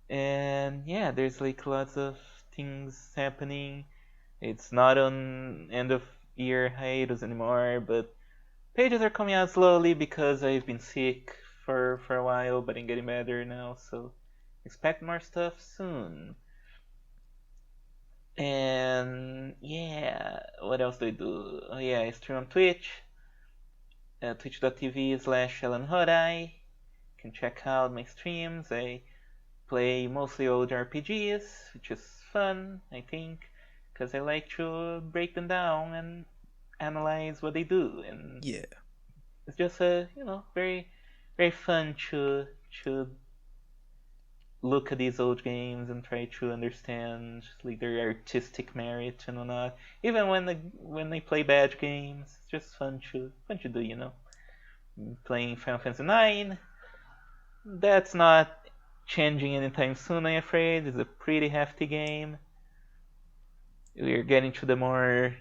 And yeah, there's like lots of things happening. It's not on end of year hiatus anymore, but pages are coming out slowly because I've been sick for a while, but I'm getting better now, so expect more stuff soon. And yeah, what else do I do? Oh yeah, I stream on Twitch, twitch.tv/AlanHodai. You can check out my streams. I play mostly old RPGs, which is fun, I think, because I like to break them down and analyze what they do, and Yeah. it's just very very fun to look at these old games and try to understand like their artistic merit and whatnot. Even when they play bad games, it's just fun to do. Playing Final Fantasy IX, that's not changing anytime soon, I'm afraid. It's a pretty hefty game. We're getting to the more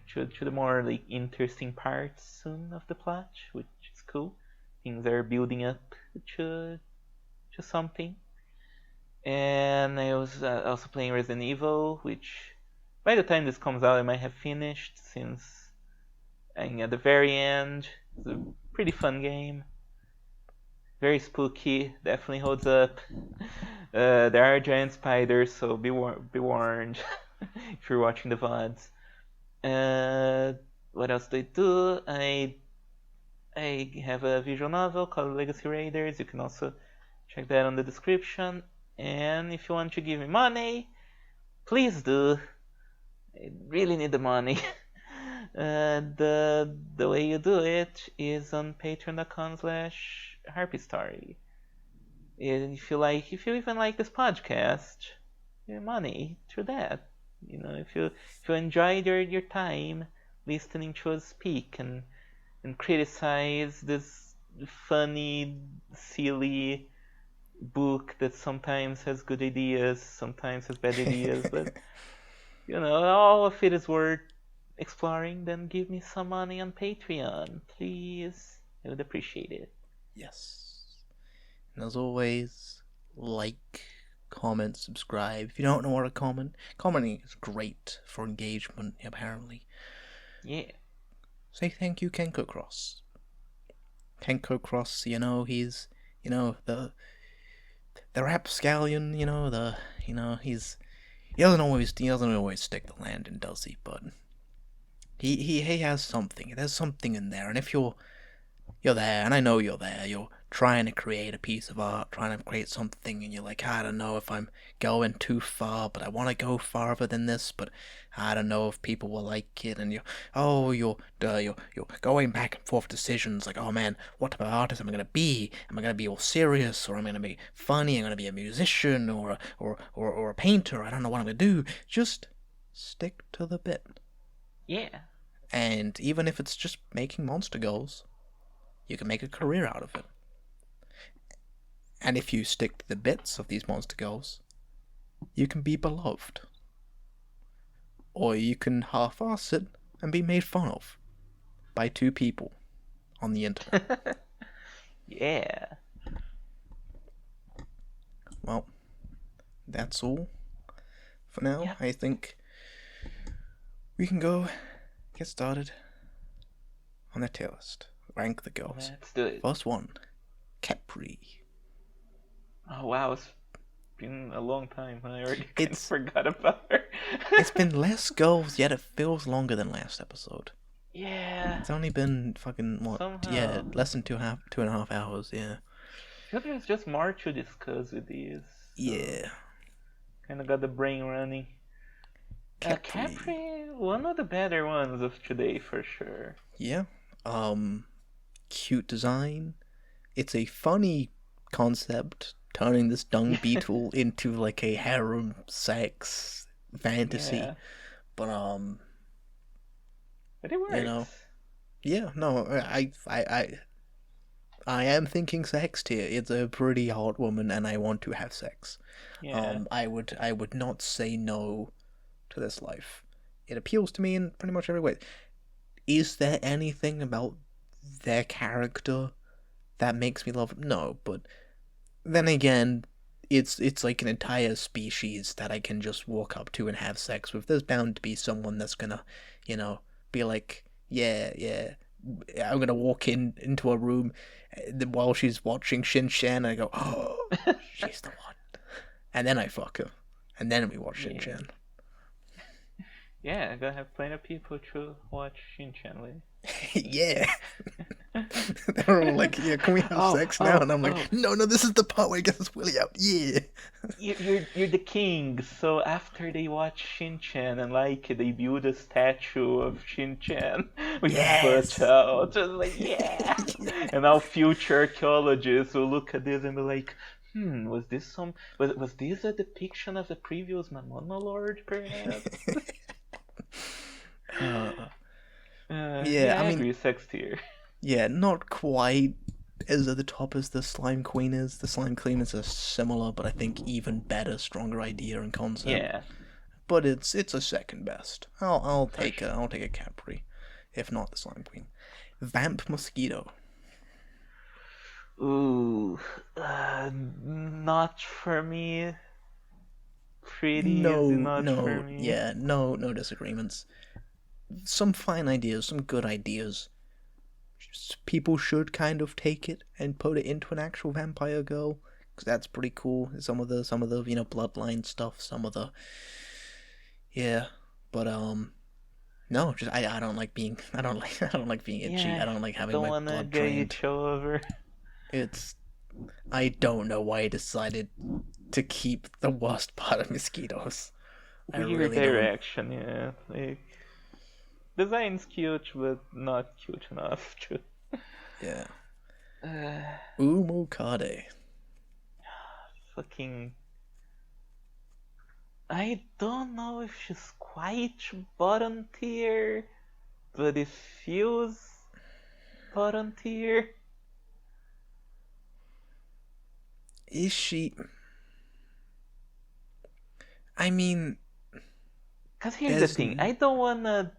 like interesting parts soon of the plot, which is cool. Things are building up to something. And I was also playing Resident Evil, which by the time this comes out I might have finished, since I'm at the very end. It's a pretty fun game. Very spooky, definitely holds up. There are giant spiders, so be warned if you're watching the VODs. What else do I do? I have a visual novel called Legacy Raiders. You can also check that on the description. And if you want to give me money, please do. I really need the money. The way you do it is on patreon.com/HARPYstory. If you even like this podcast, your money through that. If you enjoyed your time listening to us speak and criticize this funny, silly book that sometimes has good ideas, sometimes has bad ideas, but all of it is worth exploring, then give me some money on Patreon, please. I would appreciate it. Yes. And as always, like, comment, subscribe. If you don't know what a commenting is great for engagement, apparently. Yeah. Say thank you, Kenko Cross. Kenko Cross, he's, the rapscallion, he doesn't always stick the landing, does he? But he has something. There's something in there, and if you're there, and I know you're there, you're trying to create a piece of art, trying to create something, and you're like, I don't know if I'm going too far, but I want to go farther than this, but I don't know if people will like it, and you're going back and forth decisions, like, oh man, what type of artist am I going to be? Am I going to be all serious, or am I going to be funny? Am I going to be a musician, or a painter? I don't know what I'm going to do. Just stick to the bit. Yeah. And even if it's just making monster goals, you can make a career out of it. And if you stick to the bits of these monster goals, you can be beloved. Or you can half-ass it and be made fun of by two people on the internet. Yeah. Well, that's all for now. Yeah. I think we can go get started on the tier list. Rank the girls. Let's do it. First one, Capri. Oh wow, it's been a long time. I already forgot about her. It's been less girls, yet it feels longer than last episode. Yeah. It's only been fucking what? Somehow. Yeah, less than 2.5 hours. Yeah. I feel there's just more to discuss with these. So Yeah. Kind of got the brain running. Capri, one of the better ones of today for sure. Yeah. Cute design. It's a funny concept, turning this dung beetle into like a harem sex fantasy. Yeah. But it works. Yeah, no, I am thinking sex here. It's a pretty hot woman, and I want to have sex. Yeah. I would not say no to this life. It appeals to me in pretty much every way. Is there anything about their character that makes me love them? No, but then again, it's like an entire species that I can just walk up to and have sex with. There's bound to be someone that's gonna, be like, yeah. I'm gonna walk into a room while she's watching Shin-chan, and I go, oh, she's the one. And then I fuck her. And then we watch Shin-chan. Yeah, I gotta have plenty of people to watch Shin-chan with. Yeah. They're all like, yeah, can we have Oh, sex now? oh, And I'm like, oh. no, no, this is the part where he gets his willy out. Yeah. You're the king. So after they watch Shin-chan and like it, they build a statue of Shin-chan with his butt Yes. out. Just like yeah. And now future archaeologists will look at this and be like, was this was this a depiction of the previous Mamono Lord, perhaps? uh, yeah, Yeah, I I mean, agree, sex tier. yeah, not quite as at the top as the Slime Queen is. The Slime Queen is a similar, but I think even better, stronger idea and concept. Yeah, But it's a second best. I'll for take sure. I'll take a Capri, if not the Slime Queen. Vamp Mosquito. Ooh, not for me. Pretty easy, No, not for no, me. yeah, no disagreements. Some fine ideas, some good ideas. People should kind of take it and put it into an actual vampire girl because that's pretty cool. Some of the bloodline stuff. Some of the yeah, but no, just I don't like being I don't like being itchy. Yeah, I don't like having don't my wanna blood get you drained. chill over. It's I don't know why I decided to keep the worst part of mosquitoes. I Weird really don't. direction, yeah. Like design's cute, but not cute enough to. Yeah. Uh, Umokade. fucking. I don't know if she's quite bottom tier, but it feels bottom tier. Is she? I mean, Cause here's the there's thing, I don't wanna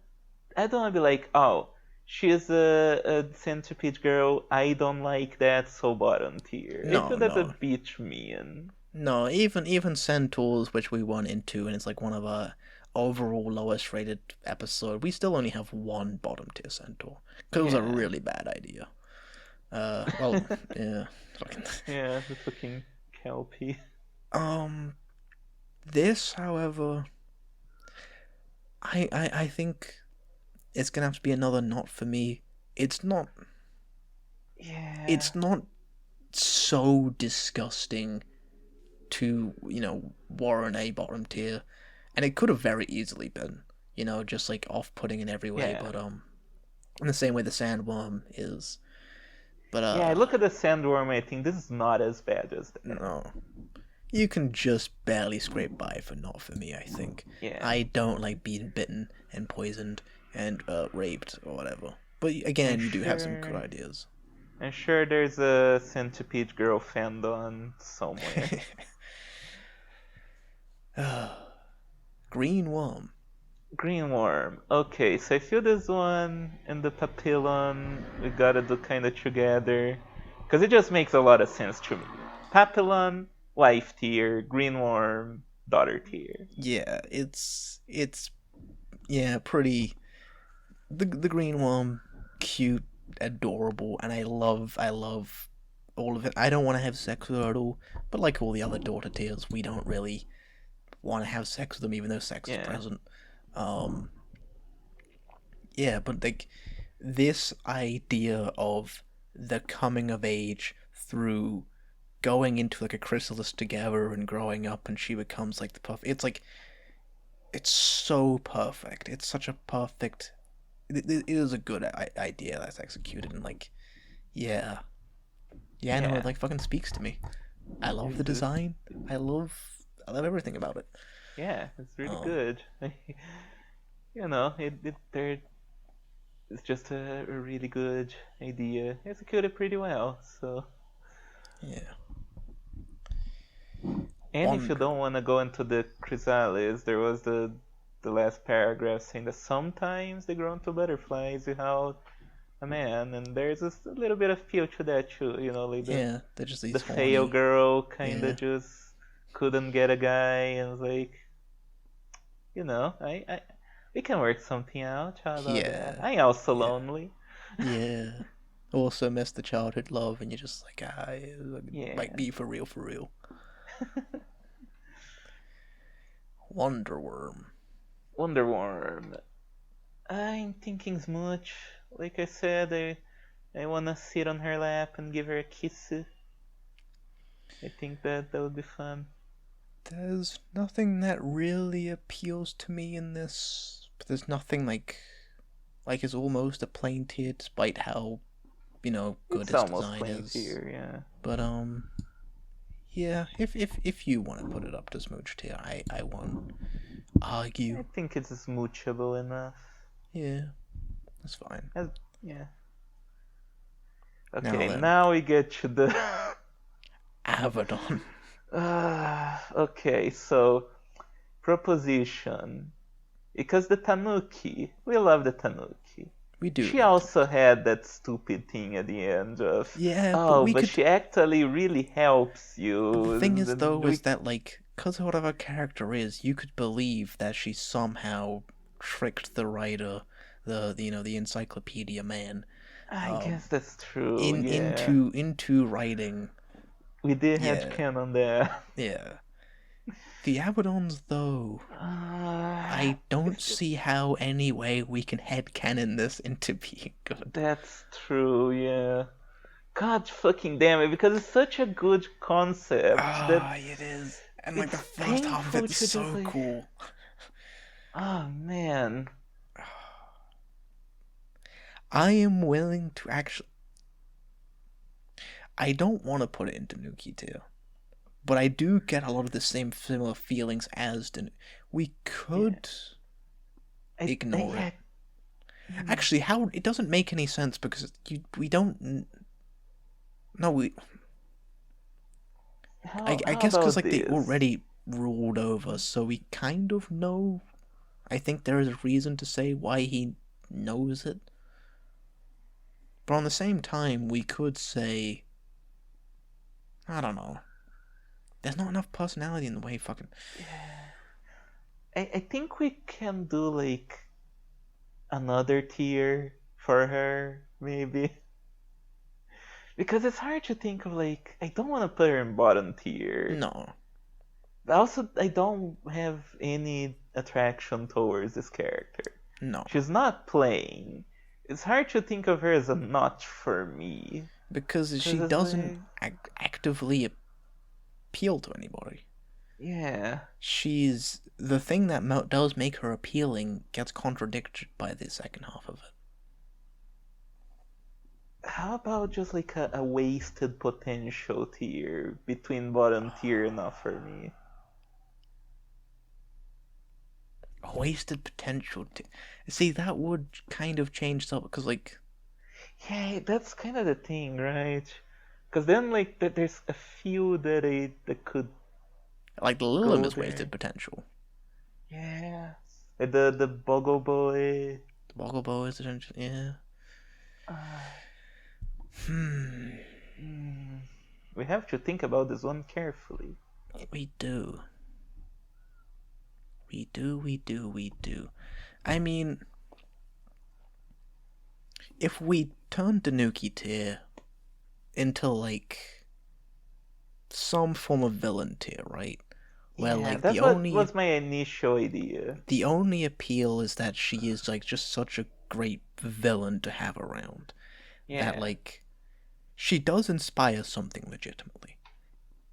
be like, oh, she's a centipede girl. I don't like that, so bottom tier. I feel no, that's a no, bit mean. no. Even Centaurs, which we went into, and it's like one of our overall lowest rated episode. We still only have one bottom tier Centaur because it was a Yeah. really bad idea. Well, yeah, fucking. Yeah, the fucking kelpie. Um, this, however, I think it's gonna have to be another not for me. It's not. Yeah. It's not so disgusting to warrant a bottom tier, and it could have very easily been just like off-putting in every way. Yeah. But in the same way the sandworm is. But Yeah, I look at the sandworm and I think this is not as bad as that. no, you can just barely scrape by for not for me. I think Yeah. I don't like being bitten and poisoned and raped or whatever. But again, And you do have some good sure, ideas. and sure, there's a centipede girl fandom somewhere. Green worm. Green worm. Okay, so I feel this one and the papillon we gotta do kind of together, because it just makes a lot of sense to me. Papillon, wife tier. Green worm, daughter tier. Yeah, it's yeah, pretty. The green worm, cute, adorable, and I love all of it. I don't want to have sex with her at all, but like all the other daughter tiers, we don't really want to have sex with them, even though sex is Yeah. present. Um, yeah, but like this idea of the coming of age through going into like a chrysalis together and growing up, and she becomes like the perfect. It's like it's so perfect. It's such a perfect. It is a good idea that's executed, and like, yeah, yeah, no, it Yeah. like fucking speaks to me. I love the It just design. I love everything about it. yeah, it's really Um, good. You know, it's just a really good idea. Executed pretty well. So, yeah. and if you Wonder. don't want to go into the chrysalis, there was the last paragraph saying that sometimes they grow into butterflies without a man, and there's just a little bit of appeal to that too. You know, like Yeah, they're just the these fail horny. girl kind Yeah, of just couldn't get a guy, and was like, I we can work something out. How about that? yeah, I also yeah, lonely. yeah. Also missed the childhood love, and you're just like, it might Yeah. be for real, for real. Wonder Worm. Wonder Worm. I'm thinking as much. Like I said, I wanna sit on her lap and give her a kiss. I think that would be fun. There's nothing that really appeals to me in this. But there's nothing like it's almost a plain tier, despite how, good It's its almost design plain is. tier, yeah. But yeah. If you want to put it up to smooch tier, I won't argue. I think it's smoochable enough. Yeah, that's fine. Yeah. Okay, now we get to the Avedon. Okay, so proposition. Because the Tanuki, we love the Tanuki. We do. She also had that stupid thing at the end of but she actually really helps you. The thing is though is that because of whatever character is, you could believe that she somehow tricked the writer, the encyclopedia man. I guess that's true. Into writing. We did headcanon there. Yeah. The Abaddons, though, I don't see how any way we can headcanon this into being good. That's true, yeah. God fucking damn it, because it's such a good concept. It is. And the first half of it is so cool. Oh, man. I am willing to actually... I don't want to put it into Nuki tier. But I do get a lot of the similar feelings as we could ignore it. Actually, it doesn't make any sense because we don't. No, I guess because they already ruled over, so we kind of know. I think there is a reason to say why he knows it. But on the same time, we could say, I don't know. There's not enough personality in the way fucking... Yeah. I think we can do, another tier for her, maybe. Because it's hard to think of, I don't want to put her in bottom tier. No. Also, I don't have any attraction towards this character. No. She's not playing. It's hard to think of her as a notch for me. Because she doesn't actively appeal to anybody. Yeah. She's... The thing that does make her appealing gets contradicted by the second half of it. How about just a wasted potential tier between bottom tier and not for me? A wasted potential tier. See, that would kind of change stuff because yeah, that's kind of the thing, right? Because then there's a few that could the Lilim is wasted potential. Yeah. The Boggle Boy. The Boggle Boy is potential, yeah. We have to think about this one carefully. We do. We do. I mean, if we turn Tanuki tier into some form of villain tier, right? Where that's what was my initial idea. The only appeal is that she is just such a great villain to have around. Yeah. That she does inspire something legitimately.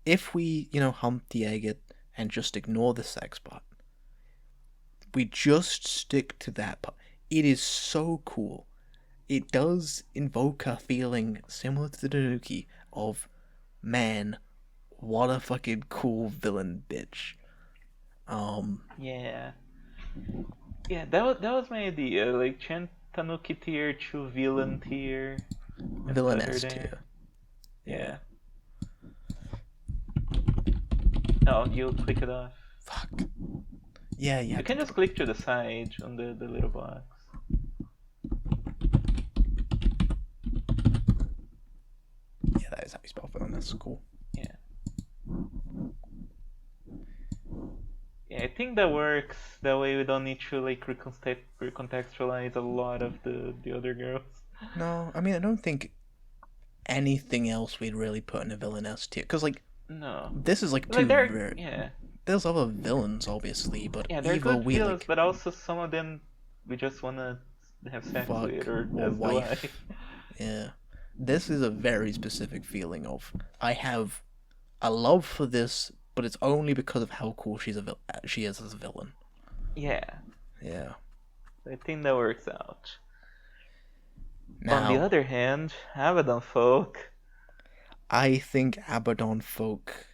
If we, hump the agate and just ignore the sex part, we just stick to that part. It is so cool. It does invoke a feeling similar to the Tanuki of, man, what a fucking cool villain bitch. Yeah. Yeah, that was my idea. Tanuki tier to villain tier. Villainess tier. Yeah. No, you click it off. Fuck. Yeah. You can just click to the side on the little box. Yeah, that is how you spell villain. That's cool. Yeah. Yeah, I think that works. That way we don't need to recontextualize a lot of the other girls. No, I mean I don't think anything else we'd really put in a villainess tier because no, this is two very... Yeah. There's other villains obviously, but they're good villains, but also some of them we just wanna have sex with or as wife. Yeah. this is a very specific feeling of I have a love for this, but it's only because of how cool she is as a villain. Yeah, Yeah. I think that works out. On the Now, other hand, Abaddon folk, I think Abaddon folk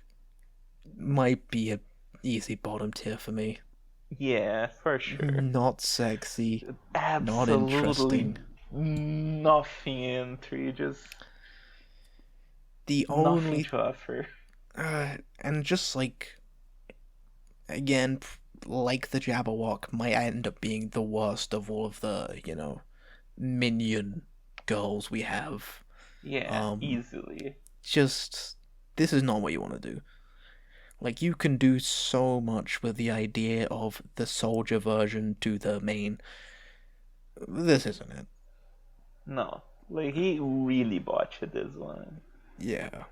might be a easy bottom tier for me. yeah, for sure. Not sexy, not Absolutely interesting. nothing in 3, just The nothing only to offer. and just like again, like the Jabberwock might end up being the worst of all of the, minion girls we have. Yeah, Um, easily. just this is not what you want to do. Like you can do so much with the idea of the soldier version to the main. This isn't it. No, like he really botched this one. Yeah.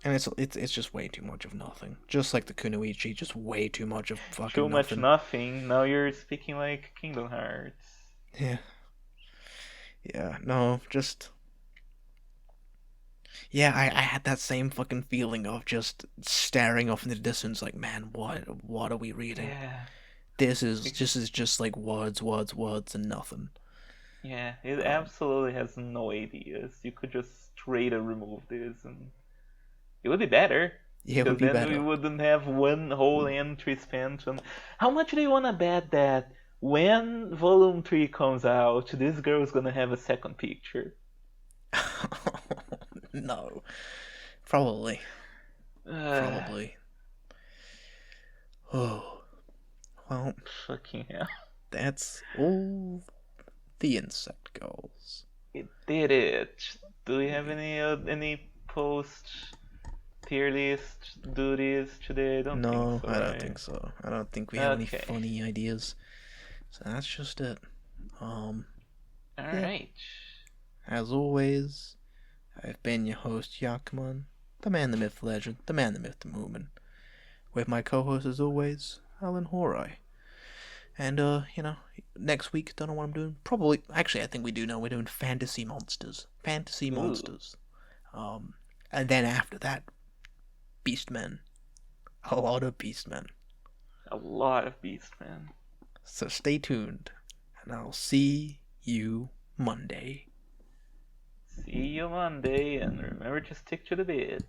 And it's just way too much of nothing. Just like the Kunoichi, just way too much of Too fucking much nothing. nothing. Now you're speaking like Kingdom Hearts. Yeah. Yeah, no, just yeah, I had that same fucking feeling of just staring off in the distance like, man, what are we reading? Yeah. This is just like words, words, words and nothing. Yeah, it Um absolutely has no ideas. You could just straight up remove this and it would be better. yeah, it would Because be then we better. wouldn't have one whole entry spent on. How much do you wanna bet that when Volume 3 comes out, this girl's gonna have a second picture? No. Probably. Uh, Probably. Oh. Well, Fucking hell. that's all the insect girls. It did it. Do we have any post tier list duties today? I don't think No, so, I don't right? think so. I don't think we have any Okay. funny ideas. So that's just it. Yeah. Alright. As always, I've been your host, Yakuman, the man, the myth, the legend, the man, the myth, the movement. With my co-host, as always, Alan Horai. And, next week, don't know what I'm doing. Probably, actually, I think we do know we're doing fantasy monsters. Fantasy Ooh. monsters. And then after that, Beastmen. A lot of Beastmen. A lot of Beastmen. So stay tuned, and I'll see you Monday. See you Monday, and remember to stick to the bitch.